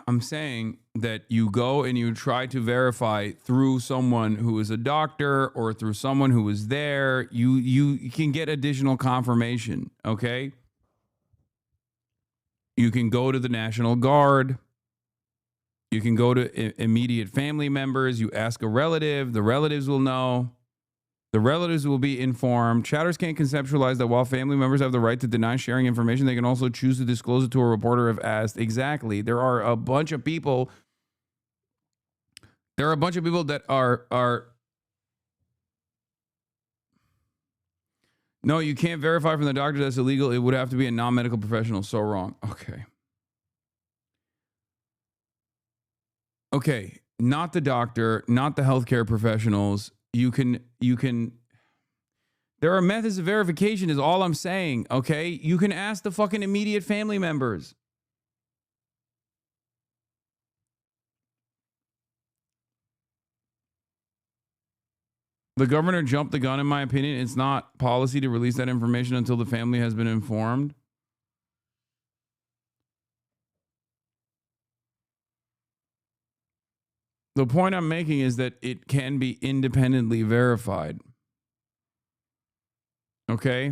I'm saying that you go and you try to verify through someone who is a doctor or through someone who is there. You can get additional confirmation, okay? You can go to the National Guard. You can go to immediate family members. You ask a relative. The relatives will know. The relatives will be informed. Chatters can't conceptualize that while family members have the right to deny sharing information, they can also choose to disclose it to a reporter if asked. Exactly. There are a bunch of people. There are a bunch of people that are. No, you can't verify from the doctor. That's illegal. It would have to be a non-medical professional. So wrong. Okay. Okay. Not the doctor, not the healthcare professionals. You can, there are methods of verification is all I'm saying, okay? You can ask the fucking immediate family members. The governor jumped the gun, in my opinion. It's not policy to release that information until the family has been informed. The point I'm making is that it can be independently verified. Okay?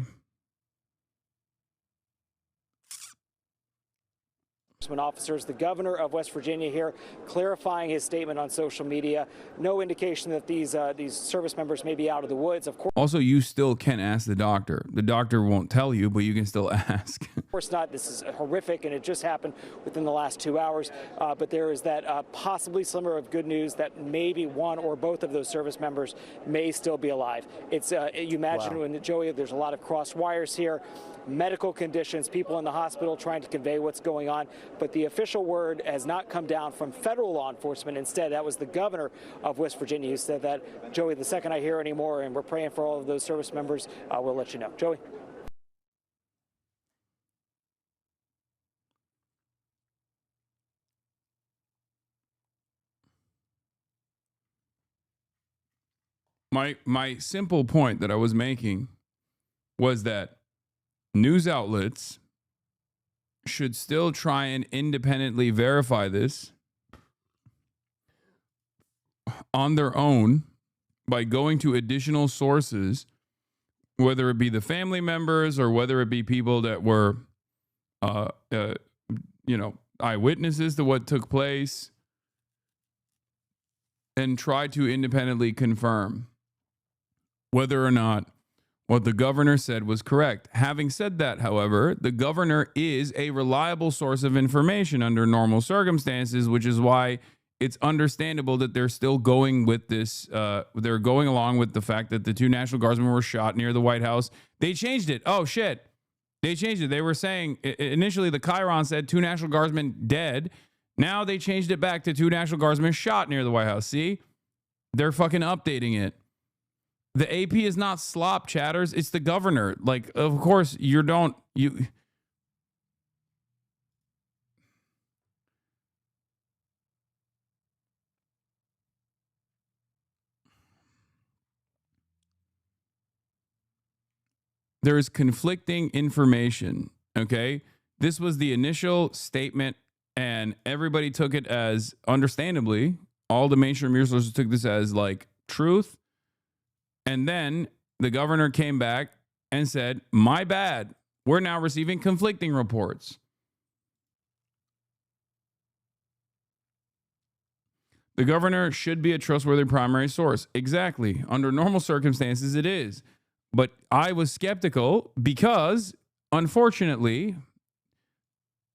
Officers, the governor of West Virginia here clarifying his statement on social media. No indication that these service members may be out of the woods. Of course. Also, you still can ask the doctor. The doctor won't tell you, but you can still ask. Of course not. This is horrific, and it just happened within the last 2 hours. But there is that possibly slimmer of good news that maybe one or both of those service members may still be alive. It's you imagine when Joey, there's a lot of crossed wires here. Medical conditions, people in the hospital trying to convey what's going on. But the official word has not come down from federal law enforcement. Instead, that was the governor of West Virginia who said that. Joey, the second I hear any more, and we're praying for all of those service members, we'll let you know. Joey? My simple point that I was making was that news outlets should still try and independently verify this on their own by going to additional sources, whether it be the family members or whether it be people that were, eyewitnesses to what took place, and try to independently confirm whether or not what the governor said was correct. Having said that, however, the governor is a reliable source of information under normal circumstances, which is why it's understandable that they're still going with this. They're going along with the fact that the 2 National Guardsmen were shot near the White House. They changed it. Oh, shit. They changed it. They were saying initially the Chiron said 2 National Guardsmen dead. Now they changed it back to 2 National Guardsmen shot near the White House. See? They're fucking updating it. The AP is not slop chatters. It's the governor. Like, of course, there is conflicting information, okay? This was the initial statement, and everybody took it as, understandably, all the mainstream news sources took this as, like, truth. And then the governor came back and said, my bad. We're now receiving conflicting reports. The governor should be a trustworthy primary source. Exactly. Under normal circumstances, it is. But I was skeptical because, unfortunately,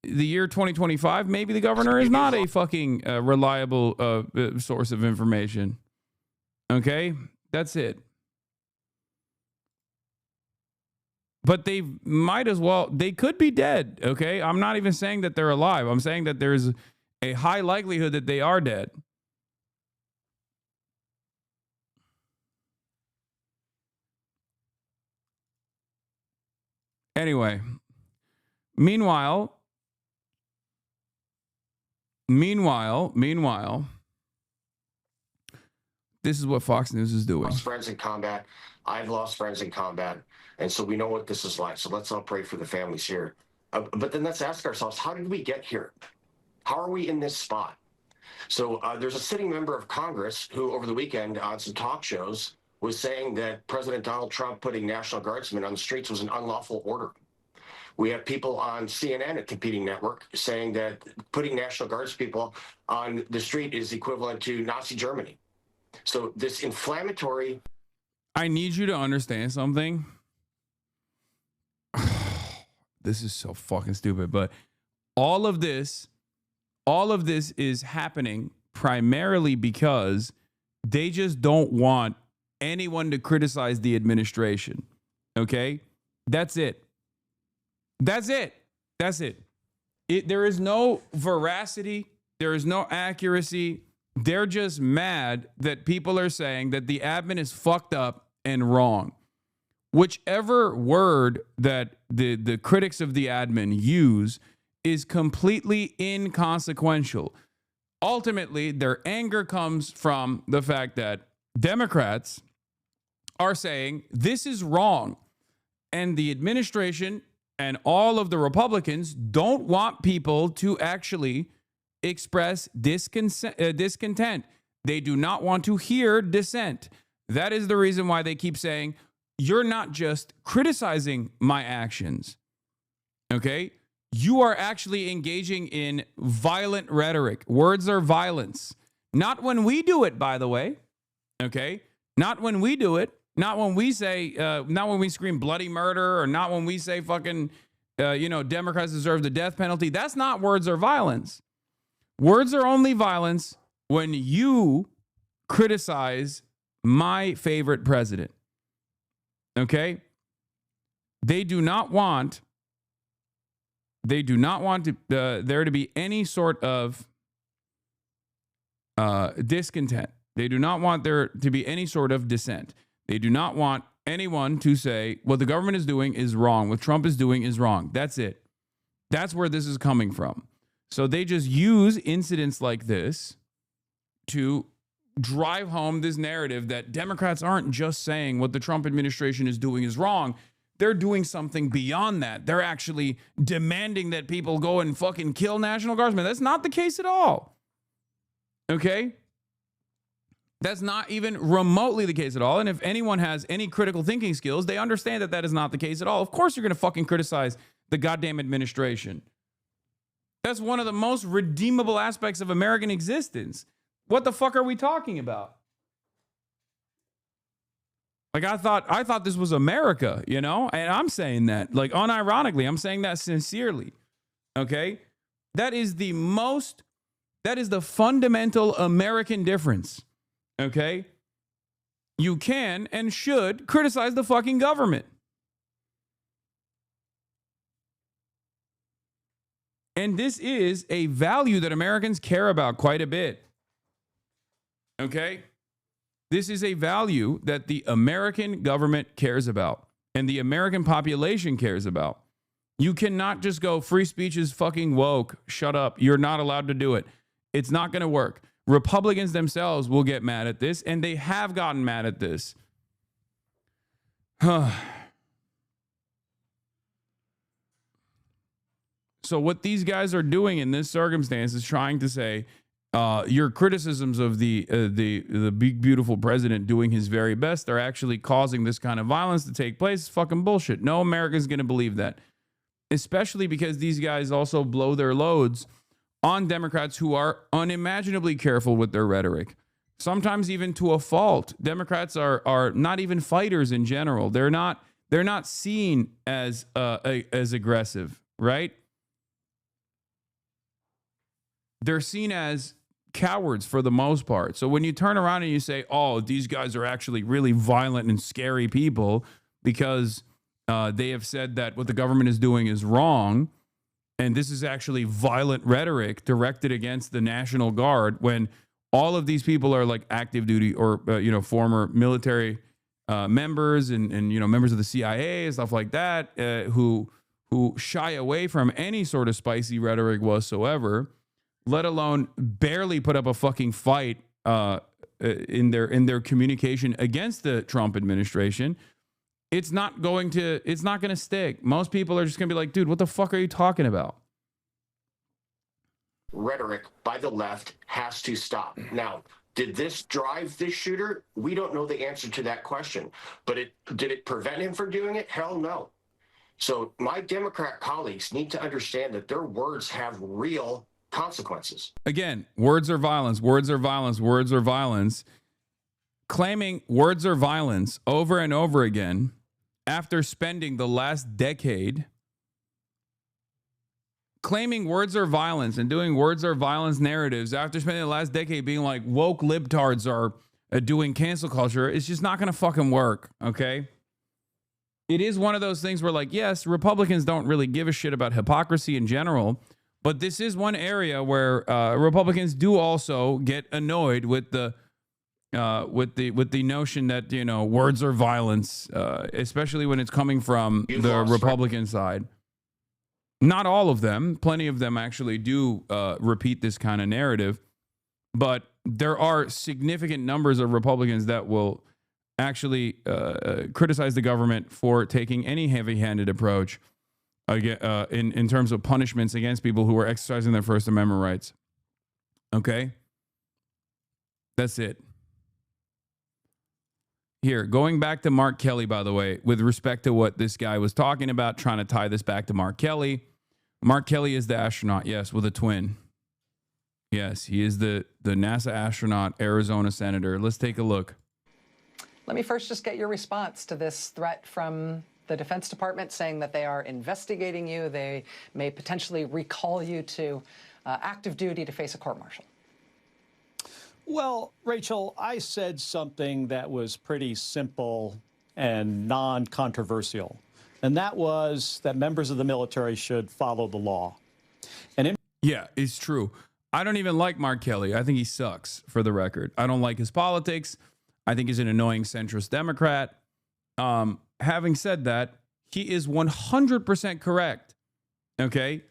the year 2025, maybe the governor is not a fucking reliable source of information. Okay? That's it. But they might as well, they could be dead, okay? I'm not even saying that they're alive. I'm saying that there's a high likelihood that they are dead. Anyway, meanwhile, this is what Fox News is doing. Lost friends in combat. I've lost friends in combat. And so we know what this is like. So let's all pray for the families here. But then let's ask ourselves, how did we get here? How are we in this spot? So there's a sitting member of Congress who over the weekend on some talk shows was saying that President Donald Trump putting National Guardsmen on the streets was an unlawful order. We have people on CNN, a competing network, saying that putting National Guards people on the street is equivalent to Nazi Germany. So this inflammatory... I need you to understand something. This is so fucking stupid, but all of this is happening primarily because they just don't want anyone to criticize the administration. Okay? That's it. That's it. That's it. There is no veracity. There is no accuracy. They're just mad that people are saying that the admin is fucked up and wrong. Whichever word that the critics of the admin use is completely inconsequential. Ultimately, their anger comes from the fact that Democrats are saying this is wrong. And the administration and all of the Republicans don't want people to actually express discontent. They do not want to hear dissent. That is the reason why they keep saying, you're not just criticizing my actions, okay? You are actually engaging in violent rhetoric. Words are violence. Not when we do it, by the way, okay? Not when we do it. Not when we say, not when we scream bloody murder, or not when we say fucking, Democrats deserve the death penalty. That's not words are violence. Words are only violence when you criticize my favorite president. Okay? They do not want there to be any sort of discontent. They do not want there to be any sort of dissent. They do not want anyone to say what the government is doing is wrong, what Trump is doing is wrong. That's it. That's where this is coming from. So they just use incidents like this to drive home this narrative that Democrats aren't just saying what the Trump administration is doing is wrong. They're doing something beyond that. They're actually demanding that people go and fucking kill National Guardsmen. That's not the case at all. Okay? That's not even remotely the case at all. And if anyone has any critical thinking skills, they understand that that is not the case at all. Of course, you're going to fucking criticize the goddamn administration. That's one of the most redeemable aspects of American existence. What the fuck are we talking about? Like, I thought this was America, you know? And I'm saying that, like, unironically, I'm saying that sincerely. Okay? That is the fundamental American difference. Okay? You can and should criticize the fucking government. And this is a value that Americans care about quite a bit. Okay? This is a value that the American government cares about and the American population cares about. You cannot just go, free speech is fucking woke. Shut up. You're not allowed to do it. It's not going to work. Republicans themselves will get mad at this, and they have gotten mad at this. So what these guys are doing in this circumstance is trying to say, your criticisms of the big, beautiful president doing his very best are actually causing this kind of violence to take place. It's fucking bullshit. No American's going to believe that. Especially because these guys also blow their loads on Democrats who are unimaginably careful with their rhetoric. Sometimes even to a fault. Democrats are not even fighters in general. They're not seen as aggressive, right? They're seen as cowards for the most part. So when you turn around and you say, oh, these guys are actually really violent and scary people because they have said that what the government is doing is wrong, and this is actually violent rhetoric directed against the National Guard, when all of these people are like active duty or former military members and members of the CIA and stuff like that, who shy away from any sort of spicy rhetoric whatsoever, let alone barely put up a fucking fight in their communication against the Trump administration. It's not going to stick. Most people are just going to be like, dude, what the fuck are you talking about? Rhetoric by the left has to stop. Now, did this drive this shooter? We don't know the answer to that question. But did it prevent him from doing it? Hell no. So my Democrat colleagues need to understand that their words have real consequences. Again, words are violence, words are violence, words are violence. Claiming words are violence over and over again after spending the last decade claiming words are violence and doing words are violence narratives after spending the last decade being like woke libtards are doing cancel culture, it's just not going to fucking work, okay? It is one of those things where, like, yes, Republicans don't really give a shit about hypocrisy in general, but this is one area where Republicans do also get annoyed with the notion that, words are violence, especially when it's coming from the Republican side. Not all of them. Plenty of them actually do repeat this kind of narrative. But there are significant numbers of Republicans that will actually criticize the government for taking any heavy-handed approach in terms of punishments against people who are exercising their First Amendment rights. Okay? That's it. Here, going back to Mark Kelly, by the way, with respect to what this guy was talking about, trying to tie this back to Mark Kelly. Mark Kelly is the astronaut, yes, with a twin. Yes, he is the NASA astronaut, Arizona senator. Let's take a look. Let me first just get your response to this threat from the Defense Department saying that they are investigating you. They may potentially recall you to active duty to face a court-martial. Well, Rachel, I said something that was pretty simple and non-controversial, and that was that members of the military should follow the law. And yeah, it's true. I don't even like Mark Kelly. I think he sucks, for the record. I don't like his politics. I think he's an annoying centrist Democrat. Having said that, he is 100% correct. Okay?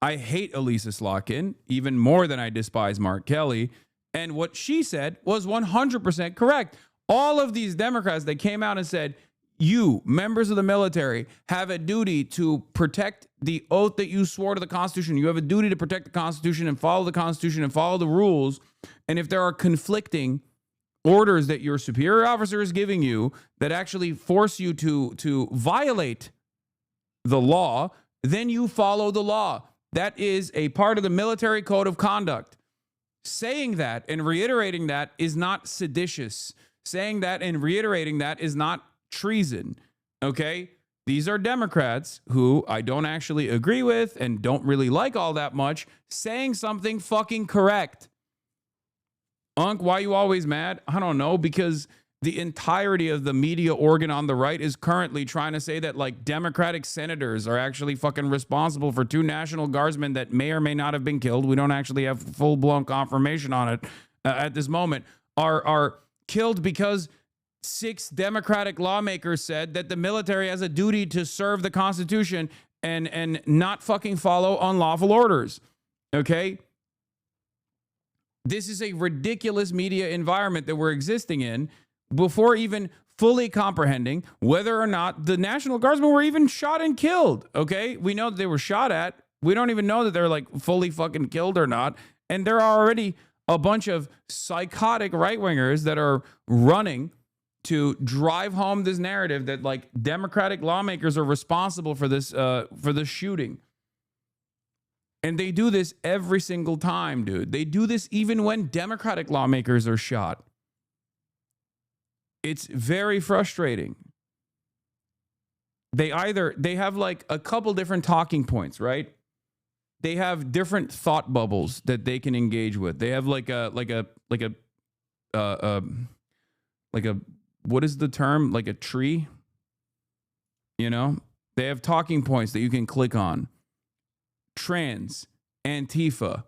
I hate Elisa Slotkin even more than I despise Mark Kelly. And what she said was 100% correct. All of these Democrats that came out and said, you, members of the military, have a duty to protect the oath that you swore to the Constitution. You have a duty to protect the Constitution and follow the Constitution and follow the rules. And if there are conflicting orders that your superior officer is giving you that actually force you to violate the law, then you follow the law. That is a part of the military code of conduct. Saying that and reiterating that is not seditious. Saying that and reiterating that is not treason. Okay? These are Democrats who I don't actually agree with and don't really like all that much, saying something fucking correct. Unc, why are you always mad? I don't know, because the entirety of the media organ on the right is currently trying to say that like Democratic senators are actually fucking responsible for 2 National Guardsmen that may or may not have been killed. We don't actually have full-blown confirmation on it at this moment. Are killed because 6 Democratic lawmakers said that the military has a duty to serve the Constitution and not fucking follow unlawful orders. Okay? This is a ridiculous media environment that we're existing in before even fully comprehending whether or not the National Guardsmen were even shot and killed. Okay? We know that they were shot at. We don't even know that they're like fully fucking killed or not. And there are already a bunch of psychotic right-wingers that are running to drive home this narrative that like Democratic lawmakers are responsible for this shooting. And they do this every single time, dude. They do this even when Democratic lawmakers are shot. It's very frustrating. They have like a couple different talking points, right? They have different thought bubbles that they can engage with. They have like a what is the term? Like a tree? You know? They have talking points that you can click on. Trans, Antifa,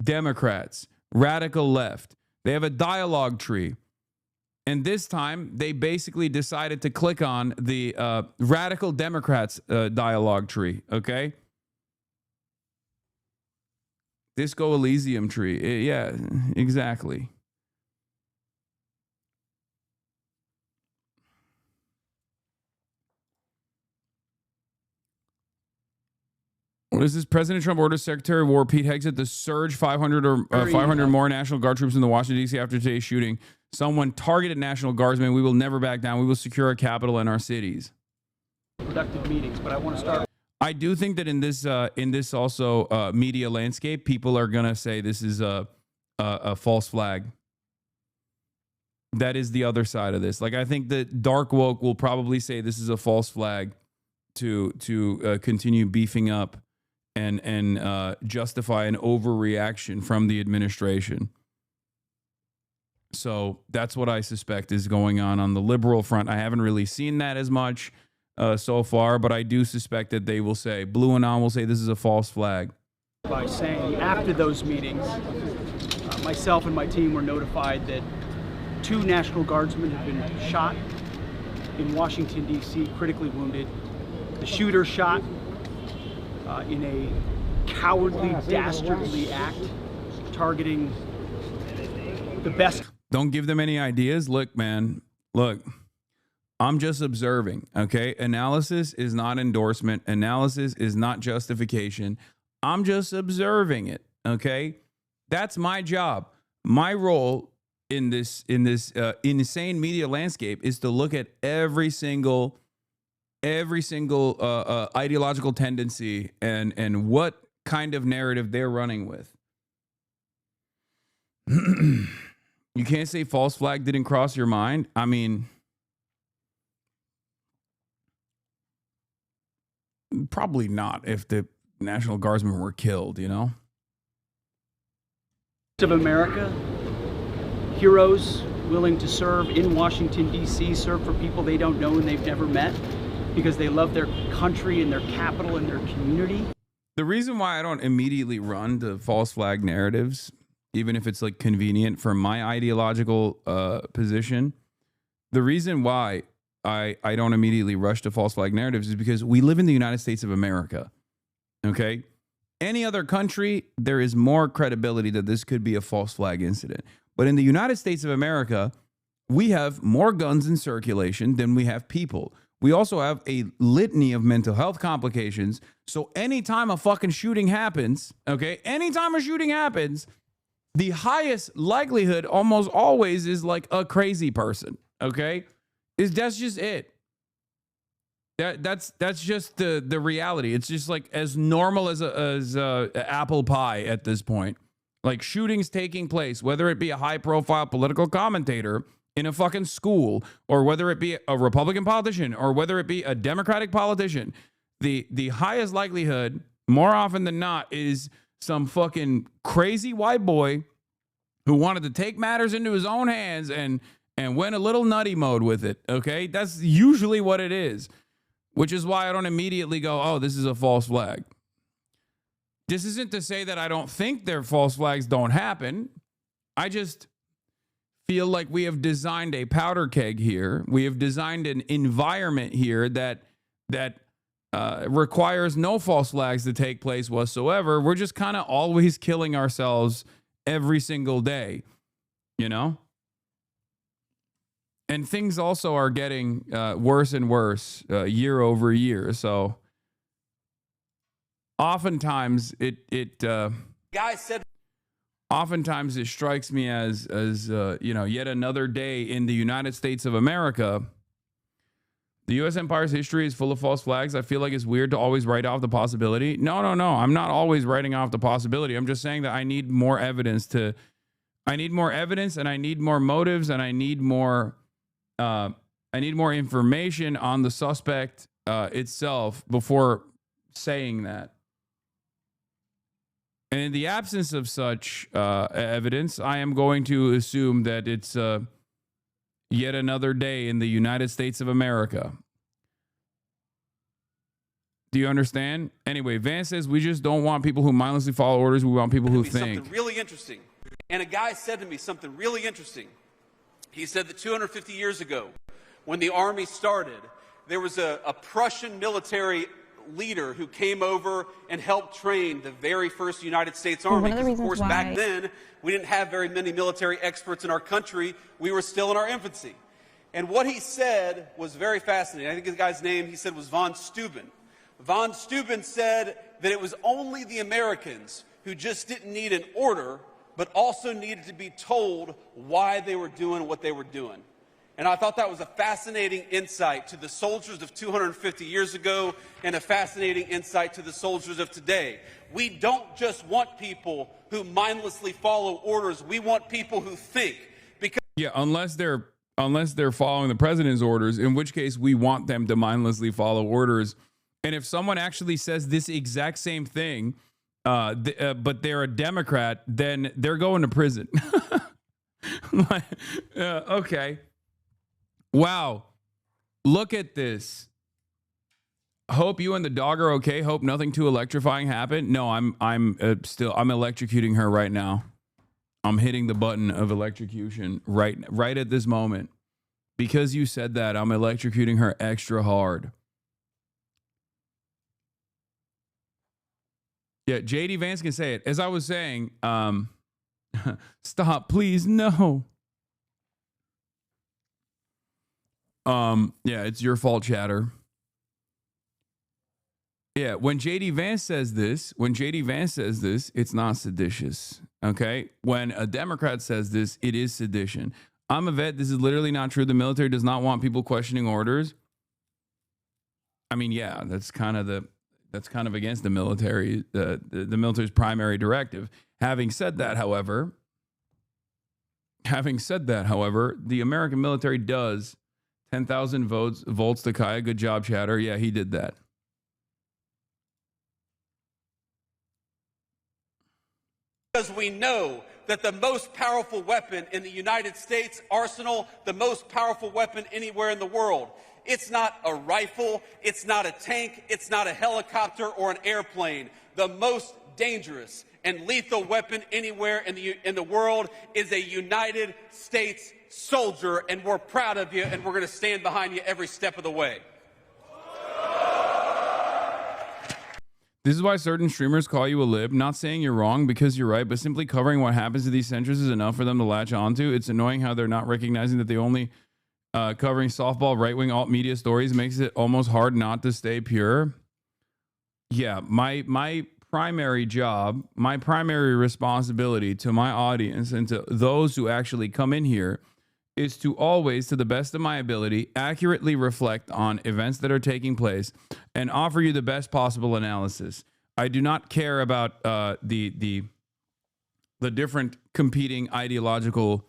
Democrats, radical left. They have a dialogue tree. And this time, they basically decided to click on the radical Democrats dialogue tree, okay? Disco Elysium tree. Yeah, exactly. What is this? President Trump orders Secretary of War Pete Hegseth to surge 500 more National Guard troops in the Washington, D.C. after today's shooting. Someone targeted National Guardsmen. We will never back down. We will secure our capital and our cities. Productive meetings, but I want to start. I do think that in this also media landscape, people are gonna say this is a false flag. That is the other side of this. Like I think that dark woke will probably say this is a false flag to continue beefing up and justify an overreaction from the administration. So that's what I suspect is going on the liberal front. I haven't really seen that as much so far, but I do suspect that they will say, Blue Anon will say this is a false flag. By saying after those meetings, myself and my team were notified that 2 National Guardsmen had been shot in Washington, D.C., critically wounded. The shooter shot in a cowardly, dastardly act targeting the best. Don't give them any ideas. Look, man, look, I'm just observing, okay? Analysis is not endorsement. Analysis is not justification. I'm just observing it, okay? That's my job. My role in this insane media landscape is to look at every single ideological tendency and what kind of narrative they're running with. You can't say false flag didn't cross your mind. I mean, probably not if the National Guardsmen were killed, you know? Of America, heroes willing to serve in Washington, D.C., serve for people they don't know and they've never met because they love their country and their capital and their community. The reason why I don't immediately run to false flag narratives, even if it's like convenient for my ideological position, the reason why I don't immediately rush to false flag narratives is because we live in the United States of America, okay? Any other country, there is more credibility that this could be a false flag incident. But in the United States of America, we have more guns in circulation than we have people. We also have a litany of mental health complications. So anytime a fucking shooting happens, okay, anytime a shooting happens, the highest likelihood almost always is like a crazy person, okay? That's just it. That's just the reality. It's just like as normal as apple pie at this point. Like shootings taking place, whether it be a high profile political commentator in a fucking school, or whether it be a Republican politician, or whether it be a Democratic politician, the highest likelihood, more often than not, is some fucking crazy white boy who wanted to take matters into his own hands and went a little nutty mode with it. Okay, that's usually what it is, which is why I don't immediately go, oh, this is a false flag. This isn't to say that I don't think their false flags don't happen. I just feel like we have designed a powder keg here. We have designed an environment here that requires no false flags to take place whatsoever. We're just kind of always killing ourselves every single day, you know? And things also are getting worse and worse year over year. So oftentimes oftentimes it strikes me as you know, yet another day in the United States of America. The U.S. empire's history is full of false flags. I feel like it's weird to always write off the possibility. No. I'm not always writing off the possibility. I'm just saying that I need more evidence and I need more motives, and I need more information on the suspect itself before saying that. And in the absence of such evidence, I am going to assume that it's yet another day in the United States of America. Do you understand? Anyway, Vance says we just don't want people who mindlessly follow orders. We want people who think. Something really interesting. And a guy said to me something really interesting. He said that 250 years ago, when the army started, there was a Prussian military leader who came over and helped train the very first United States Army. Because, of course, back then, we didn't have very many military experts in our country. We were still in our infancy. And what he said was very fascinating. I think the guy's name, he said, was von Steuben. Von Steuben said that it was only the Americans who just didn't need an order, but also needed to be told why they were doing what they were doing. And I thought that was a fascinating insight to the soldiers of 250 years ago, and a fascinating insight to the soldiers of today. We don't just want people who mindlessly follow orders. We want people who think. Because unless they're following the president's orders, in which case we want them to mindlessly follow orders. And if someone actually says this exact same thing, but they're a Democrat, then they're going to prison. Okay. Wow. Look at this. Hope you and the dog are okay. Hope nothing too electrifying happened. No, I'm electrocuting her right now. I'm hitting the button of electrocution right at this moment. Because you said that, I'm electrocuting her extra hard. Yeah, JD Vance can say it. As I was saying, stop, please, no. Yeah, it's your fault, chatter. Yeah, when JD Vance says this, it's not seditious. Okay? When a Democrat says this, it is sedition. I'm a vet. This is literally not true. The military does not want people questioning orders. I mean, yeah, that's kind of against the military, the military's primary directive. Having said that, however, the American military does 10,000 volts to Kaya. Good job, chatter. Yeah, he did that. Because we know that the most powerful weapon in the United States arsenal, the most powerful weapon anywhere in the world, it's not a rifle, it's not a tank, it's not a helicopter or an airplane. The most dangerous and lethal weapon anywhere in the world is a United States soldier, and we're proud of you, and we're going to stand behind you every step of the way. This is why certain streamers call you a lib. Not saying you're wrong because you're right, but simply covering what happens to these centers is enough for them to latch onto. It's annoying how they're not recognizing that they only covering softball right-wing alt media stories makes it almost hard not to stay pure. Yeah, my primary job, my primary responsibility to my audience and to those who actually come in here is to always, to the best of my ability, accurately reflect on events that are taking place and offer you the best possible analysis. I do not care about the different competing ideological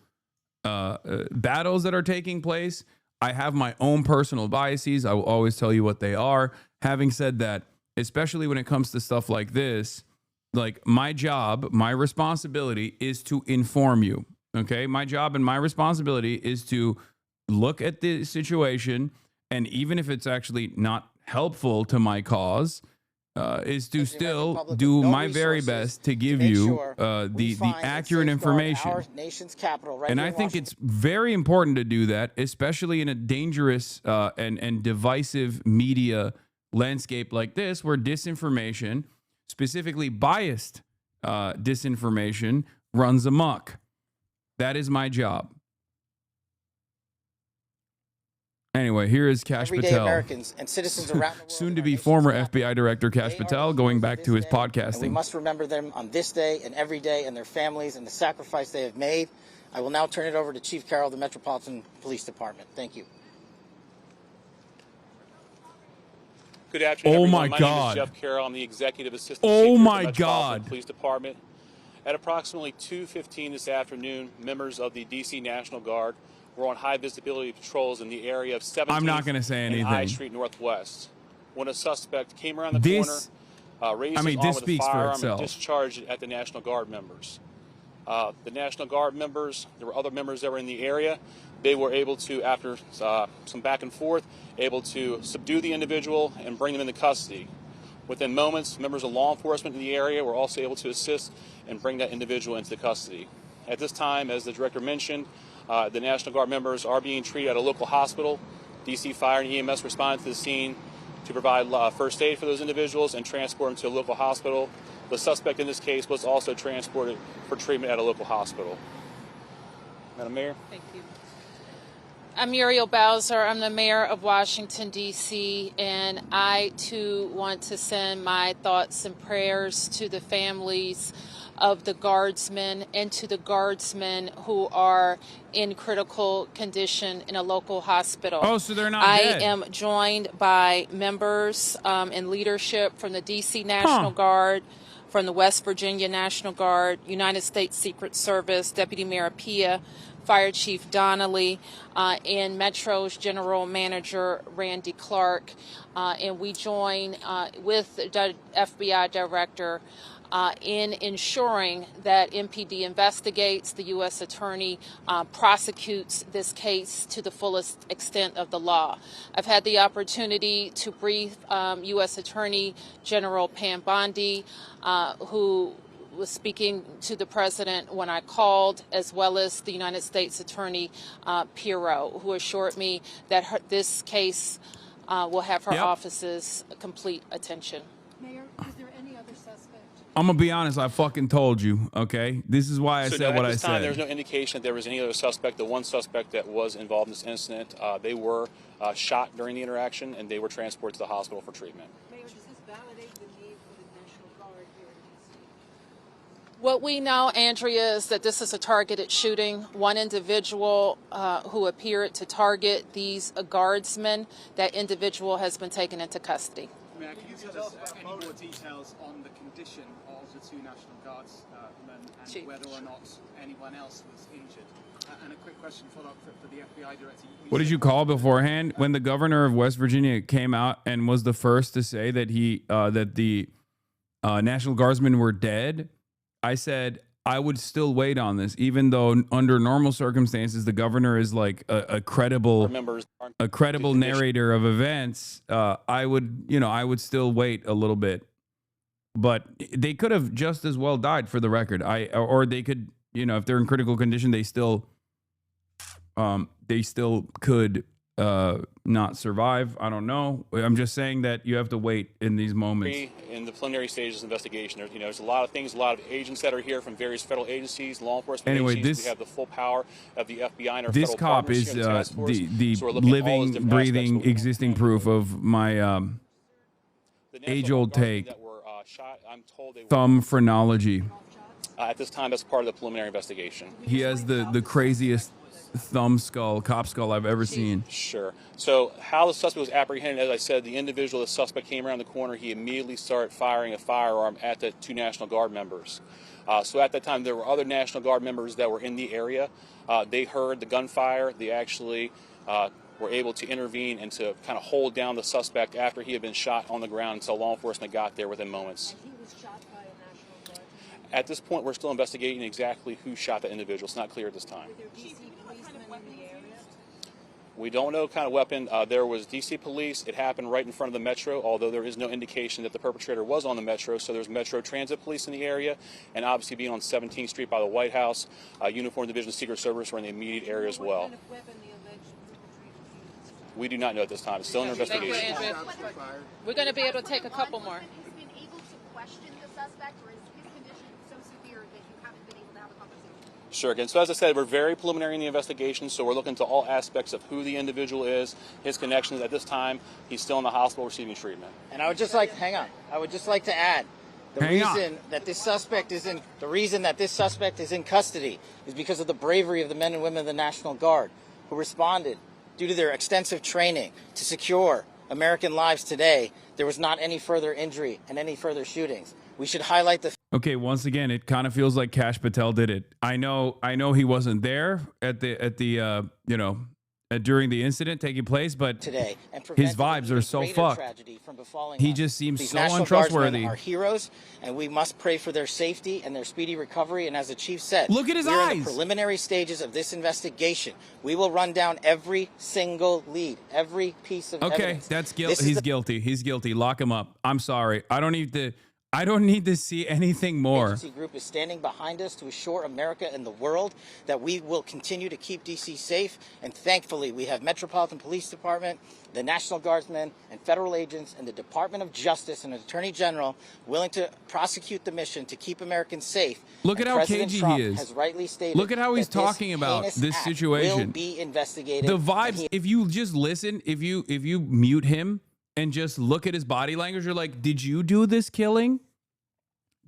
battles that are taking place. I have my own personal biases. I will always tell you what they are. Having said that, especially when it comes to stuff like this, like my job, my responsibility is to inform you. Okay, my job and my responsibility is to look at the situation, and even if it's actually not helpful to my cause, is to still do my very best to give you the accurate information. Our nation's capital, right And here I in think Washington. it's very important to do that, especially in a dangerous and divisive media landscape like this, where disinformation, specifically biased disinformation, runs amok. That is my job. Anyway, here is Kash Everyday Patel, Americans and citizens around the world. soon to be former FBI Director Kash Patel, going back to his And we podcasting. must remember them on this day and every day, and their families and the sacrifice they have made. I will now turn it over to Chief Carroll of the Metropolitan Police Department. Thank you. Good afternoon, Oh everyone. my name God. is Jeff Carroll. I'm the Executive Assistant Oh Chief my of the Metropolitan God. Police Department. At approximately 2:15 this afternoon, members of the D.C. National Guard were on high visibility patrols in the area of 17th I'm not gonna say and I anything. Street Northwest when a suspect came around the This- corner, raised I mean, his arm this with a speaks for firearm itself. and discharged it at the National Guard members. The National Guard members, there were other members that were in the area. They were able to, after some back and forth, able to subdue the individual and bring them into custody. Within moments, members of law enforcement in the area were also able to assist and bring that individual into custody. At this time, as the director mentioned, the National Guard members are being treated at a local hospital. DC Fire and EMS responded to the scene to provide first aid for those individuals and transport them to a local hospital. The suspect in this case was also transported for treatment at a local hospital. Madam Mayor? Thank you. I'm Muriel Bowser. I'm the mayor of Washington, D.C., and I, too, want to send my thoughts and prayers to the families of the guardsmen and to the guardsmen who are in critical condition in a local hospital. Oh, so they're not I dead. am joined by members and leadership from the D.C. National Guard, from the West Virginia National Guard, United States Secret Service, Deputy Mayor Pia, Fire Chief Donnelly, and Metro's General Manager Randy Clark. And we join with the FBI Director in ensuring that MPD investigates, the U.S. Attorney prosecutes this case to the fullest extent of the law. I've had the opportunity to brief U.S. Attorney General Pam Bondi, who was speaking to the president when I called, as well as the United States Attorney Pirro, who assured me that this case will have her office's complete attention. Mayor, is there any other suspect? I'm gonna be honest. I fucking told you. Okay, this is why I said what I At this time, said. there's no indication that there was any other suspect. The one suspect that was involved in this incident, they were shot during the interaction, and they were transported to the hospital for treatment. Mayor, does this validate the need for the National Guard here in D.C.? What we know, Andrea, is that this is a targeted shooting. One individual who appeared to target these guardsmen, that individual has been taken into custody. Mayor, can you tell us any more details on the condition of the two National Guardsmen and whether or not anyone else was injured? And a quick question follow-up for the FBI Director. What did you call beforehand when the governor of West Virginia came out and was the first to say that that the National Guardsmen were dead? I said I would still wait on this, even though under normal circumstances the governor is like a credible narrator of events. I would still wait a little bit, but they could have just as well died, for the record. Or they could, if they're in critical condition, they still could not survive. I don't know. I'm just saying that you have to wait in these moments. In the preliminary stages of investigation, there's a lot of things, a lot of agents that are here from various federal agencies, law enforcement agencies. We have the full power of the FBI and our This federal cop partners is here in the task force. the So we're looking at all those living, different breathing, aspects. existing proof of my age-old take. That were shot, I'm told they were Thumb phrenology. at this time as part of the preliminary investigation. He has the craziest cop skull I've ever seen. Sure. So how the suspect was apprehended, as I said, the individual, the suspect came around the corner. He immediately started firing a firearm at the two National Guard members. So at that time, there were other National Guard members that were in the area. They heard the gunfire. They actually were able to intervene and to kind of hold down the suspect after he had been shot on the ground until law enforcement got there within moments. And he was shot by a National Guard? At this point, we're still investigating exactly who shot the individual. It's not clear at this time. We don't know what kind of weapon. There was DC police. It happened right in front of the Metro, although there is no indication that the perpetrator was on the Metro. So there's Metro Transit Police in the area, and obviously being on 17th Street by the White House, Uniform Division of Secret Service were in the immediate area as well. We do not know at this time. It's still under investigation. We're going to be able to take a couple more. Sure. Again, so as I said, we're very preliminary in the investigation, so we're looking into all aspects of who the individual is, his connections. At this time, he's still in the hospital receiving treatment. And I would just like, hang on, I would just like to add, the reason that this suspect is in custody is because of the bravery of the men and women of the National Guard who responded due to their extensive training to secure American lives today. There was not any further injury and any further shootings. We should highlight the. Okay, once again, it kind of feels like Kash Patel did it. I know he wasn't there at the during the incident taking place, but today and his vibes are so fucked. He just seems so untrustworthy. Are heroes, and we must pray for their safety and their speedy recovery. And as the chief said, look at his we're eyes. In the preliminary stages of this investigation. We will run down every single lead, every piece of evidence. Okay, that's guilty. He's guilty. He's guilty. Lock him up. I'm sorry. I don't need to see anything more. The agency group is standing behind us to assure America and the world that we will continue to keep D.C. safe. And thankfully, we have Metropolitan Police Department, the National Guardsmen, and federal agents, and the Department of Justice and Attorney General willing to prosecute the mission to keep Americans safe. Look at how cagey he is. Has rightly stated Look at how he's talking about this situation. Will be investigated. The vibes. If you just listen, if you mute him and just look at his body language, you're like, did you do this killing?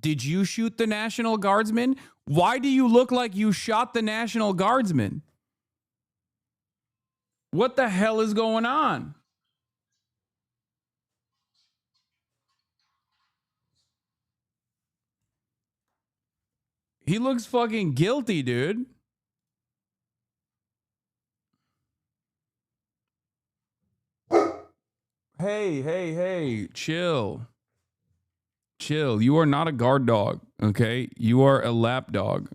Did you shoot the National Guardsman? Why do you look like you shot the National Guardsman? What the hell is going on? He looks fucking guilty, dude. Hey, chill. Chill. You are not a guard dog, okay? You are a lap dog.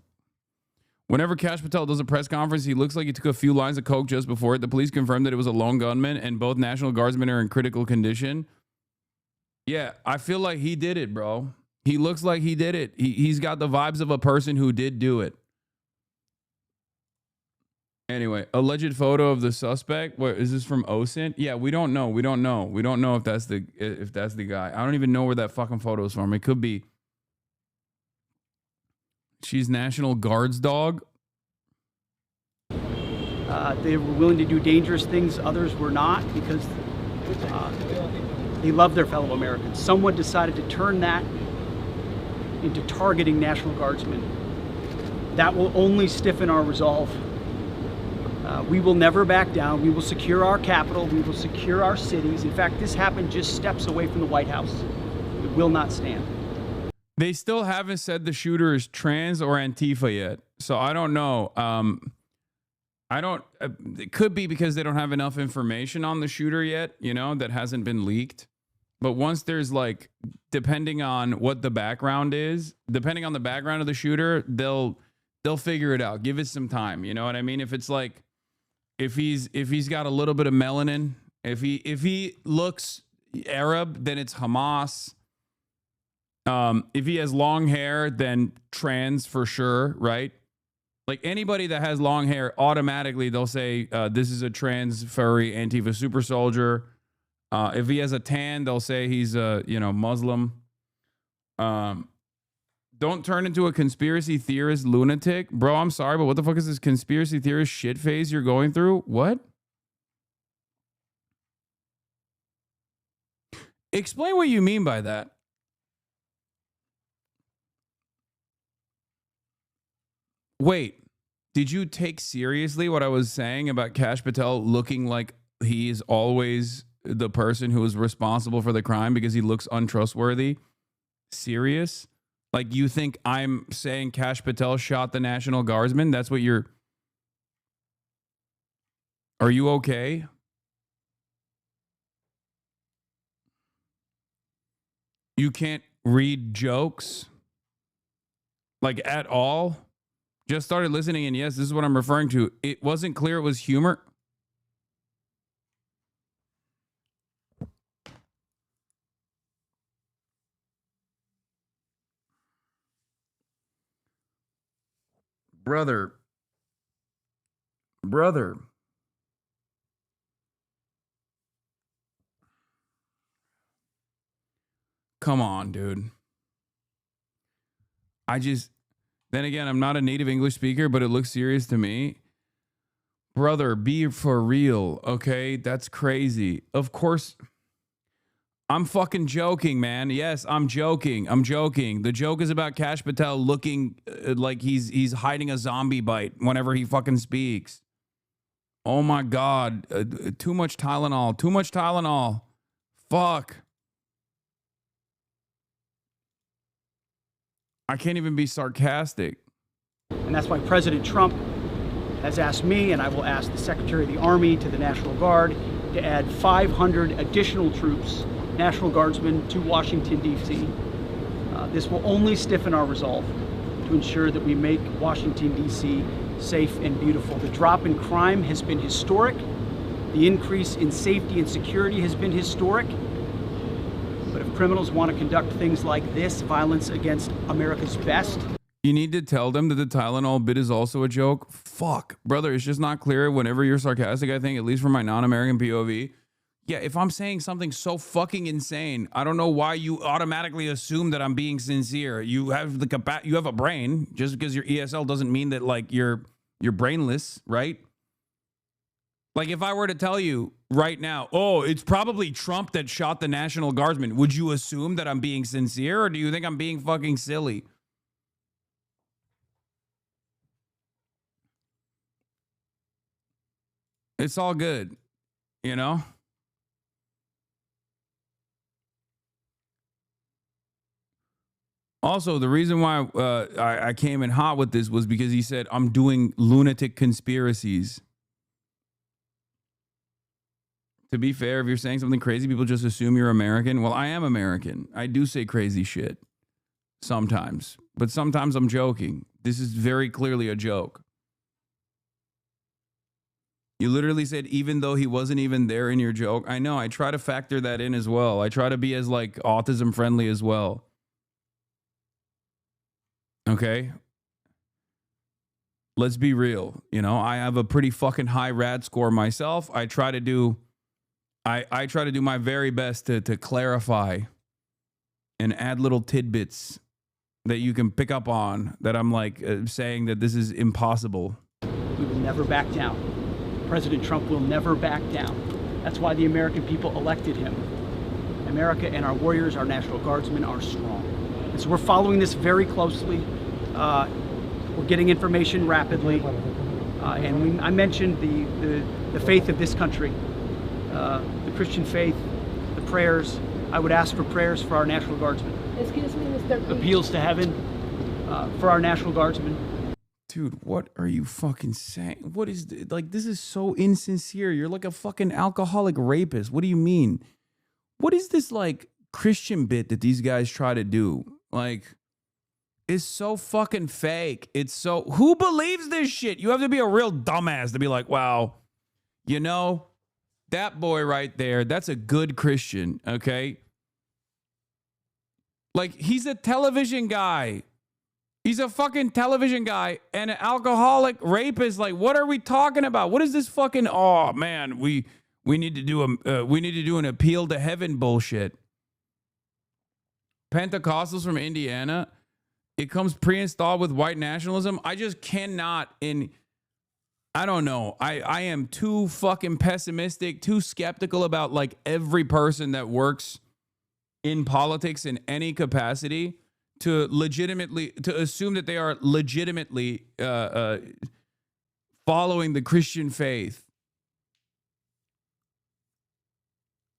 Whenever Kash Patel does a press conference, he looks like he took a few lines of coke just before it. The police confirmed that it was a lone gunman and both National Guardsmen are in critical condition. Yeah, I feel like he did it, bro. He looks like he did it. He's got the vibes of a person who did do it. Anyway, alleged photo of the suspect. What is this from OSINT? Yeah, we don't know. We don't know if that's the guy. I don't even know where that fucking photo is from. It could be. She's National Guard's dog. They were willing to do dangerous things. Others were not because they love their fellow Americans. Someone decided to turn that into targeting National Guardsmen. That will only stiffen our resolve. We will never back down. We will secure our capital. We will secure our cities. In fact, this happened just steps away from the White House. It will not stand. They still haven't said the shooter is trans or Antifa yet. So I don't know. It could be because they don't have enough information on the shooter yet, that hasn't been leaked. But once there's depending on what the background is, depending on the background of the shooter, they'll figure it out. Give it some time. You know what I mean? If it's if he's got a little bit of melanin, if he looks Arab, then it's Hamas. If he has long hair, then trans for sure, right? Like anybody that has long hair, automatically they'll say this is a trans furry Antifa super soldier. If he has a tan, they'll say he's a Muslim. Don't turn into a conspiracy theorist lunatic. Bro, I'm sorry, but what the fuck is this conspiracy theorist shit phase you're going through? What? Explain what you mean by that. Wait, did you take seriously what I was saying about Kash Patel looking like he is always the person who is responsible for the crime because he looks untrustworthy? Serious? Like you think I'm saying Kash Patel shot the National Guardsman? That's what you're... Are you okay? You can't read jokes? like at all. Just started listening, and yes, this is what I'm referring to. It wasn't clear it was humor. Brother. Come on, dude. Then again, I'm not a native English speaker, but it looks serious to me. Brother, be for real, okay? That's crazy. Of course, I'm fucking joking, man. Yes, I'm joking. The joke is about Kash Patel looking like he's hiding a zombie bite whenever he fucking speaks. Oh my God. Too much Tylenol. Fuck. I can't even be sarcastic. And that's why President Trump has asked me, and I will ask the Secretary of the Army to the National Guard, to add 500 additional troops, National Guardsmen, to Washington, D.C. This will only stiffen our resolve to ensure that we make Washington, D.C. safe and beautiful. The drop in crime has been historic. The increase in safety and security has been historic. But if criminals want to conduct things like this, violence against America's best. You need to tell them that the Tylenol bit is also a joke. Fuck. Brother, it's just not clear whenever you're sarcastic, I think, at least from my non-American POV. Yeah, if I'm saying something so fucking insane, I don't know why you automatically assume that I'm being sincere. You have a brain. Just because you're ESL doesn't mean that, like, you're brainless, right? Like, if I were to tell you right now, oh, it's probably Trump that shot the National Guardsman, would you assume that I'm being sincere, or do you think I'm being fucking silly? It's all good, you know? Also, the reason why I came in hot with this was because he said, I'm doing lunatic conspiracies. To be fair, if you're saying something crazy, people just assume you're American. Well, I am American. I do say crazy shit sometimes, but sometimes I'm joking. This is very clearly a joke. You literally said, even though he wasn't even there in your joke. I know. I try to factor that in as well. I try to be as, like, autism friendly as well. Okay? Let's be real. You know, I have a pretty fucking high RAD score myself. I try to do my very best to clarify and add little tidbits that you can pick up on that I'm like saying that this is impossible. We will never back down. President Trump will never back down. That's why the American people elected him. America and our warriors, our National Guardsmen, are strong. And so we're following this very closely. We're getting information rapidly. I mentioned the faith of this country. The Christian faith, the prayers. I would ask for prayers for our National Guardsmen. Excuse me, Mr. Appeals to heaven for our National Guardsmen. Dude, what are you fucking saying? What is this? Like, this is so insincere. You're like a fucking alcoholic rapist. What do you mean? What is this, like, Christian bit that these guys try to do? Like, it's so fucking fake. It's so... Who believes this shit? You have to be a real dumbass to be like, wow, you know... That boy right there, that's a good Christian, okay? Like, he's a television guy. He's a fucking television guy and an alcoholic rapist. Like, what are we talking about? What is this fucking, oh, man, we need to do an appeal to heaven bullshit. Pentecostals from Indiana, it comes pre-installed with white nationalism. I just cannot I don't know. I am too fucking pessimistic, too skeptical about, like, every person that works in politics in any capacity to assume that they are legitimately following the Christian faith.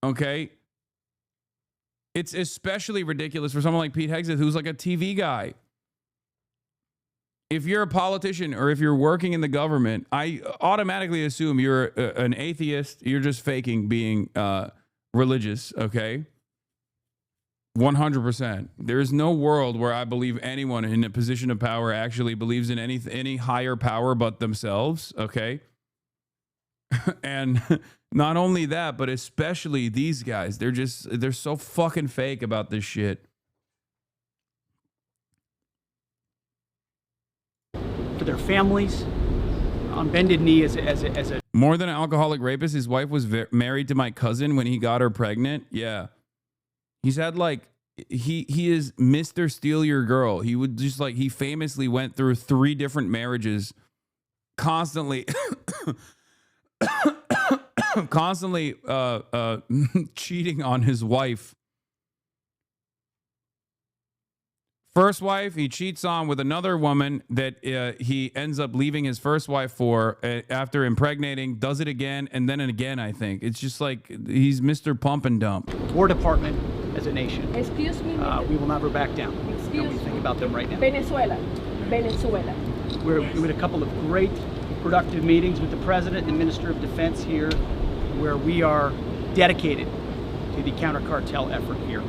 Okay? It's especially ridiculous for someone like Pete Hegseth, who's like a TV guy. If you're a politician or if you're working in the government, I automatically assume you're an atheist. You're just faking being religious, okay? 100%. There's no world where I believe anyone in a position of power actually believes in any higher power but themselves, okay? And not only that, but especially these guys. They're so fucking fake about this shit. For their families, on bended knee as a More than an alcoholic rapist, his wife was married to my cousin when he got her pregnant. Yeah. He's had like, he is Mr. Steal Your Girl. He would just like, he famously went through 3 different marriages, constantly, constantly cheating on his wife. First wife, he cheats on with another woman that he ends up leaving his first wife for after impregnating, does it again, and then again, I think. It's just like he's Mr. Pump and Dump. War Department as a nation. Excuse me. We will never back down. And we think about them right now. Venezuela. We had a couple of great, productive meetings with the President and Minister of Defense here, where we are dedicated to the counter-cartel effort here.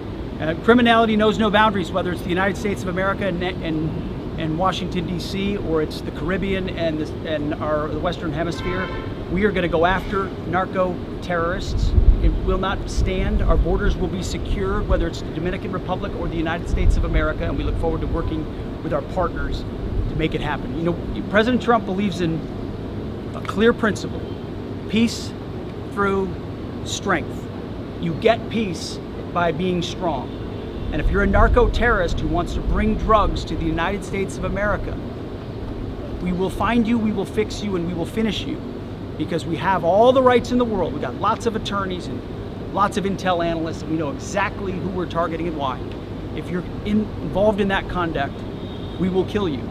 Criminality knows no boundaries, whether it's the United States of America and Washington, D.C., or it's the Caribbean and the Western Hemisphere. We are going to go after narco-terrorists. It will not stand. Our borders will be secure, whether it's the Dominican Republic or the United States of America, and we look forward to working with our partners to make it happen. You know, President Trump believes in a clear principle: peace through strength. You get peace by being strong. And if you're a narco-terrorist who wants to bring drugs to the United States of America, we will find you, we will fix you, and we will finish you, because we have all the rights in the world. We've got lots of attorneys and lots of intel analysts, and we know exactly who we're targeting and why. If you're involved in that conduct, we will kill you.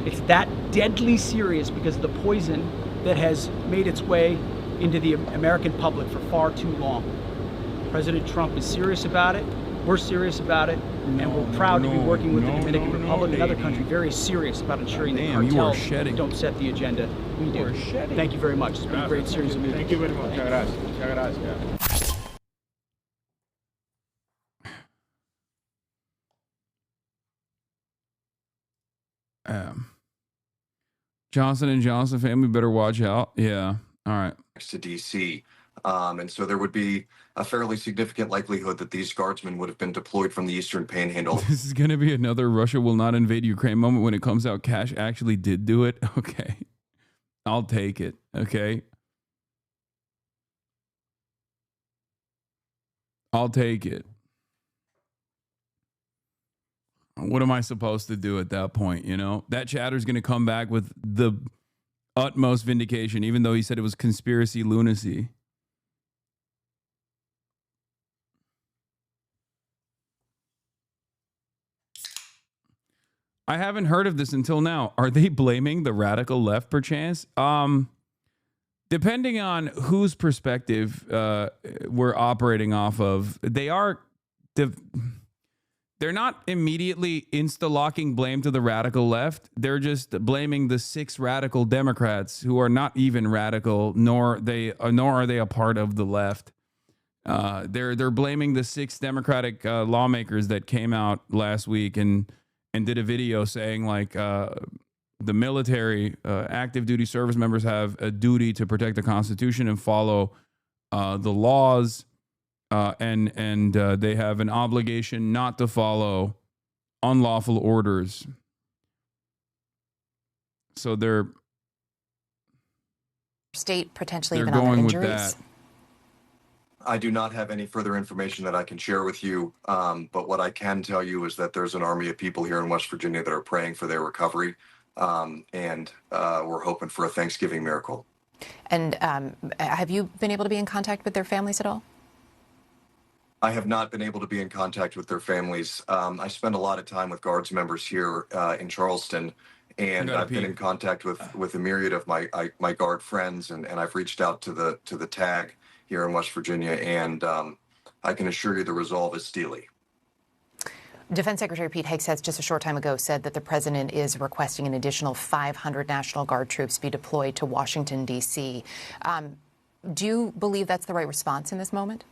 It's that deadly serious because of the poison that has made its way into the American public for far too long. President Trump is serious about it. We're serious about it, and we're proud to be working with the Dominican Republic and other countries very serious about ensuring that cartels don't set the agenda. We do. Thank you very much. It's been a great series of meetings. Thank you very much. Muchas gracias. Johnson & Johnson family better watch out. Yeah. All right. To D.C. And so there would be a fairly significant likelihood that these guardsmen would have been deployed from the Eastern Panhandle. This is going to be another Russia will not invade Ukraine moment when it comes out Cash actually did do it. Okay. I'll take it. Okay. I'll take it. What am I supposed to do at that point? You know, that chatter's going to come back with the utmost vindication, even though he said it was conspiracy lunacy. I haven't heard of this until now. Are they blaming the radical left, perchance? Depending on whose perspective we're operating off of, they're not immediately insta-locking blame to the radical left. They're just blaming the 6 radical Democrats who are not even radical, nor are they a part of the left. They're blaming the 6 Democratic lawmakers that came out last week and did a video saying like the military active duty service members have a duty to protect the Constitution and follow the laws, and they have an obligation not to follow unlawful orders. So they're state potentially even going other with injuries. that. I do not have any further information that I can share with you, but what I can tell you is that there's an army of people here in West Virginia that are praying for their recovery, and we're hoping for a Thanksgiving miracle. And have you been able to be in contact with their families at all? I have not been able to be in contact with their families. I spend a lot of time with Guards members here in Charleston, and I've been in contact with a myriad of my Guard friends, and I've reached out to the tag here in West Virginia, and I can assure you the resolve is steely. Defense Secretary Pete Hegseth just a short time ago said that the president is requesting an additional 500 National Guard troops be deployed to Washington, D.C. Do you believe that's the right response in this moment?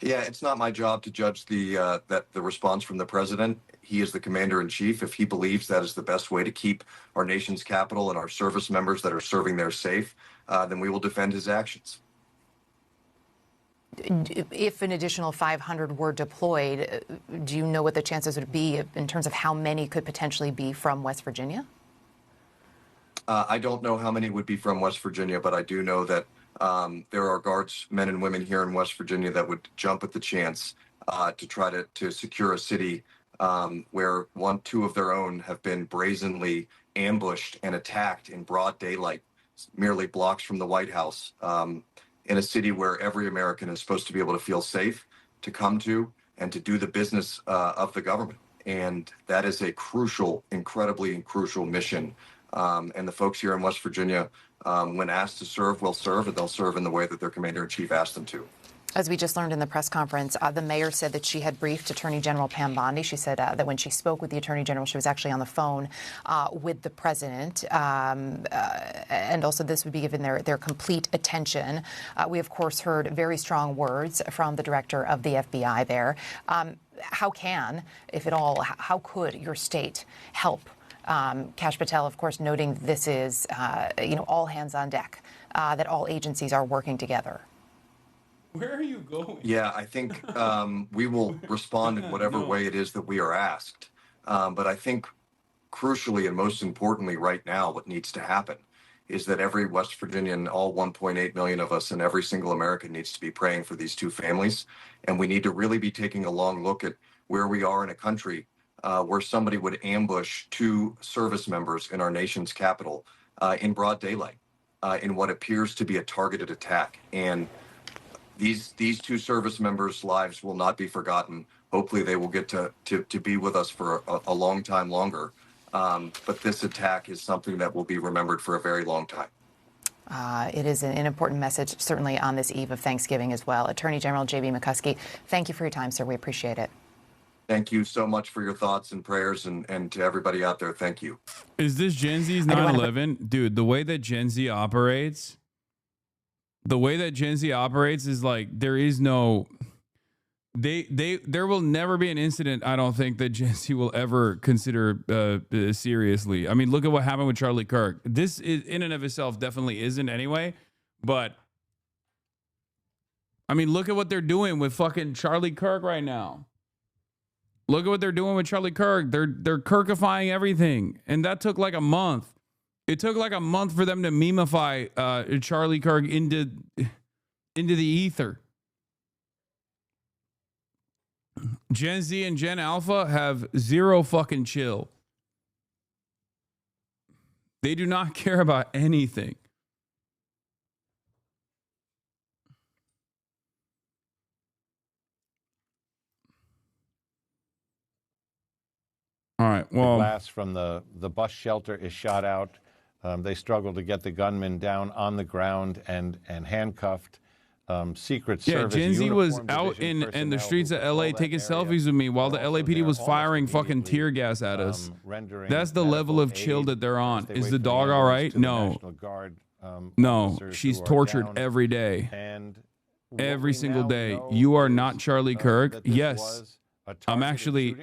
Yeah, it's not my job to judge the response from the president. He is the commander in chief. If he believes that is the best way to keep our nation's capital and our service members that are serving there safe, then we will defend his actions. If an additional 500 were deployed, do you know what the chances would be in terms of how many could potentially be from West Virginia? I don't know how many would be from West Virginia, but I do know that there are guards, men and women here in West Virginia that would jump at the chance to try to secure a city where two of their own have been brazenly ambushed and attacked in broad daylight, merely blocks from the White House, in a city where every American is supposed to be able to feel safe, to come to, and to do the business of the government. And that is a crucial, incredibly crucial mission. And the folks here in West Virginia, when asked to serve, will serve, and they'll serve in the way that their commander-in-chief asked them to. As we just learned in the press conference, the mayor said that she had briefed Attorney General Pam Bondi. She said that when she spoke with the Attorney General, she was actually on the phone with the president. And also this would be given their complete attention. We, of course, heard very strong words from the director of the FBI there. How can, if at all, how could your state help? Kash Patel, of course, noting this is, all hands on deck, that all agencies are working together. Where are you going? Yeah, I think we will respond in whatever way it is that we are asked. But I think crucially and most importantly right now, what needs to happen is that every West Virginian, all 1.8 million of us, and every single American needs to be praying for these two families. And we need to really be taking a long look at where we are in a country where somebody would ambush two service members in our nation's capital in broad daylight in what appears to be a targeted attack. And these two service members' lives will not be forgotten. Hopefully they will get to be with us for a long time longer. But this attack is something that will be remembered for a very long time. It is an important message, certainly on this eve of Thanksgiving as well. Attorney General J.B. McCuskey, thank you for your time, sir. We appreciate it. Thank you so much for your thoughts and prayers, and to everybody out there, thank you. Is this Gen Z's 9/11? Dude, the way that Gen Z operates... is like there is no there will never be an incident I don't think that Gen Z will ever consider seriously. I mean, look at what happened with Charlie Kirk. This is in and of itself definitely isn't anyway, but I mean, look at what they're doing with fucking Charlie Kirk right now. Look at what they're doing with Charlie Kirk. They're Kirkifying everything, and that took like a month. It took like a month for them to memify Charlie Kirk into the ether. Gen Z and Gen Alpha have zero fucking chill. They do not care about anything. All right, well, the glass from the bus shelter is shot out. They struggled to get the gunman down on the ground and handcuffed. Secret Service. Yeah, Gen Z was out in the streets of LA taking selfies with me while the LAPD was firing fucking tear gas at us. That's the level of chill that they're on. Is the dog all right? No. No, she's tortured every day. Every single day. You are not Charlie Kirk. Yes, I'm actually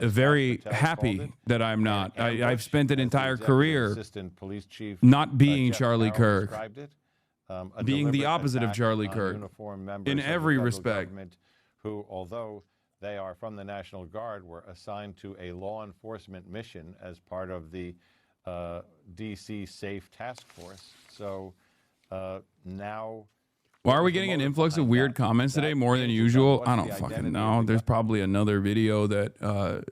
very happy that I'm not. I've spent an entire career not being Charlie Kirk. Being the opposite of Charlie Kirk in every respect. Who, although they are from the National Guard, were assigned to a law enforcement mission as part of the D.C. Safe Task Force. So now... Why are we getting an influx of weird comments today more than usual? I don't fucking know. There's probably another video that...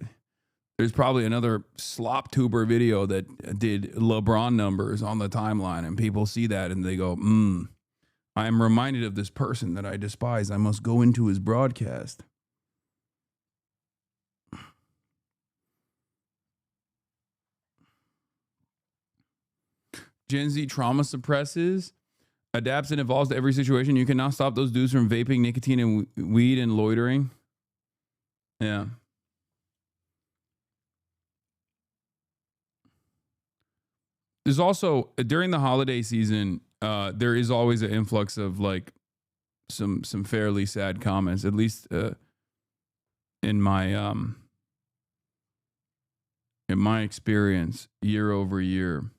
There's probably another slop tuber video that did LeBron numbers on the timeline, and people see that and they go, I am reminded of this person that I despise. I must go into his broadcast. Gen Z trauma suppresses, adapts and evolves to every situation. You cannot stop those dudes from vaping nicotine and weed and loitering. Yeah. There's also, during the holiday season, there is always an influx of like some fairly sad comments, at least in my experience year over year.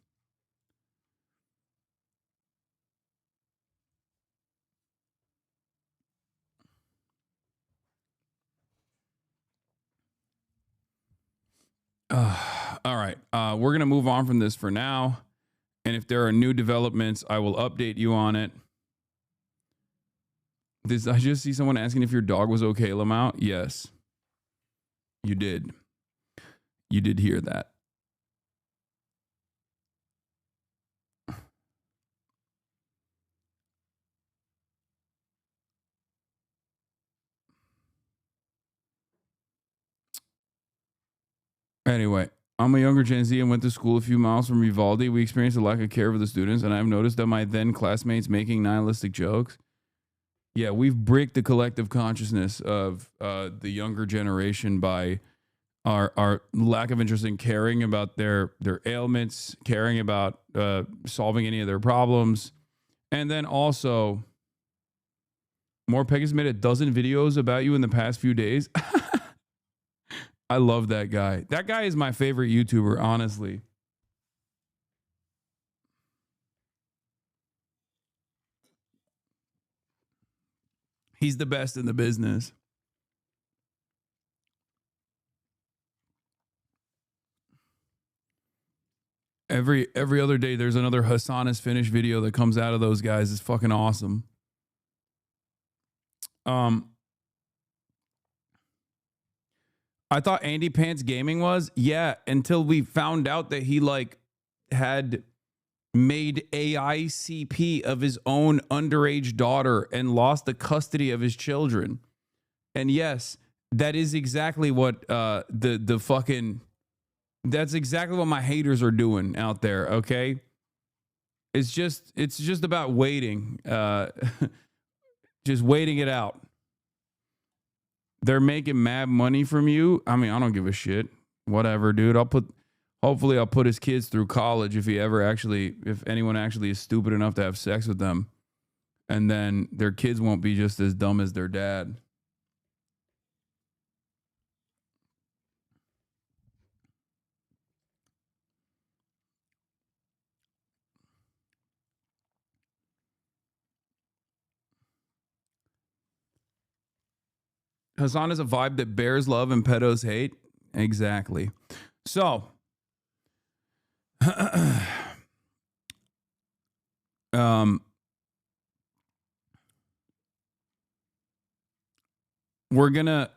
All right. We're going to move on from this for now. And if there are new developments, I will update you on it. I just see someone asking if your dog was okay, Lamau. Yes, you did. You did hear that. Anyway, I'm a younger Gen Z and went to school a few miles from Uvalde. We experienced a lack of care for the students, and I've noticed that my then classmates making nihilistic jokes. Yeah, we've bricked the collective consciousness of the younger generation by our lack of interest in caring about their ailments, caring about solving any of their problems. And then also, More Pegasus made a dozen videos about you in the past few days. I love that guy. That guy is my favorite YouTuber, honestly. He's the best in the business. Every other day, there's another Hasan is finished video that comes out of those guys. It's fucking awesome. I thought Andy Pants Gaming was, yeah, until we found out that he like had made AICP of his own underage daughter and lost the custody of his children. And yes, that is exactly what the fucking, that's exactly what my haters are doing out there, okay? It's just about waiting. Just waiting it out. They're making mad money from you. I mean, I don't give a shit. Whatever, dude. Hopefully I'll put his kids through college if anyone actually is stupid enough to have sex with them. And then their kids won't be just as dumb as their dad. Hasan is a vibe that bears love and pedos hate. Exactly. So, we're gonna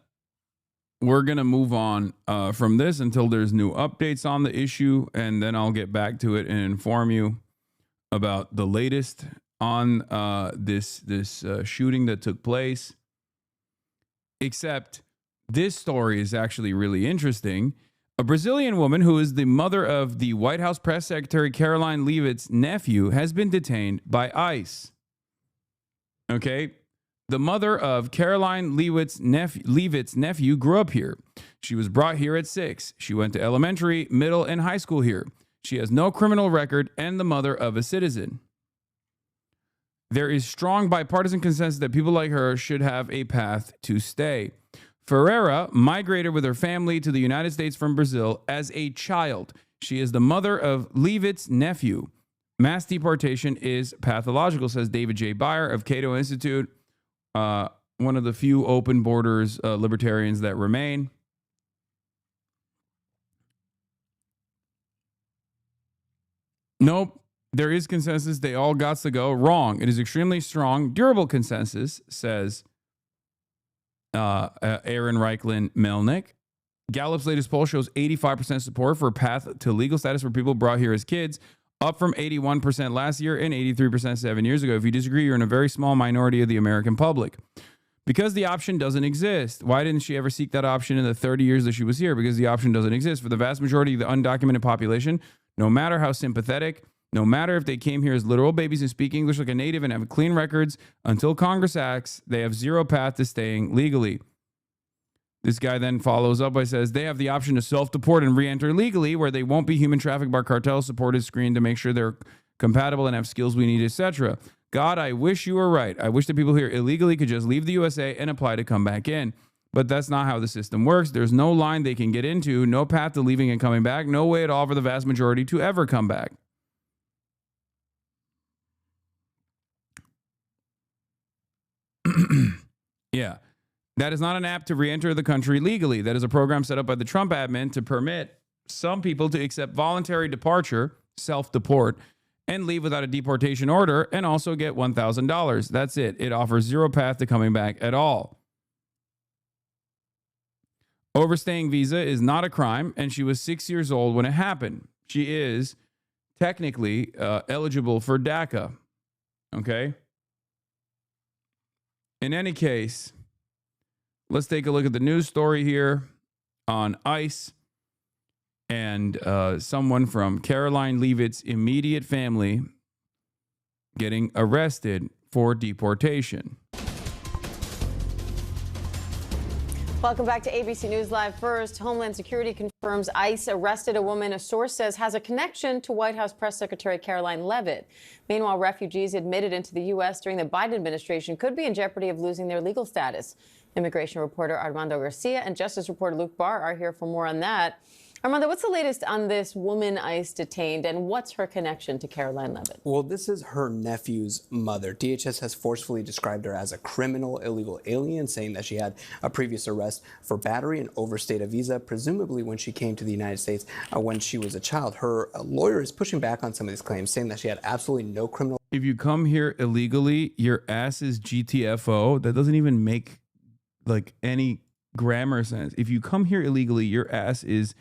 move on from this until there's new updates on the issue, and then I'll get back to it and inform you about the latest on this shooting that took place. Except this story is actually really interesting. A Brazilian woman who is the mother of the White House Press Secretary Caroline Leavitt's nephew has been detained by ICE. Okay? The mother of Caroline Leavitt's nephew grew up here. She was brought here at 6. She went to elementary, middle, and high school here. She has no criminal record and the mother of a citizen. There is strong bipartisan consensus that people like her should have a path to stay. Ferreira migrated with her family to the United States from Brazil as a child. She is the mother of Leavitt's nephew. Mass deportation is pathological, says David J. Byer of Cato Institute, one of the few open borders libertarians that remain. Nope. There is consensus. They all got to go. Wrong. It is extremely strong, durable consensus, says Aaron Reichlin Melnick. Gallup's latest poll shows 85% support for a path to legal status for people brought here as kids, up from 81% last year and 83% 7 years ago. If you disagree, you're in a very small minority of the American public. Because the option doesn't exist. Why didn't she ever seek that option in the 30 years that she was here? Because the option doesn't exist. For the vast majority of the undocumented population, no matter how sympathetic, no matter if they came here as literal babies and speak English like a native and have clean records, until Congress acts, they have zero path to staying legally. This guy then follows up by says they have the option to self-deport and re-enter legally, where they won't be human trafficked by cartels, supported, screened to make sure they're compatible and have skills we need, etc. God, I wish you were right. I wish the people here illegally could just leave the USA and apply to come back in. But that's not how the system works. There's no line they can get into, no path to leaving and coming back, no way at all for the vast majority to ever come back. Yeah. That is not an app to re-enter the country legally. That is a program set up by the Trump admin to permit some people to accept voluntary departure, self-deport, and leave without a deportation order and also get $1,000. That's it. It offers zero path to coming back at all. Overstaying visa is not a crime, and she was 6 years old when it happened. She is technically eligible for DACA. Okay? In any case, let's take a look at the news story here on ICE and someone from Caroline Leavitt's immediate family getting arrested for deportation. Welcome back to ABC News Live. First, Homeland Security confirms ICE arrested a woman a source says has a connection to White House Press Secretary Caroline Leavitt. Meanwhile, refugees admitted into the U.S. during the Biden administration could be in jeopardy of losing their legal status. Immigration reporter Armando Garcia and Justice reporter Luke Barr are here for more on that. Armando, what's the latest on this woman ICE detained, and what's her connection to Caroline Leavitt? Well, this is her nephew's mother. DHS has forcefully described her as a criminal illegal alien, saying that she had a previous arrest for battery and overstayed a visa, presumably when she came to the United States when she was a child. Her lawyer is pushing back on some of these claims, saying that she had absolutely no criminal. If you come here illegally, your ass is GTFO. That doesn't even make like any grammar sense. If you come here illegally, your ass is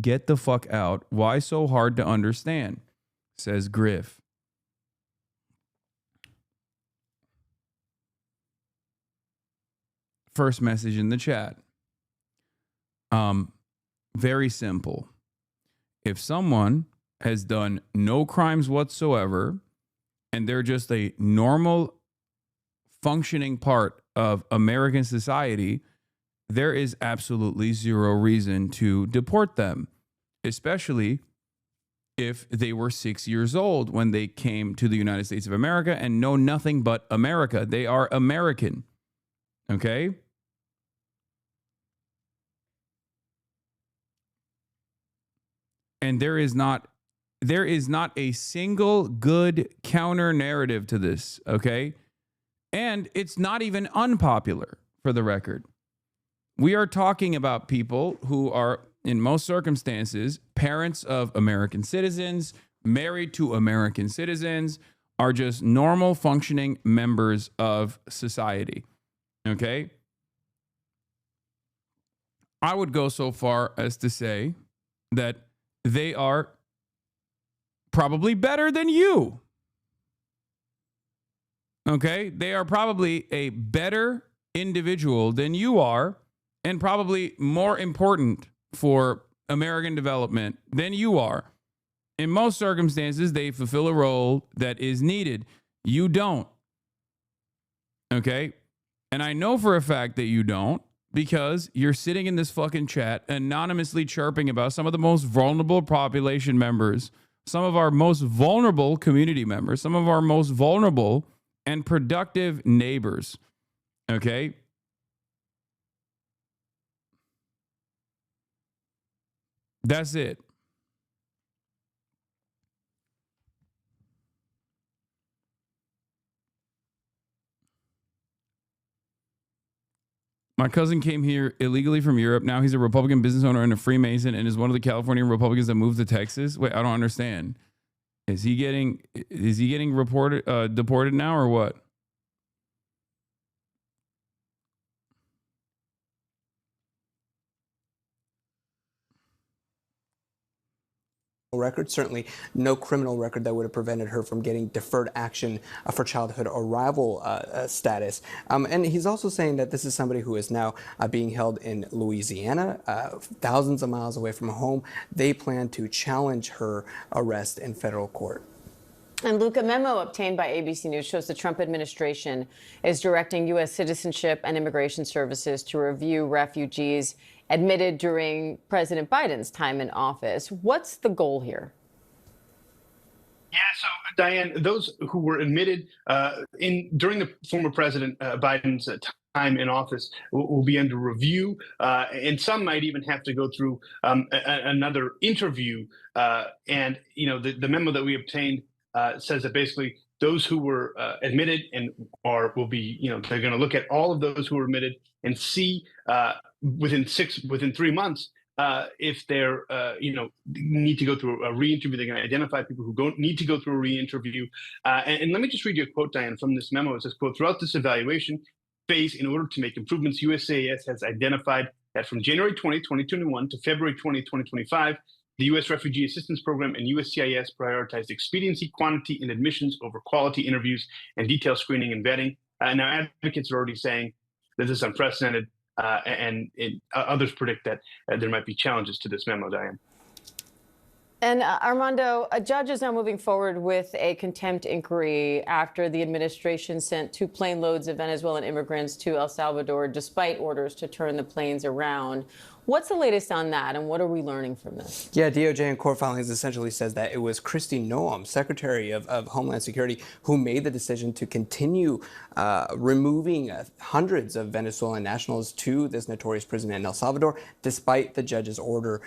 get the fuck out. Why so hard to understand? Says Griff. First message in the chat. Very simple. If someone has done no crimes whatsoever and they're just a normal functioning part of American society, there is absolutely zero reason to deport them, especially if they were 6 years old when they came to the United States of America and know nothing but America. They are American. Okay? And there is not a single good counter narrative to this, okay? And it's not even unpopular, for the record. We are talking about people who are, in most circumstances, parents of American citizens, married to American citizens, are just normal functioning members of society. Okay? I would go so far as to say that they are probably better than you. Okay? They are probably a better individual than you are, and probably more important for American development than you are. In most circumstances, they fulfill a role that is needed. You don't. Okay? And I know for a fact that you don't, because you're sitting in this fucking chat anonymously chirping about some of the most vulnerable population members, some of our most vulnerable community members, some of our most vulnerable and productive neighbors. Okay? That's it. My cousin came here illegally from Europe. Now he's a Republican business owner and a Freemason and is one of the California Republicans that moved to Texas. Wait, I don't understand. Is he getting deported now or what? Record, certainly no criminal record that would have prevented her from getting deferred action for childhood arrival status. And he's also saying that this is somebody who is now being held in Louisiana, thousands of miles away from home. They plan to challenge her arrest in federal court. And Luke, a memo obtained by ABC News shows the Trump administration is directing U.S. Citizenship and Immigration Services to review refugees admitted during President Biden's time in office. What's the goal here? Yeah, so Diane, those who were admitted during the former President Biden's time in office will be under review, and some might even have to go through another interview. And the memo that we obtained says that basically those who were admitted and will be, they're going to look at all of those who were admitted and see within 3 months if they're, need to go through a re-interview. They're going to identify people who need to go through a re-interview. And let me just read you a quote, Diane, from this memo. It says, quote, throughout this evaluation phase, in order to make improvements, USCIS has identified that from January 20, 2021 to February 20, 2025, the U.S. Refugee Assistance Program and USCIS prioritized expediency, quantity, and admissions over quality interviews and detailed screening and vetting. Now, advocates are already saying this is unprecedented, and others predict that there might be challenges to this memo, Diane. And Armando, a judge is now moving forward with a contempt inquiry after the administration sent 2 plane loads of Venezuelan immigrants to El Salvador, despite orders to turn the planes around. What's the latest on that, and what are we learning from this? Yeah, DOJ in court filings essentially says that it was Kristi Noem, Secretary of Homeland Security, who made the decision to continue removing hundreds of Venezuelan nationals to this notorious prison in El Salvador, despite the judge's order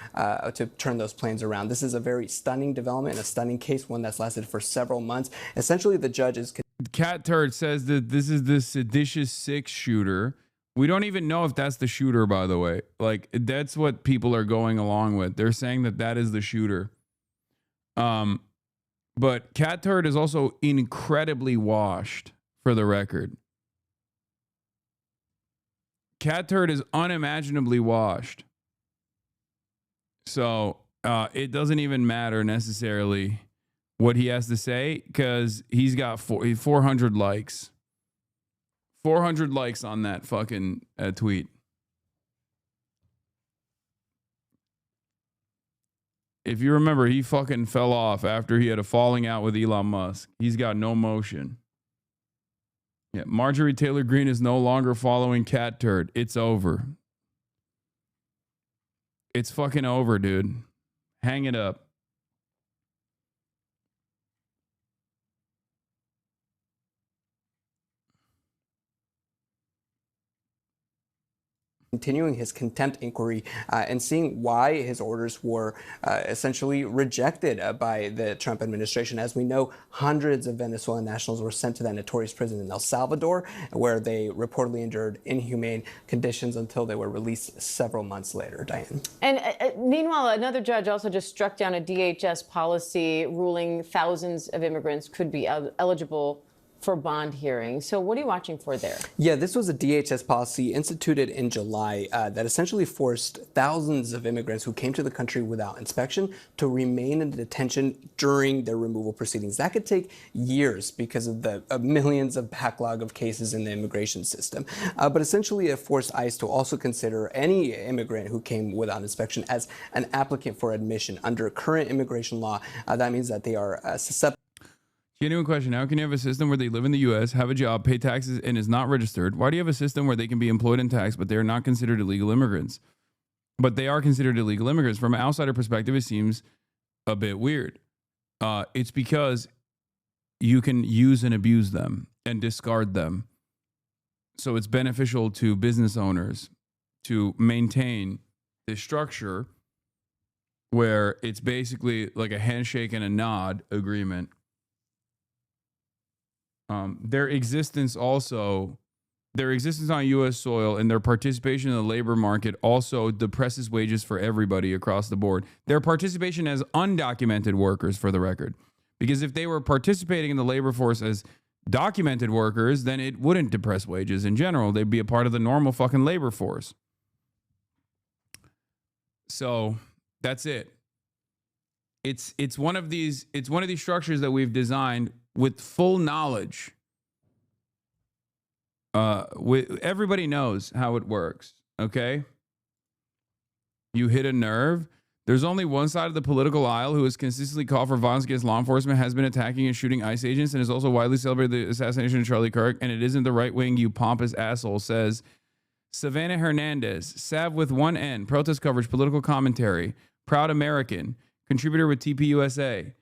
to turn those planes around. This is a very stunning development, a stunning case, one that's lasted for several months. Essentially, the judge is... Cat Turd says that this is the seditious 6 shooter. We don't even know if that's the shooter, by the way. Like, that's what people are going along with. They're saying that that is the shooter. But Cat Turd is also incredibly washed, for the record. Cat Turd is unimaginably washed. So it doesn't even matter necessarily what he has to say, because he's got 400 likes. 400 likes on that fucking tweet. If you remember, he fucking fell off after he had a falling out with Elon Musk. He's got no motion. Yeah, Marjorie Taylor Greene is no longer following Cat Turd. It's over. It's fucking over, dude. Hang it up. Continuing his contempt inquiry and seeing why his orders were essentially rejected by the Trump administration. As we know, hundreds of Venezuelan nationals were sent to that notorious prison in El Salvador, where they reportedly endured inhumane conditions until they were released several months later. Diane. And meanwhile, another judge also just struck down a DHS policy ruling thousands of immigrants could be eligible for bond hearings. So what are you watching for there? Yeah, this was a DHS policy instituted in July that essentially forced thousands of immigrants who came to the country without inspection to remain in detention during their removal proceedings. That could take years because of the millions of backlog of cases in the immigration system. But essentially it forced ICE to also consider any immigrant who came without inspection as an applicant for admission. Under current immigration law, that means that they are susceptible. Genuine question. How can you have a system where they live in the U.S., have a job, pay taxes, and is not registered? Why do you have a system where they can be employed and taxed, but they are not considered illegal immigrants? But they are considered illegal immigrants. From an outsider perspective, it seems a bit weird. It's because you can use and abuse them and discard them. So it's beneficial to business owners to maintain this structure where it's basically like a handshake and a nod agreement. Their existence on U.S. soil and their participation in the labor market also depresses wages for everybody across the board. Their participation as undocumented workers, for the record. Because if they were participating in the labor force as documented workers, then it wouldn't depress wages in general. They'd be a part of the normal fucking labor force. So that's it. It's one of these structures that we've designed with full knowledge. Everybody knows how it works, okay? You hit a nerve. There's only one side of the political aisle who has consistently called for violence against law enforcement, has been attacking and shooting ICE agents, and has also widely celebrated the assassination of Charlie Kirk, and it isn't the right wing, you pompous asshole, says Savannah Hernandez, Sav with one N, protest coverage, political commentary, proud American, contributor with TPUSA.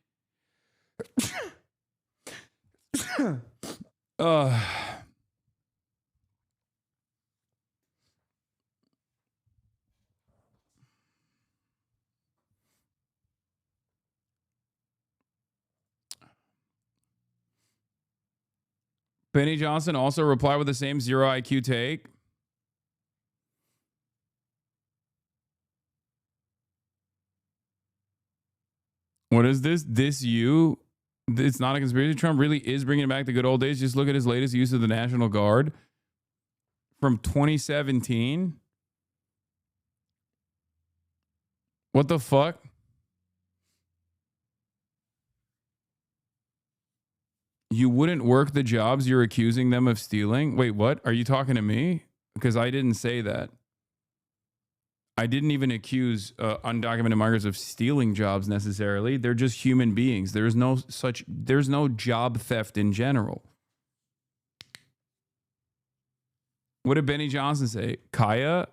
Benny Johnson also replied with the same zero IQ take. What is this? This you? It's not a conspiracy. Trump really is bringing back the good old days. Just look at his latest use of the National Guard from 2017. What the fuck? You wouldn't work the jobs you're accusing them of stealing? Wait, what? Are you talking to me? Because I didn't say that. I didn't even accuse undocumented migrants of stealing jobs necessarily. They're just human beings. There's no job theft in general. What did Benny Johnson say? Kaya?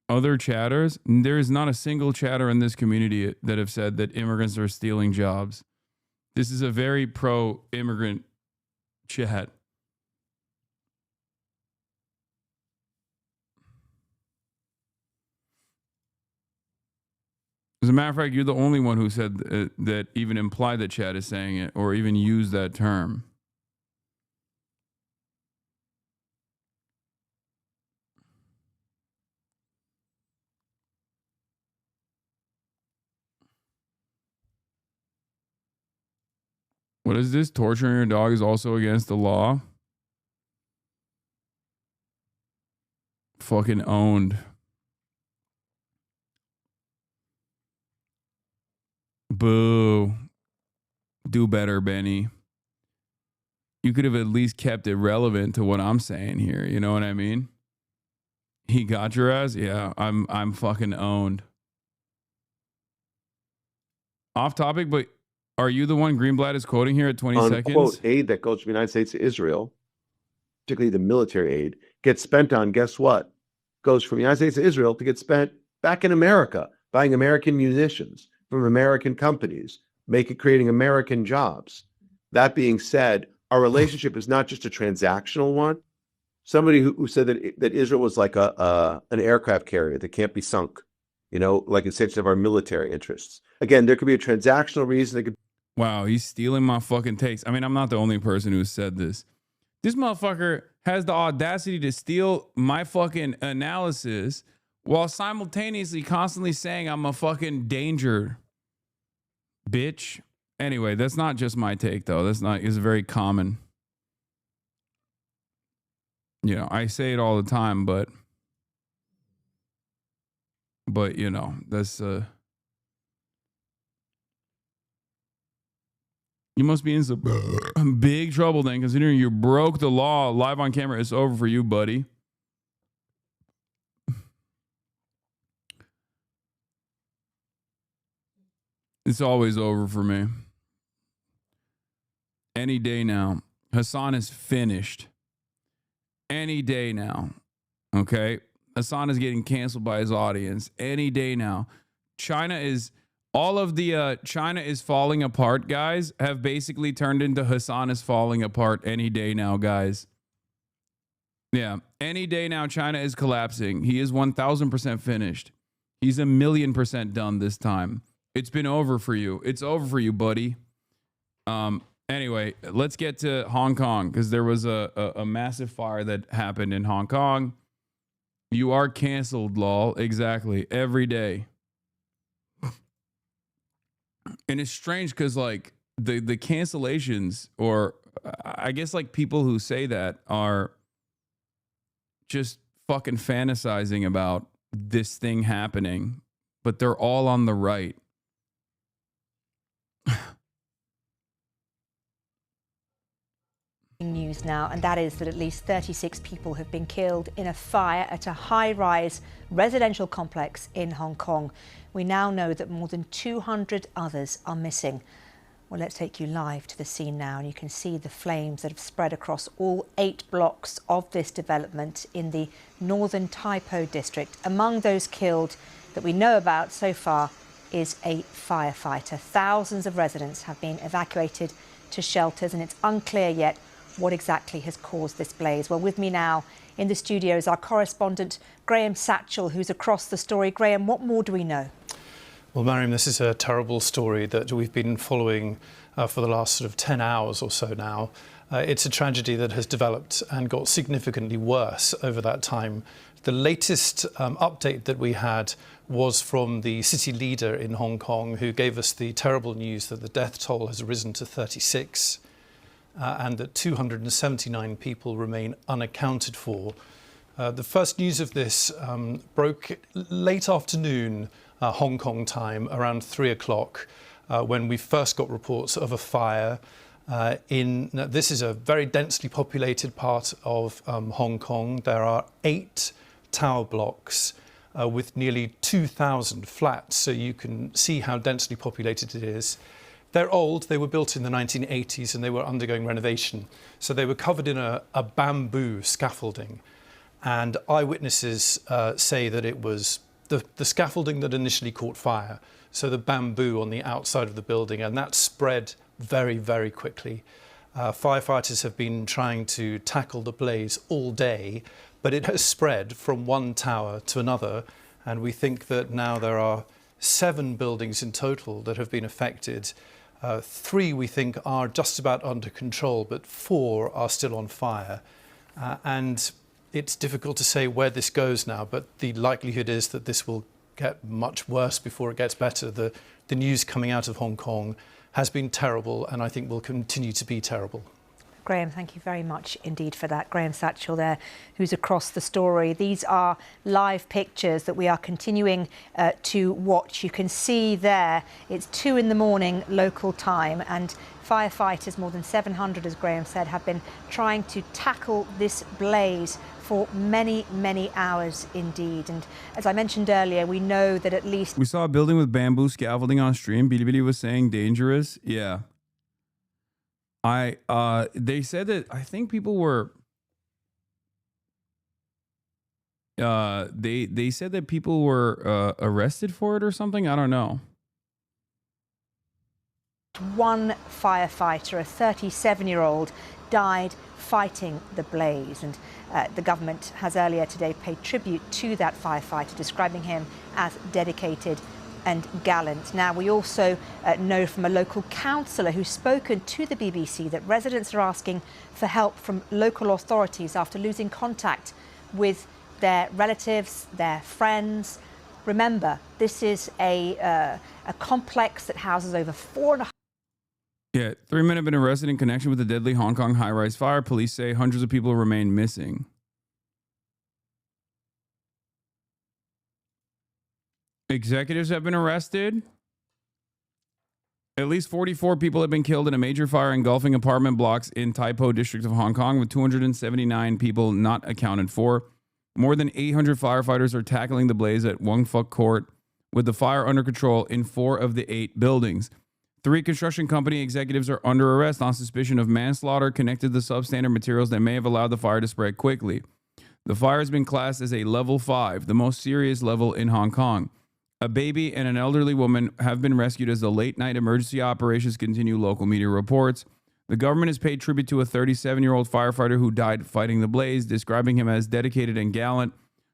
Other chatters? There is not a single chatter in this community that have said that immigrants are stealing jobs. This is a very pro-immigrant chat. As a matter of fact, you're the only one who said that even implied that chat is saying it or even used that term. What is this? Torturing your dog is also against the law? Fucking owned. Boo. Do better, Benny. You could have at least kept it relevant to what I'm saying here. You know what I mean? He got your ass? Yeah, I'm fucking owned. Off topic, but are you the one Greenblatt is quoting here at 20 seconds? Unquote, aid that goes from the United States to Israel, particularly the military aid, gets spent on, guess what? Goes from the United States to Israel to get spent back in America, buying American munitions from American companies, creating American jobs. That being said, our relationship is not just a transactional one. Somebody who said that Israel was like an aircraft carrier that can't be sunk, like essentially of our military interests. Again, there could be a transactional reason. Wow, he's stealing my fucking takes. I mean, I'm not the only person who said this. This motherfucker has the audacity to steal my fucking analysis while simultaneously constantly saying I'm a fucking danger, bitch. Anyway, that's not just my take, though. It's very common. I say it all the time, but that's you must be in some big trouble then, considering you broke the law live on camera. It's over for you, buddy. It's always over for me. Any day now. Hasan is finished. Any day now. Okay? Hasan is getting canceled by his audience. Any day now. China is falling apart, guys, have basically turned into Hasan is falling apart any day now, guys. Yeah. Any day now, China is collapsing. He is 1000% finished. He's 1,000,000% done this time. It's been over for you. It's over for you, buddy. Anyway, let's get to Hong Kong, because there was a massive fire that happened in Hong Kong. You are canceled, lol. Exactly. Every day. And it's strange because, like, the cancellations, or I guess, like, people who say that are just fucking fantasizing about this thing happening, but they're all on the right. News now, and that is that at least 36 people have been killed in a fire at a high-rise residential complex in Hong Kong. We now know that more than 200 others are missing. Well, let's take you live to the scene now, and you can see the flames that have spread across all 8 blocks of this development in the northern Taipo district. Among those killed that we know about so far is a firefighter. Thousands of residents have been evacuated to shelters, and it's unclear yet what exactly has caused this blaze. Well, with me now in the studio is our correspondent Graham Satchell, who's across the story. Graham, what more do we know? Well, Mariam, this is a terrible story that we've been following for the last sort of 10 hours or so now. It's a tragedy that has developed and got significantly worse over that time. The latest update that we had was from the city leader in Hong Kong, who gave us the terrible news that the death toll has risen to 36 and that 279 people remain unaccounted for. The first news of this broke late afternoon Hong Kong time, around 3 o'clock, when we first got reports of a fire this is a very densely populated part of Hong Kong. There are 8 tower blocks with nearly 2,000 flats, so you can see how densely populated it is. They're old. They were built in the 1980s and they were undergoing renovation. So they were covered in a bamboo scaffolding. And eyewitnesses say that it was the scaffolding that initially caught fire, so the bamboo on the outside of the building, and that spread very, very quickly. Firefighters have been trying to tackle the blaze all day, but it has spread from one tower to another, and we think that now there are 7 buildings in total that have been affected. 3 we think are just about under control, but 4 are still on fire. And it's difficult to say where this goes now, but the likelihood is that this will get much worse before it gets better. The news coming out of Hong Kong has been terrible, and I think will continue to be terrible. Graham, thank you very much indeed for that. Graham Satchell there, who's across the story. These are live pictures that we are continuing to watch. You can see there, it's 2 in the morning local time, and firefighters, more than 700, as Graham said, have been trying to tackle this blaze for many, many hours indeed. And as I mentioned earlier, we know that at least... We saw a building with bamboo scaffolding on stream. Bilibili was saying dangerous. Yeah. They said that, I think people were... They said that people were arrested for it or something. I don't know. One firefighter, a 37-year-old, died fighting the blaze, and the government has earlier today paid tribute to that firefighter, describing him as dedicated and gallant. Now, we also know from a local councillor who's spoken to the BBC that residents are asking for help from local authorities after losing contact with their relatives, their friends. Remember, this is a complex that houses over 4.5. Yeah, 3 men have been arrested in connection with the deadly Hong Kong high-rise fire. Police say hundreds of people remain missing. Executives have been arrested. At least 44 people have been killed in a major fire engulfing apartment blocks in Taipo district of Hong Kong, with 279 people not accounted for. More than 800 firefighters are tackling the blaze at Wong Fuk Court, with the fire under control in 4 of the 8 buildings. 3 construction company executives are under arrest on suspicion of manslaughter connected to substandard materials that may have allowed the fire to spread quickly. The fire has been classed as a level 5, the most serious level in Hong Kong. A baby and an elderly woman have been rescued as the late-night emergency operations continue, local media reports. The government has paid tribute to a 37-year-old firefighter who died fighting the blaze, describing him as dedicated and gallant.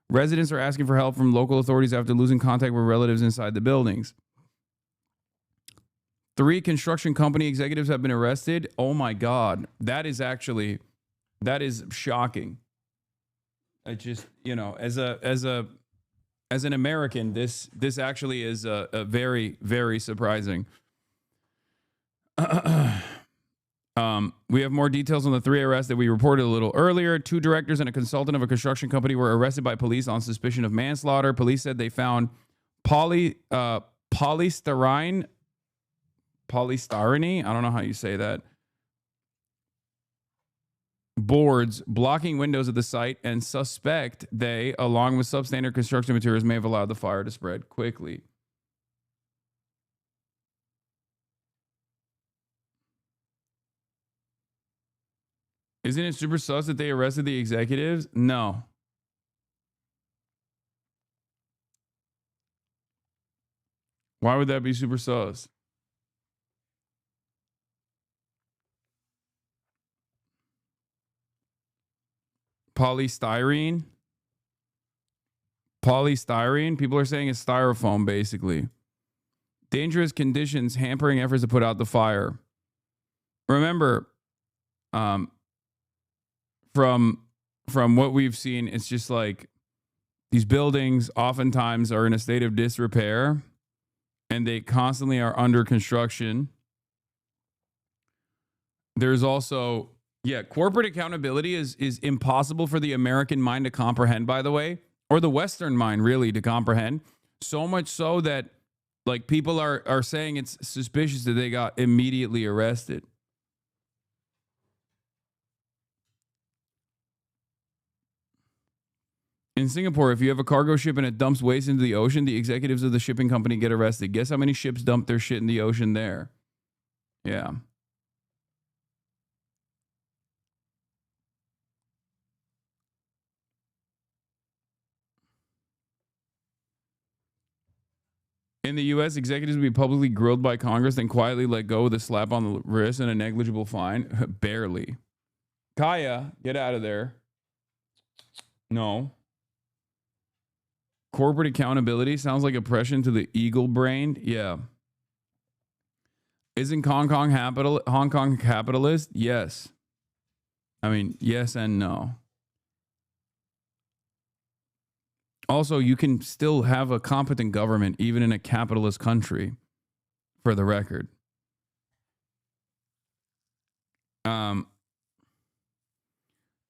Residents are asking for help from local authorities after losing contact with relatives inside the buildings. 3 construction company executives have been arrested. Oh my God. That is shocking. I just, as an American, this actually is a very, very surprising. We have more details on the 3 arrests that we reported a little earlier. 2 directors and a consultant of a construction company were arrested by police on suspicion of manslaughter. Police said they found polystyrene, I don't know how you say that, boards blocking windows at the site, and suspect they, along with substandard construction materials, may have allowed the fire to spread quickly. Isn't it super sus that they arrested the executives? No. Why would that be super sus? Polystyrene? Polystyrene? People are saying it's styrofoam, basically. Dangerous conditions hampering efforts to put out the fire. Remember, from what we've seen, it's just like these buildings oftentimes are in a state of disrepair and they constantly are under construction. There's also, corporate accountability is impossible for the American mind to comprehend, by the way, or the Western mind really to comprehend. So much so that like people are saying it's suspicious that they got immediately arrested. In Singapore, if you have a cargo ship and it dumps waste into the ocean, the executives of the shipping company get arrested. Guess how many ships dump their shit in the ocean there? Yeah. In the U.S., executives will be publicly grilled by Congress, then quietly let go with a slap on the wrist and a negligible fine. Barely. Kaya, get out of there. No. Corporate accountability sounds like oppression to the eagle brained. Yeah. Isn't Hong Kong capitalist? Yes. I mean, yes and no. Also, you can still have a competent government even in a capitalist country, for the record.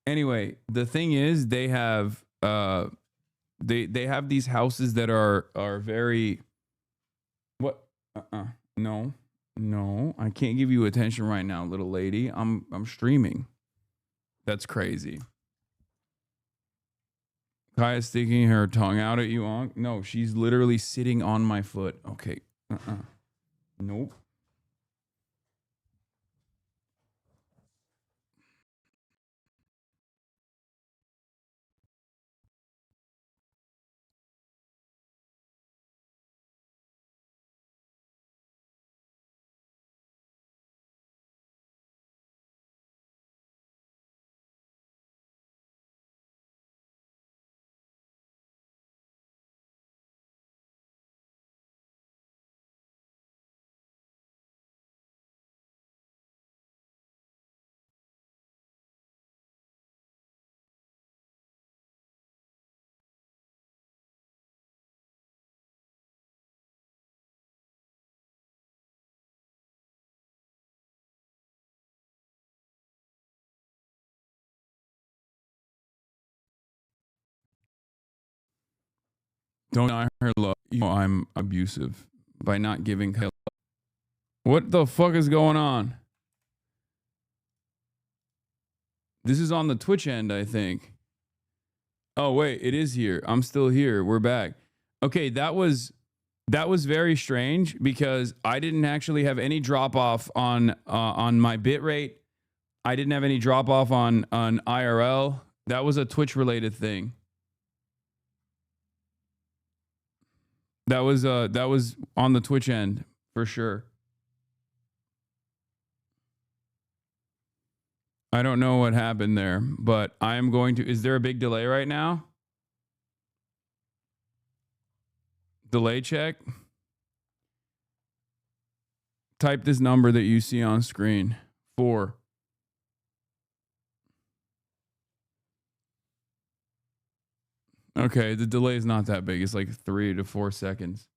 Anyway, the thing is they have they have these houses that are very no, I can't give you attention right now, little lady. I'm streaming. That's crazy. Kaya's sticking her tongue out at you, Onk. No, she's literally sitting on my foot. Okay. Nope. Don't deny her love. You know I'm abusive by not giving Kaya. What the fuck is going on? This is on the Twitch end, I think. Oh, wait, it is here. I'm still here. We're back. Okay, that was very strange because I didn't actually have any drop off on my bit rate. I didn't have any drop off on IRL. That was a Twitch related thing. That was on the Twitch end for sure. I don't know what happened there, but I am going to. Is there a big delay right now? Delay check. Type this number that you see on screen. 4. Okay, the delay is not that big. It's like 3 to 4 seconds.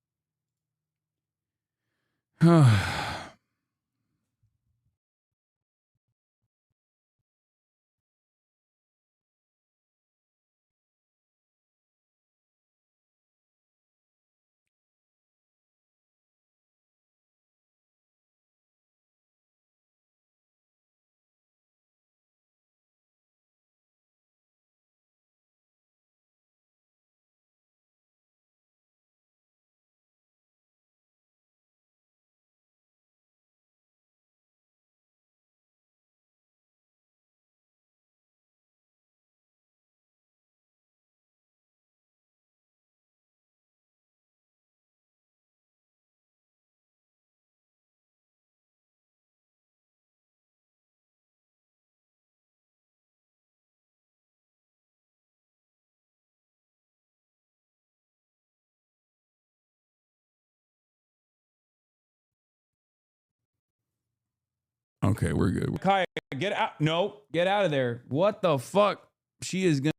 Okay, we're good. Kaya, get out. No, get out of there. What the fuck? She is gonna.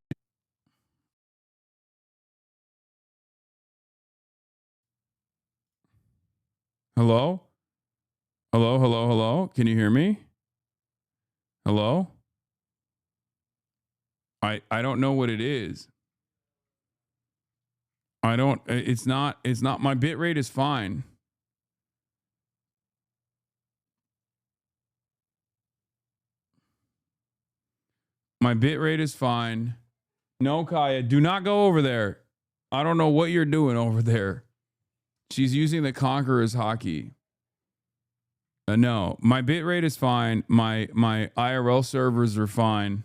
Hello? Hello, hello, hello? Can you hear me? Hello? I don't know what it is. It's not, my bit rate is fine. My bit rate is fine. No, Kaya, do not go over there. I don't know what you're doing over there. She's using the Conqueror's hockey. No, my bit rate is fine. My IRL servers are fine.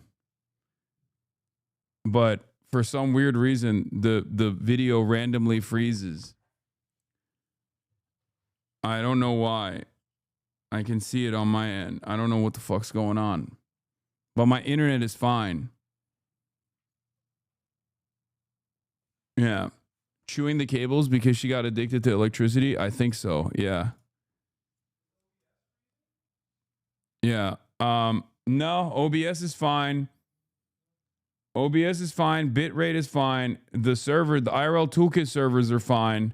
But for some weird reason, the video randomly freezes. I don't know why. I can see it on my end. I don't know what the fuck's going on. But my internet is fine. Yeah. Chewing the cables because she got addicted to electricity? I think so. Yeah. Yeah. No, OBS is fine. OBS is fine. Bitrate is fine. The server, the IRL Toolkit servers are fine.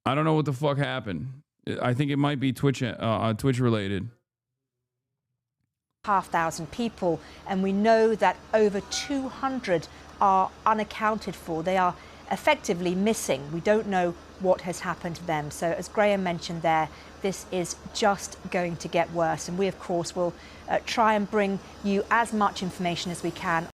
I don't know what the fuck happened. I think it might be Twitch related. 5,000 people, and we know that over 200 are unaccounted for. They are effectively missing. We don't know what has happened to them. So as Graham mentioned there, this is just going to get worse. And we, of course, will try and bring you as much information as we can.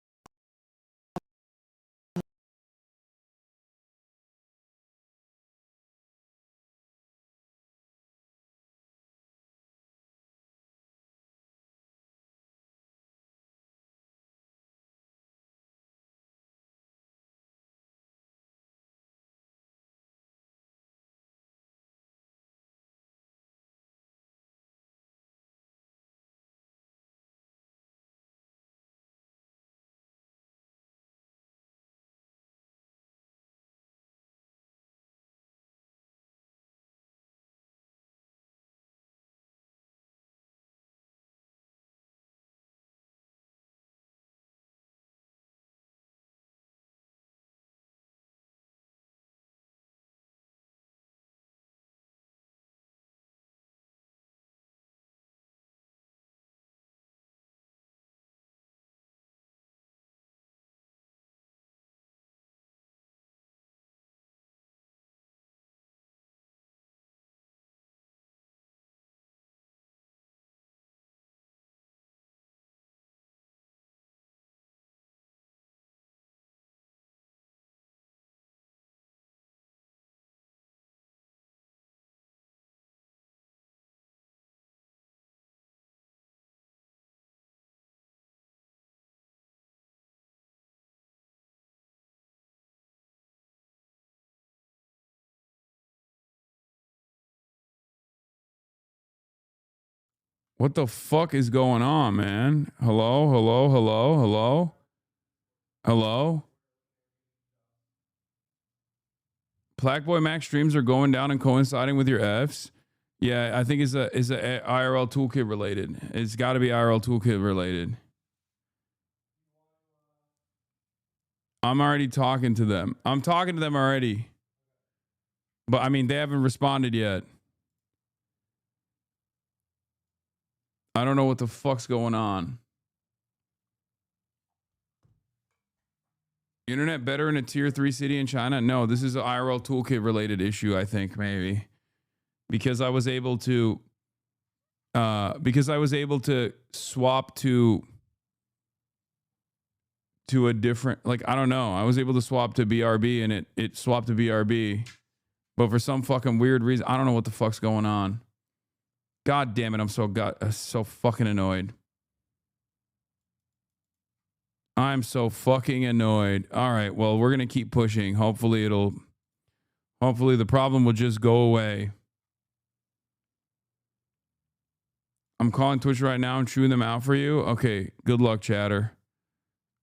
What the fuck is going on, man? Hello, hello, hello, hello, hello. Blackboy Max streams are going down and coinciding with your Fs. Yeah, I think it's a IRL Toolkit related. It's got to be IRL Toolkit related. I'm already talking to them. I'm talking to them already. But I mean, they haven't responded yet. I don't know what the fuck's going on. Internet better in a tier 3 city in China? No, this is an IRL Toolkit related issue, I think, maybe. Because I was able to swap to a different, like, I don't know. I was able to swap to BRB and it swapped to BRB. But for some fucking weird reason, I don't know what the fuck's going on. God damn it, I'm so fucking annoyed. I'm so fucking annoyed. All right, well, we're going to keep pushing. Hopefully the problem will just go away. I'm calling Twitch right now and chewing them out for you. Okay, good luck, chatter.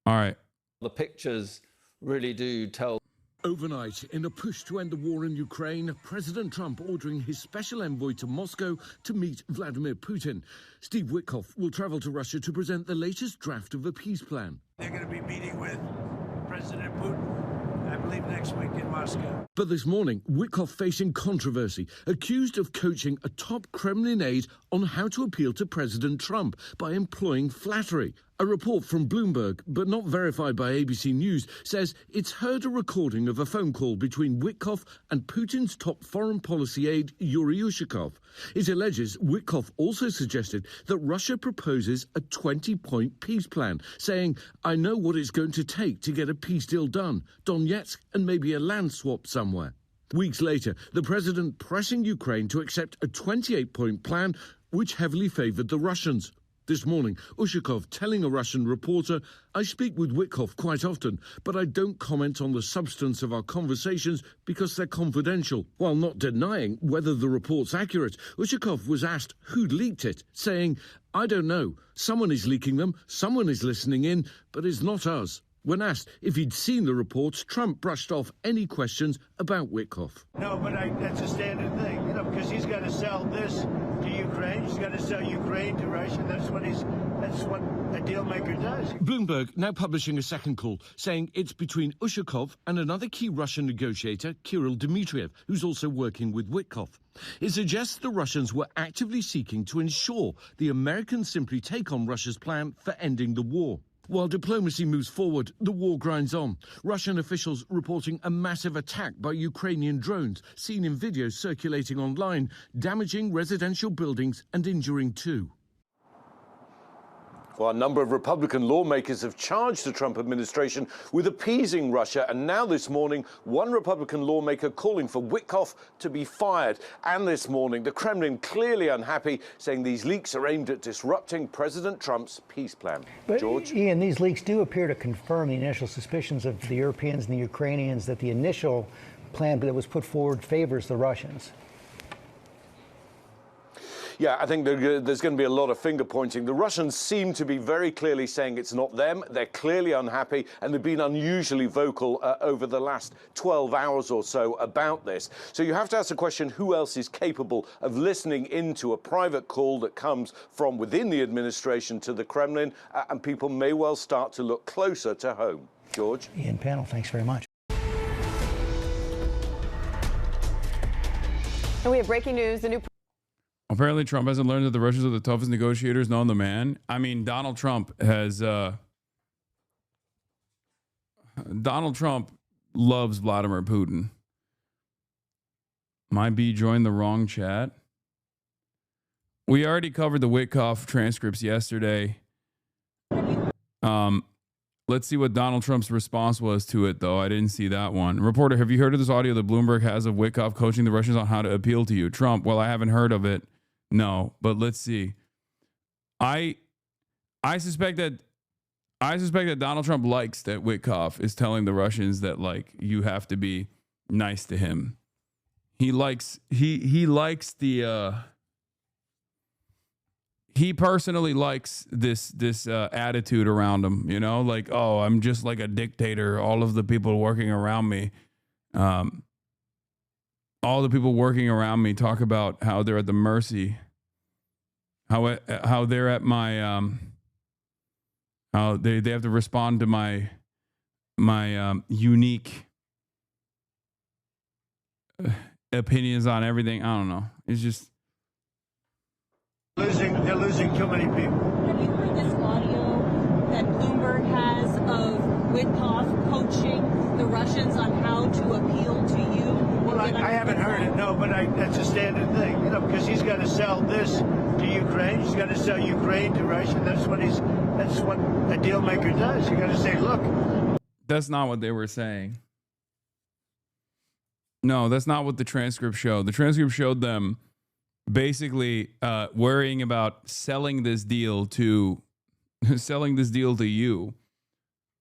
All right. The pictures really do tell. Overnight, in a push to end the war in Ukraine, President Trump ordering his special envoy to Moscow to meet Vladimir Putin. Steve Witkoff will travel to Russia to present the latest draft of a peace plan. They're going to be meeting with President Putin, I believe, next week in Moscow. But this morning, Witkoff facing controversy, accused of coaching a top Kremlin aide on how to appeal to President Trump by employing flattery. A report from Bloomberg, but not verified by ABC News, says it's heard a recording of a phone call between Witkoff and Putin's top foreign policy aide, Yuri Ushakov. It alleges Witkoff also suggested that Russia proposes a 20-point peace plan, saying, I know what it's going to take to get a peace deal done, Donetsk and maybe a land swap somewhere. Weeks later, the president pressing Ukraine to accept a 28-point plan, which heavily favored the Russians. This morning, Ushakov telling a Russian reporter, I speak with Witkoff quite often, but I don't comment on the substance of our conversations because they're confidential. While not denying whether the report's accurate, Ushakov was asked who'd leaked it, saying, I don't know. Someone is leaking them, someone is listening in, but it's not us. When asked if he'd seen the reports, Trump brushed off any questions about Witkoff. No, but that's a standard thing, because he's got to sell this to Ukraine. He's got to sell Ukraine to Russia. That's what a deal maker does. Bloomberg now publishing a second call, saying it's between Ushakov and another key Russian negotiator, Kirill Dmitriev, who's also working with Witkoff. It suggests the Russians were actively seeking to ensure the Americans simply take on Russia's plan for ending the war. While diplomacy moves forward, the war grinds on. Russian officials reporting a massive attack by Ukrainian drones, seen in videos circulating online, damaging residential buildings and injuring two. Well, a number of Republican lawmakers have charged the Trump administration with appeasing Russia. And now this morning, one Republican lawmaker calling for Witkoff to be fired. And this morning, the Kremlin clearly unhappy, saying these leaks are aimed at disrupting President Trump's peace plan. But, George? Ian, these leaks do appear to confirm the initial suspicions of the Europeans and the Ukrainians that the initial plan that was put forward favors the Russians. Yeah, I think there's going to be a lot of finger pointing. The Russians seem to be very clearly saying it's not them. They're clearly unhappy, and they've been unusually vocal over the last 12 hours or so about this. So you have to ask the question, who else is capable of listening into a private call that comes from within the administration to the Kremlin? And people may well start to look closer to home. George? Ian, panel, thanks very much. And we have breaking news. The new Apparently, Trump hasn't learned that the Russians are the toughest negotiators known to man. I mean, Donald Trump loves Vladimir Putin. Might be joined the wrong chat. We already covered the Witkoff transcripts yesterday. Let's see what Donald Trump's response was to it, though. I didn't see that one. Reporter, have you heard of this audio that Bloomberg has of Witkoff coaching the Russians on how to appeal to you? Trump, well, I haven't heard of it. No, but let's see. I suspect that Donald Trump likes that Witkoff is telling the Russians that, like, you have to be nice to him. He personally likes this attitude around him, you know, like, oh, I'm just like a dictator. All of the people working around me, talk about how they're at the mercy, how they're at my, how they have to respond to my unique opinions on everything. I don't know. It's just. They're losing too many people. Have you heard this audio that Bloomberg has of Witkoff coaching the Russians on how to appeal to you? Well, I haven't heard it, no, but that's a standard thing, because he's got to sell this to Ukraine. He's got to sell Ukraine to Russia. That's what a deal maker does. You got to say, look. That's not what they were saying. No, that's not what the transcript showed. The transcript showed them basically worrying about selling this deal to you,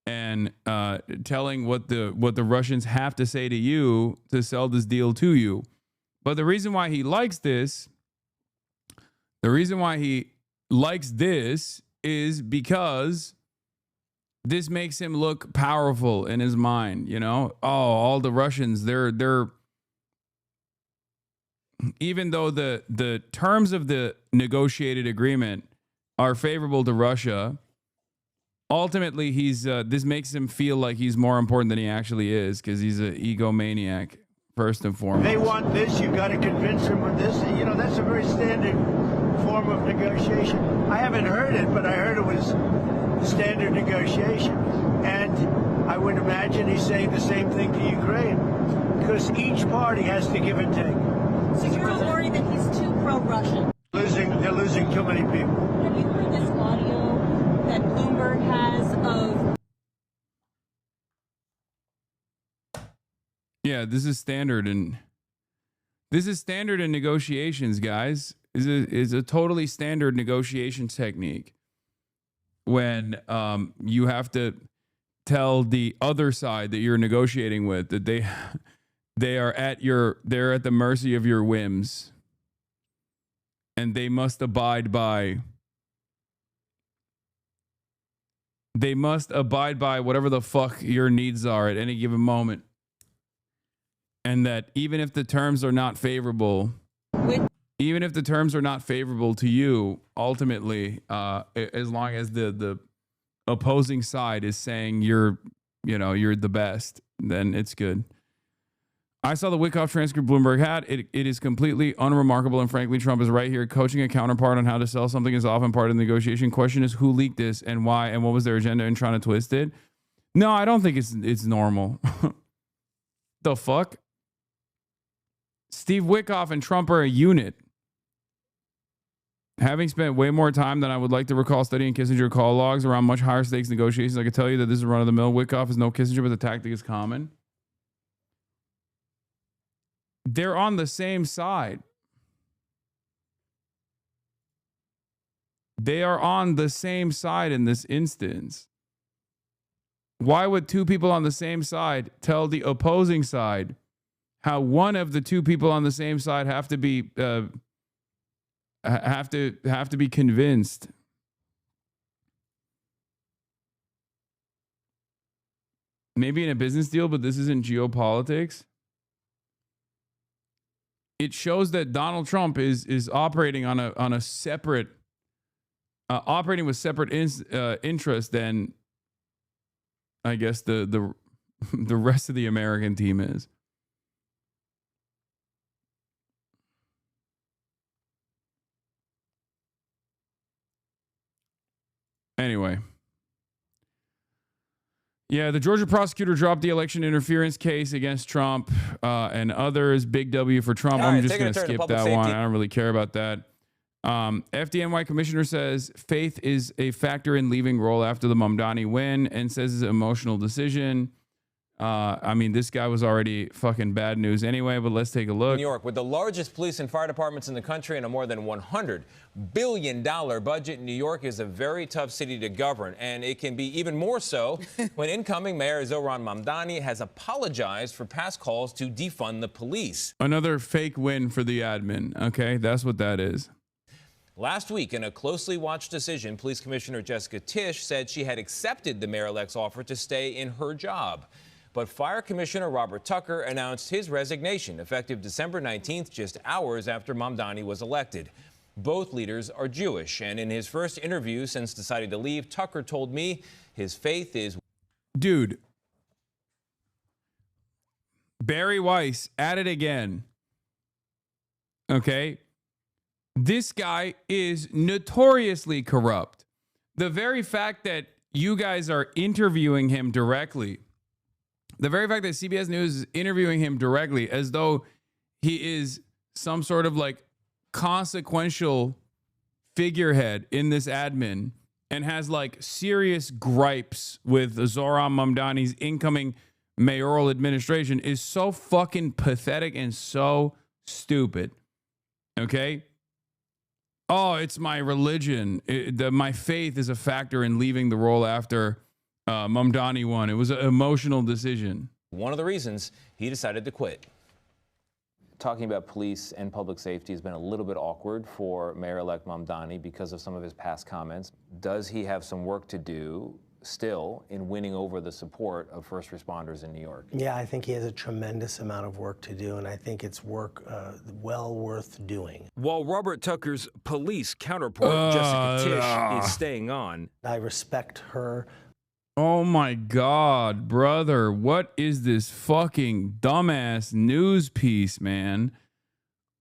and telling what the Russians have to say to you to sell this deal to you. But the reason why he likes this, is because this makes him look powerful in his mind, you know? Oh, all the Russians, they're even though the terms of the negotiated agreement are favorable to Russia, ultimately he's this makes him feel like he's more important than he actually is because he's an egomaniac first and foremost. They want this, you got to convince them with this. You know, that's a very standard form of negotiation. I haven't heard it, but I heard it was standard negotiation. And I would imagine he's saying the same thing to Ukraine, because each party has to give and take. So you're worried that he's too pro-Russian? They're losing too many people. Have you heard this audio that Bloomberg has of... Yeah, this is standard in negotiations, guys. Is a totally standard negotiation technique when you have to tell the other side that you're negotiating with that they're at the mercy of your whims, and they must abide by whatever the fuck your needs are at any given moment. And that even if the terms are not favorable, to you, ultimately, as long as the opposing side is saying you're the best, then it's good. I saw the Wickoff transcript Bloomberg had. It is completely unremarkable, and frankly, Trump is right here coaching a counterpart on how to sell something is often part of the negotiation. Question is, who leaked this and why, and what was their agenda in trying to twist it? No, I don't think it's normal. The fuck? Steve Wickoff and Trump are a unit. Having spent way more time than I would like to recall studying Kissinger call logs around much higher stakes negotiations, I can tell you that this is run-of-the-mill. Wickoff is no Kissinger, but the tactic is common. They're on the same side. They are on the same side in this instance. Why would two people on the same side tell the opposing side how one of the two people on the same side have to be convinced? Maybe in a business deal, but this isn't geopolitics. It shows that Donald Trump is operating on a separate, operating with separate interests than, I guess, the rest of the American team is. Anyway. Yeah, the Georgia prosecutor dropped the election interference case against Trump and others. Big W for Trump. I'm just going to skip that one. I don't really care about that. FDNY commissioner says faith is a factor in leaving role after the Mamdani win and says it's an emotional decision. I mean, this guy was already fucking bad news anyway, but let's take a look. New York, with the largest police and fire departments in the country and a more than $100 billion budget, New York is a very tough city to govern, and it can be even more so when incoming Mayor Zohran Mamdani has apologized for past calls to defund the police. Another fake win for the admin. Okay, that's what that is. Last week, in a closely watched decision, Police Commissioner Jessica Tisch said she had accepted the mayor-elect's offer to stay in her job. But Fire Commissioner Robert Tucker announced his resignation effective December 19th, just hours after Mamdani was elected. Both leaders are Jewish, and in his first interview since deciding to leave, Tucker told me his faith is... Dude. Barry Weiss at it again. Okay? This guy is notoriously corrupt. The very fact that you guys are interviewing him directly, the very fact that CBS News is interviewing him directly as though he is some sort of like consequential figurehead in this admin and has like serious gripes with Zohran Mamdani's incoming mayoral administration is so fucking pathetic and so stupid. Okay? Oh, it's my religion. My faith is a factor in leaving the role after Mamdani won. It was an emotional decision. One of the reasons he decided to quit. Talking about police and public safety has been a little bit awkward for Mayor-elect Mamdani because of some of his past comments. Does he have some work to do still in winning over the support of first responders in New York? Yeah, I think he has a tremendous amount of work to do, and I think it's work well worth doing. While Robert Tucker's police counterpart, Jessica Tisch, is staying on. I respect her. Oh my God, brother. What is this fucking dumbass news piece, man?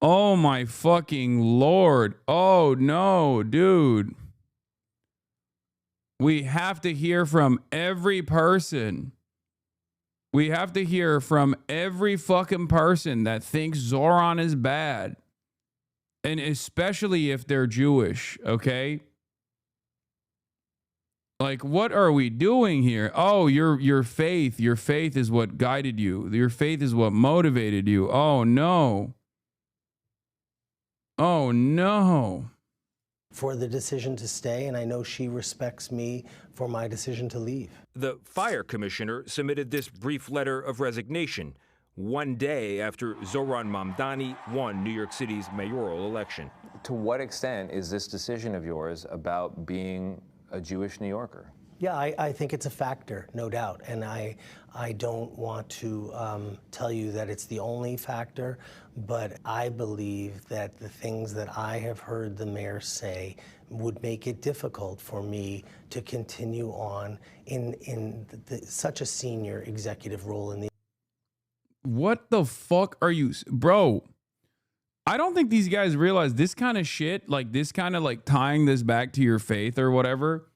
Oh my fucking Lord. Oh no, dude. We have to hear from every person. We have to hear from every fucking person that thinks Zoran is bad. And especially if they're Jewish, okay? Like, what are we doing here? Oh, your faith is what guided you. Your faith is what motivated you. Oh no. Oh no. For the decision to stay, and I know she respects me for my decision to leave. The fire commissioner submitted this brief letter of resignation 1 day after Zoran Mamdani won New York City's mayoral election. To what extent is this decision of yours about being a Jewish New Yorker? Yeah, I think it's a factor, no doubt. And I don't want to tell you that it's the only factor, but I believe that the things that I have heard the mayor say would make it difficult for me to continue on in such a senior executive role in the. What the fuck are you, bro? I don't think these guys realize this kind of shit, like this kind of like tying this back to your faith or whatever,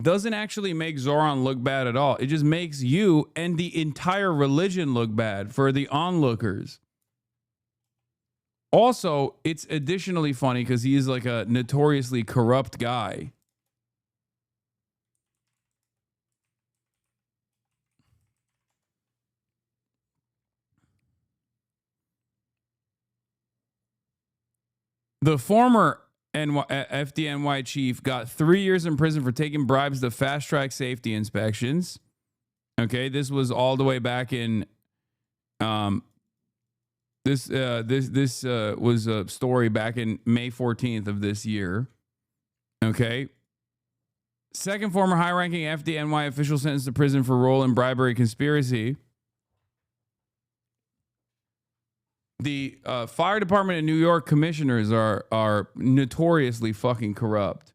doesn't actually make Zoran look bad at all. It just makes you and the entire religion look bad for the onlookers. Also, it's additionally funny because he is like a notoriously corrupt guy. The former FDNY chief got 3 years in prison for taking bribes to fast-track safety inspections. Okay, this was all the way back in. This was a story back in May 14th of this year. Okay. Second former high-ranking FDNY official sentenced to prison for role in bribery conspiracy. The fire department in New York commissioners are notoriously fucking corrupt.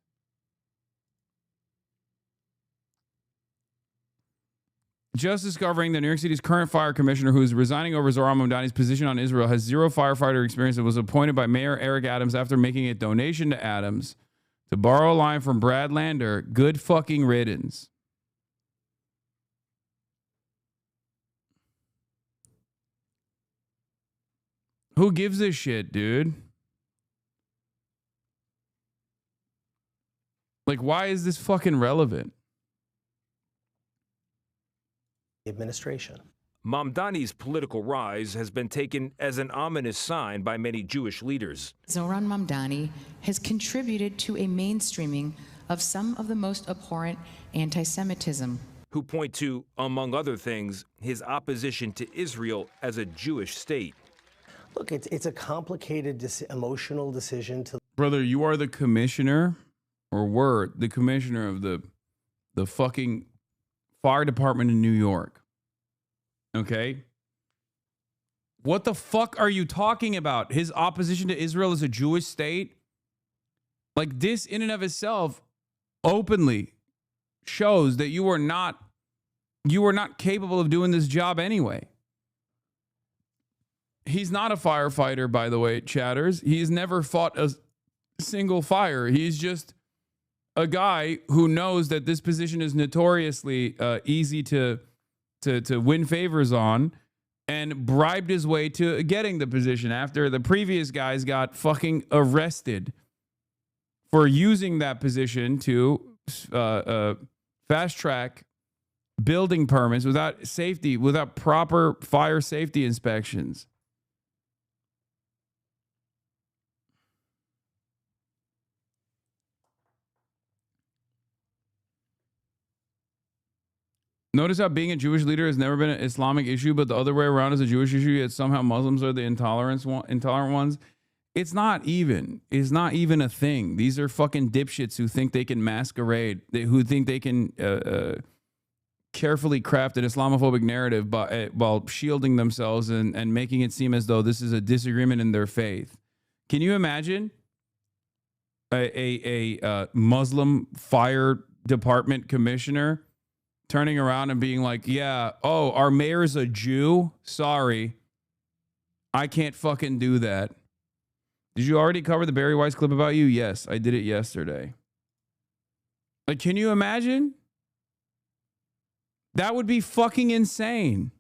Just discovering that New York City's current fire commissioner, who is resigning over Zoran Mamdani's position on Israel, has zero firefighter experience and was appointed by Mayor Eric Adams after making a donation to Adams. To borrow a line from Brad Lander, good fucking riddance. Who gives a shit, dude? Like, why is this fucking relevant? Administration. Mamdani's political rise has been taken as an ominous sign by many Jewish leaders. Zoran Mamdani has contributed to a mainstreaming of some of the most abhorrent anti-Semitism, who point to, among other things, his opposition to Israel as a Jewish state. Look, it's a complicated, emotional decision to. Brother, you are the commissioner, or were the commissioner of the fucking fire department in New York. Okay? What the fuck are you talking about? His opposition to Israel as a Jewish state? Like, this in and of itself openly shows that you are not capable of doing this job anyway. He's not a firefighter, by the way, chatters. He's never fought a single fire. He's just a guy who knows that this position is notoriously easy to win favors on, and bribed his way to getting the position after the previous guys got fucking arrested for using that position to fast track building permits without proper fire safety inspections. Notice how being a Jewish leader has never been an Islamic issue, but the other way around is a Jewish issue, yet somehow Muslims are the intolerant ones. It's not even a thing. These are fucking dipshits who think they can masquerade, who think they can carefully crafted Islamophobic narrative while shielding themselves and making it seem as though this is a disagreement in their faith. Can you imagine a Muslim fire department commissioner turning around and being like, yeah, oh, our mayor's a Jew? Sorry. I can't fucking do that. Did you already cover the Barry Weiss clip about you? Yes, I did it yesterday. Like, can you imagine? That would be fucking insane.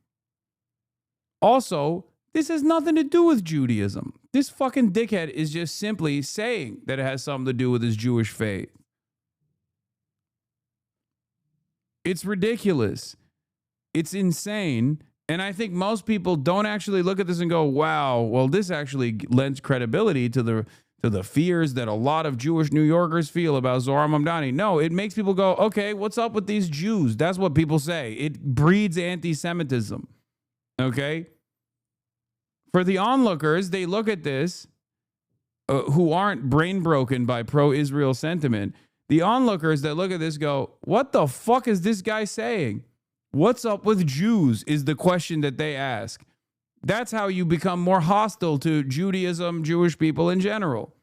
Also, this has nothing to do with Judaism. This fucking dickhead is just simply saying that it has something to do with his Jewish faith. It's ridiculous. It's insane. And I think most people don't actually look at this and go, wow, well, this actually lends credibility to the fears that a lot of Jewish New Yorkers feel about Zohran Mamdani. No, it makes people go, okay, what's up with these Jews? That's what people say. It breeds anti-Semitism. Okay? For the onlookers, they look at this, who aren't brain broken by pro-Israel sentiment. The onlookers that look at this go, what the fuck is this guy saying? What's up with Jews is the question that they ask. That's how you become more hostile to Judaism, Jewish people in general.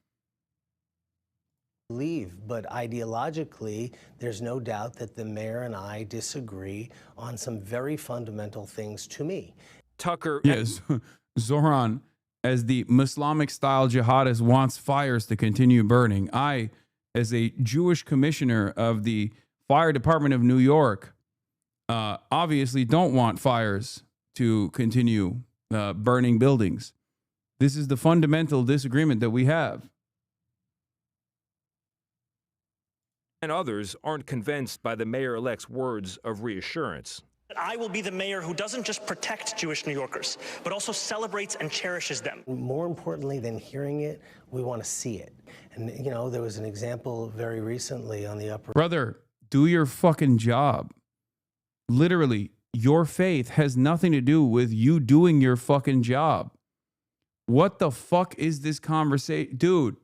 But ideologically, there's no doubt that the mayor and I disagree on some very fundamental things to me. Tucker. Yes, Zohran, as the Islamic-style jihadist, wants fires to continue burning. I, as a Jewish commissioner of the fire department of New York, obviously don't want fires to continue burning buildings. This is the fundamental disagreement that we have. And others aren't convinced by the mayor-elect's words of reassurance. I will be the mayor who doesn't just protect Jewish New Yorkers, but also celebrates and cherishes them. More importantly than hearing it, we want to see it. And, you know, there was an example very recently on the Upper... Brother, do your fucking job. Literally, your faith has nothing to do with you doing your fucking job. What the fuck is this conversation? Dude,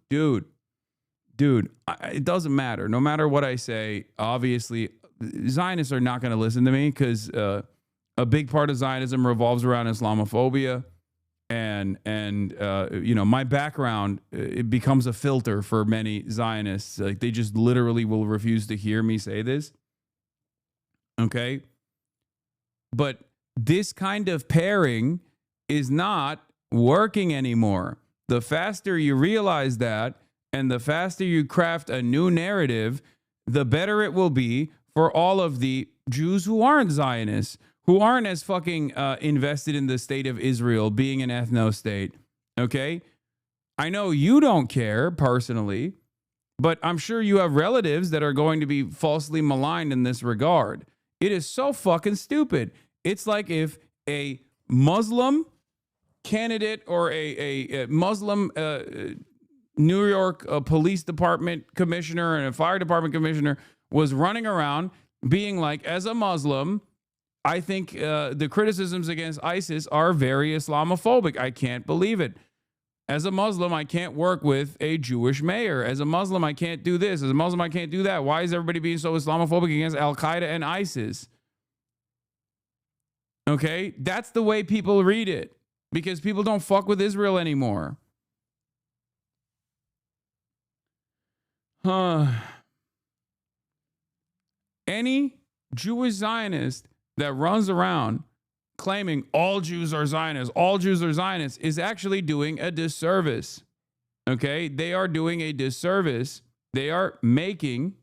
it doesn't matter. No matter what I say, obviously, Zionists are not going to listen to me because a big part of Zionism revolves around Islamophobia. And you know, my background, it becomes a filter for many Zionists. Like, they just literally will refuse to hear me say this. Okay? But this kind of pairing is not working anymore. The faster you realize that, and the faster you craft a new narrative, the better it will be for all of the Jews who aren't Zionists, who aren't as fucking invested in the state of Israel being an ethno-state. Okay? I know you don't care personally, but I'm sure you have relatives that are going to be falsely maligned in this regard. It is so fucking stupid. It's like if a Muslim candidate or a Muslim New York police department commissioner and a fire department commissioner was running around being like, as a Muslim, I think the criticisms against ISIS are very Islamophobic. I can't believe it. As a Muslim, I can't work with a Jewish mayor. As a Muslim, I can't do this. As a Muslim, I can't do that. Why is everybody being so Islamophobic against Al-Qaeda and ISIS? Okay? That's the way people read it, because people don't fuck with Israel anymore. Any Jewish Zionist that runs around claiming all Jews are Zionists, all Jews are Zionists, is actually doing a disservice. Okay? They are doing a disservice. They are making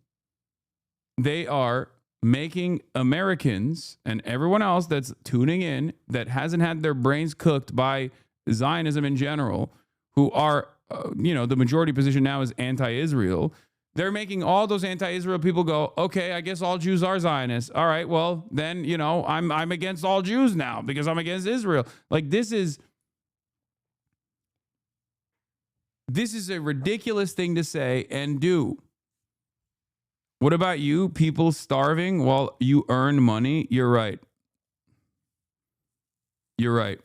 Americans and everyone else that's tuning in that hasn't had their brains cooked by Zionism in general, who are, the majority position now is anti-Israel. They're making all those anti-Israel people go, okay, I guess all Jews are Zionists. All right, well, then, I'm against all Jews now because I'm against Israel. Like, this is a ridiculous thing to say and do. What about you, people starving while you earn money? You're right. You're right.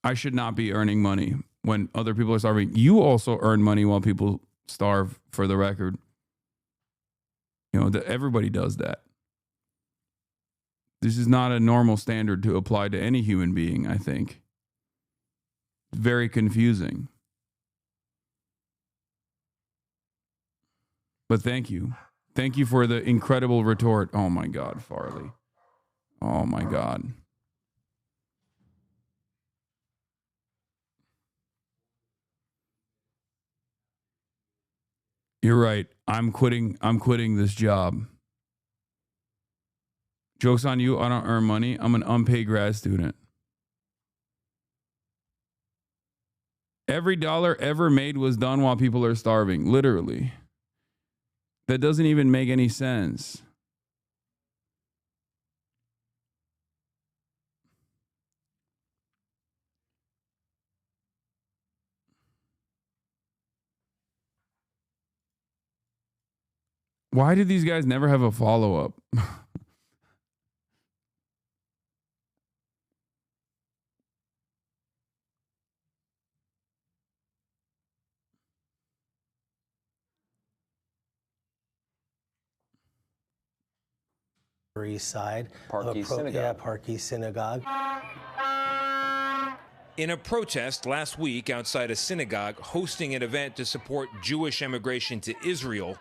I should not be earning money when other people are starving. You also earn money while people starve, for the record. Everybody does that. This is not a normal standard to apply to any human being, I think. Very confusing. But thank you. Thank you for the incredible retort. Oh my God, Farley. Oh my God. You're right. I'm quitting this job. Joke's on you. I don't earn money. I'm an unpaid grad student. Every dollar ever made was done while people are starving. Literally. That doesn't even make any sense. Why did these guys never have a follow-up? East Side. Park East Synagogue. Yeah, Park East Synagogue. In a protest last week outside a synagogue hosting an event to support Jewish immigration to Israel,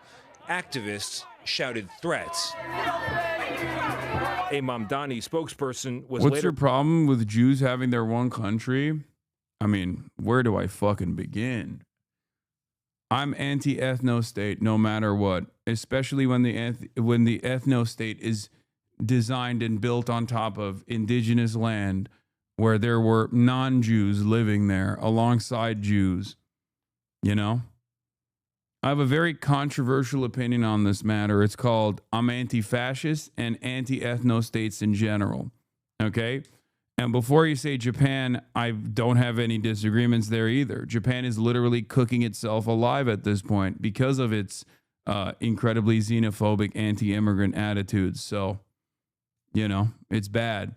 activists shouted threats. A Mamdani spokesperson was What's later... your problem with Jews having their one country? I mean, where do I fucking begin? I'm anti-ethno-state no matter what, especially when the ethno-state is designed and built on top of indigenous land where there were non-Jews living there alongside Jews. You know? I have a very controversial opinion on this matter. It's called I'm anti-fascist and anti-ethno-states in general. Okay? And before you say Japan, I don't have any disagreements there either. Japan is literally cooking itself alive at this point because of its incredibly xenophobic anti-immigrant attitudes. So, you know, it's bad.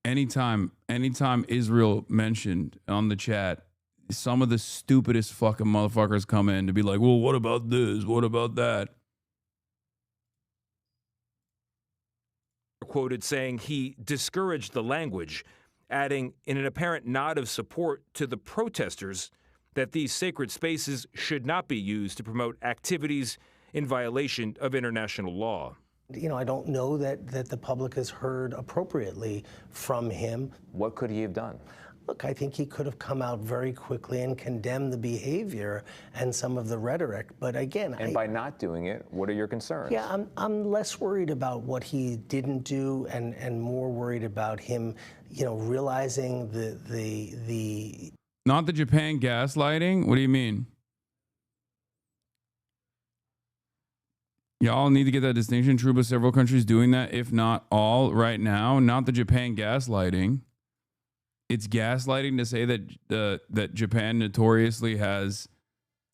Anytime Israel mentioned on the chat, some of the stupidest fucking motherfuckers come in to be like, well, what about this? What about that? Quoted saying he discouraged the language, adding in an apparent nod of support to the protesters that these sacred spaces should not be used to promote activities in violation of international law. You know, I don't know that the public has heard appropriately from him. What could he have done? Look, I think he could have come out very quickly and condemned the behavior and some of the rhetoric. But again, by not doing it, what are your concerns? Yeah, I'm less worried about what he didn't do and more worried about him, you know, realizing the Not the Japan gaslighting? What do you mean? Y'all need to get that distinction. True, but several countries doing that, if not all, right now. Not the Japan gaslighting. It's gaslighting to say that that Japan notoriously has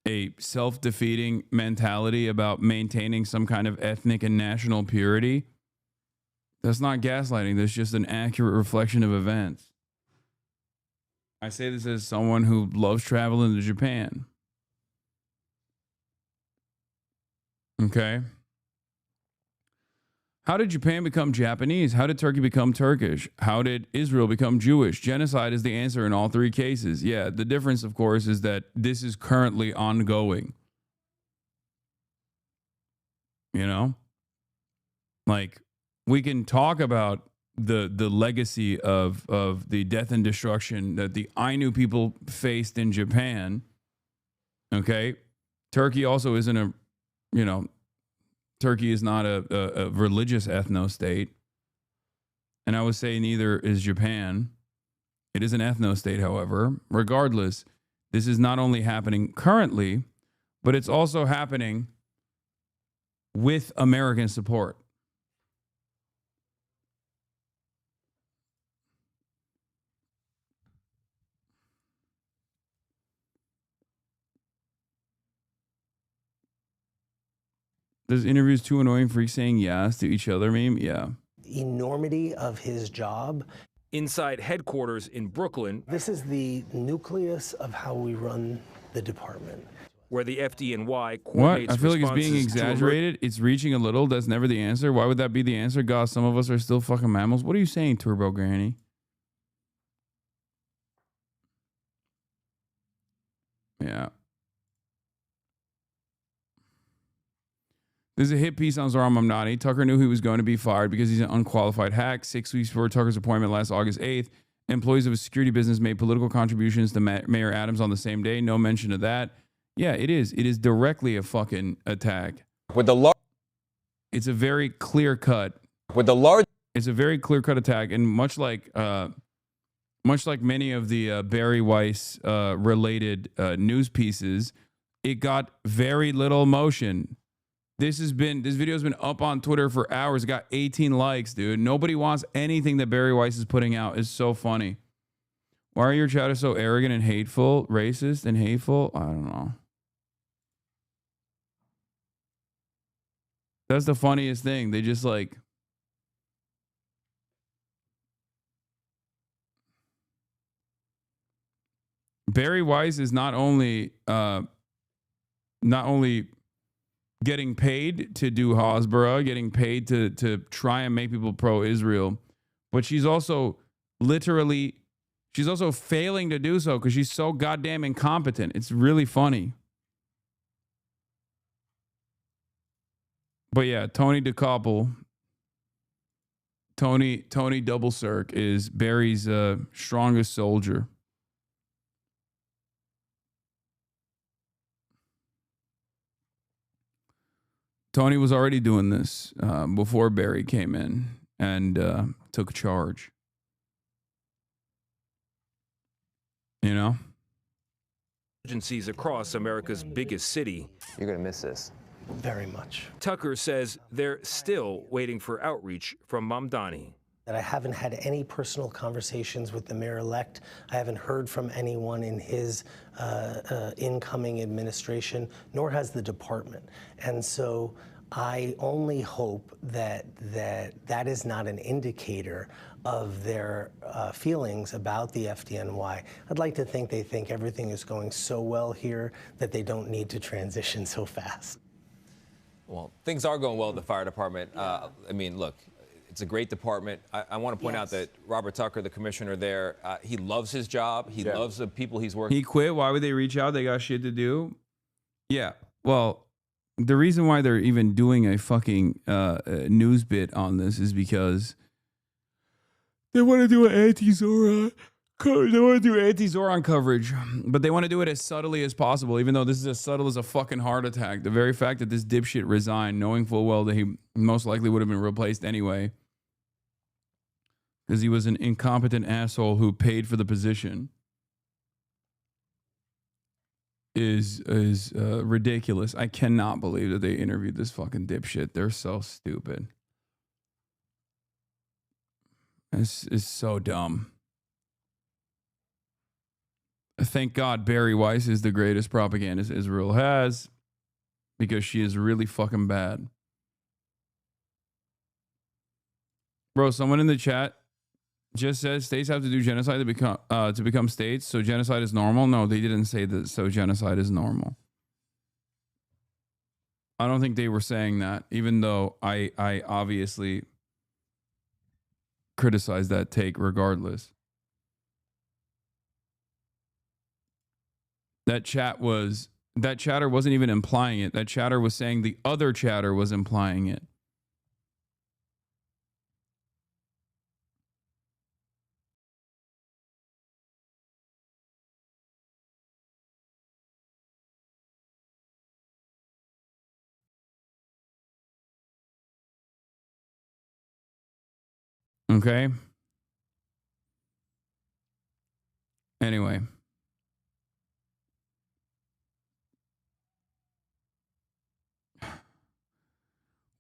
a self-defeating mentality about maintaining some kind of ethnic and national purity. That's not gaslighting. That's just an accurate reflection of events. I say this as someone who loves traveling to Japan. Okay. How did Japan become Japanese? How did Turkey become Turkish? How did Israel become Jewish? Genocide is the answer in all three cases. Yeah, the difference, of course, is that this is currently ongoing. You know? Like, we can talk about the legacy of the death and destruction that the Ainu people faced in Japan. Okay? Turkey also isn't a, you know, Turkey is not a religious ethno-state. And I would say neither is Japan. It is an ethno-state, however. Regardless, this is not only happening currently, but it's also happening with American support. Does interviews two annoying freaks saying yes to each other meme? Yeah. enormity of his job. inside headquarters in Brooklyn. This is the nucleus of how we run the department. Where the FDNY What? coordinates I feel like it's being responses to exaggerated. It's reaching a little. That's never the answer. Why would that be the answer? God, some of us are still fucking mammals. What are you saying, Turbo Granny? Yeah. There's a hit piece on Zohran Mamdani. Tucker knew he was going to be fired because he's an unqualified hack. 6 weeks before Tucker's appointment last August 8th, employees of a security business made political contributions to Mayor Adams on the same day. No mention of that. Yeah, it is. It is directly a fucking attack. It's a very clear cut. It's a very clear cut attack, and much like many of the Barry Weiss related news pieces, it got very little motion. This video has been up on Twitter for hours. It got 18 likes, dude. Nobody wants anything that Barry Weiss is putting out. It's so funny. Why are your chatters so arrogant and hateful, racist and hateful? I don't know. That's the funniest thing. They just like... Barry Weiss is not only getting paid to do Hasbara, getting paid to try and make people pro-Israel, but she's also failing to do so because she's so goddamn incompetent. It's really funny. But yeah, Tony DeCoppel, Tony Double Cirque is Barry's strongest soldier. Tony was already doing this before Barry came in and took charge. You know? agencies across America's biggest city. You're going to miss this. Very much. Tucker says they're still waiting for outreach from Mamdani. That I haven't had any personal conversations with the mayor-elect. I haven't heard from anyone in his incoming administration, nor has the department. And so I only hope that that is not an indicator of their feelings about the FDNY. I'd like to think they think everything is going so well here that they don't need to transition so fast. Well, things are going well at the fire department. I mean, look, it's a great department. I want to point out that Robert Tucker, the commissioner there, he loves his job. He loves the people he's working with. He quit. Why would they reach out? They got shit to do. Yeah. Well, the reason why they're even doing a fucking news bit on this is because they want to do an anti-Zoran. They want to do anti-Zoran coverage, but they want to do it as subtly as possible, even though this is as subtle as a fucking heart attack. The very fact that this dipshit resigned, knowing full well that he most likely would have been replaced anyway, because he was an incompetent asshole who paid for the position, is ridiculous. I cannot believe that they interviewed this fucking dipshit. They're so stupid. It's so dumb. Thank God Barry Weiss is the greatest propagandist Israel has, because she is really fucking bad. Bro, someone in the chat just says states have to do genocide to become states, so genocide is normal. No, they didn't say that, so genocide is normal. I don't think they were saying that, even though I obviously criticize that take regardless. That chatter wasn't even implying it. That chatter was saying the other chatter was implying it. Okay. Anyway.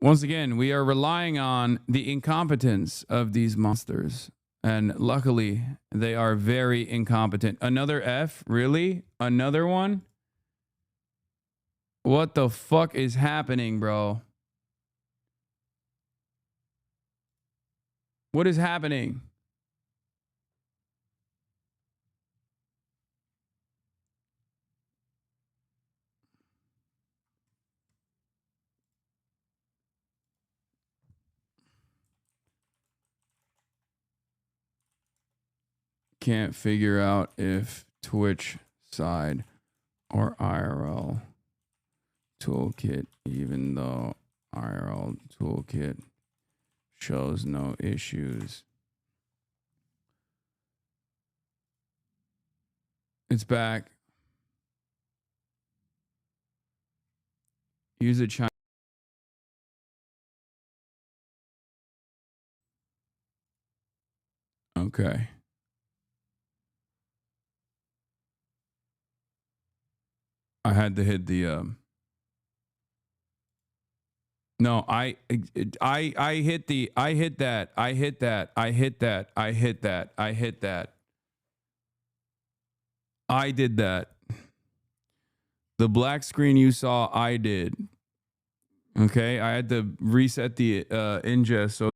Once again, we are relying on the incompetence of these monsters. And luckily, they are very incompetent. Another F? Really? Another one? What the fuck is happening, bro? What is happening? can't figure out if Twitch side or IRL toolkit, even though IRL toolkit shows no issues. It's back. Use a China. Okay. I had to hit the no, I hit that. I hit that. I hit that. I hit that. I did that. The black screen you saw, I did. Okay, I had to reset the ingest so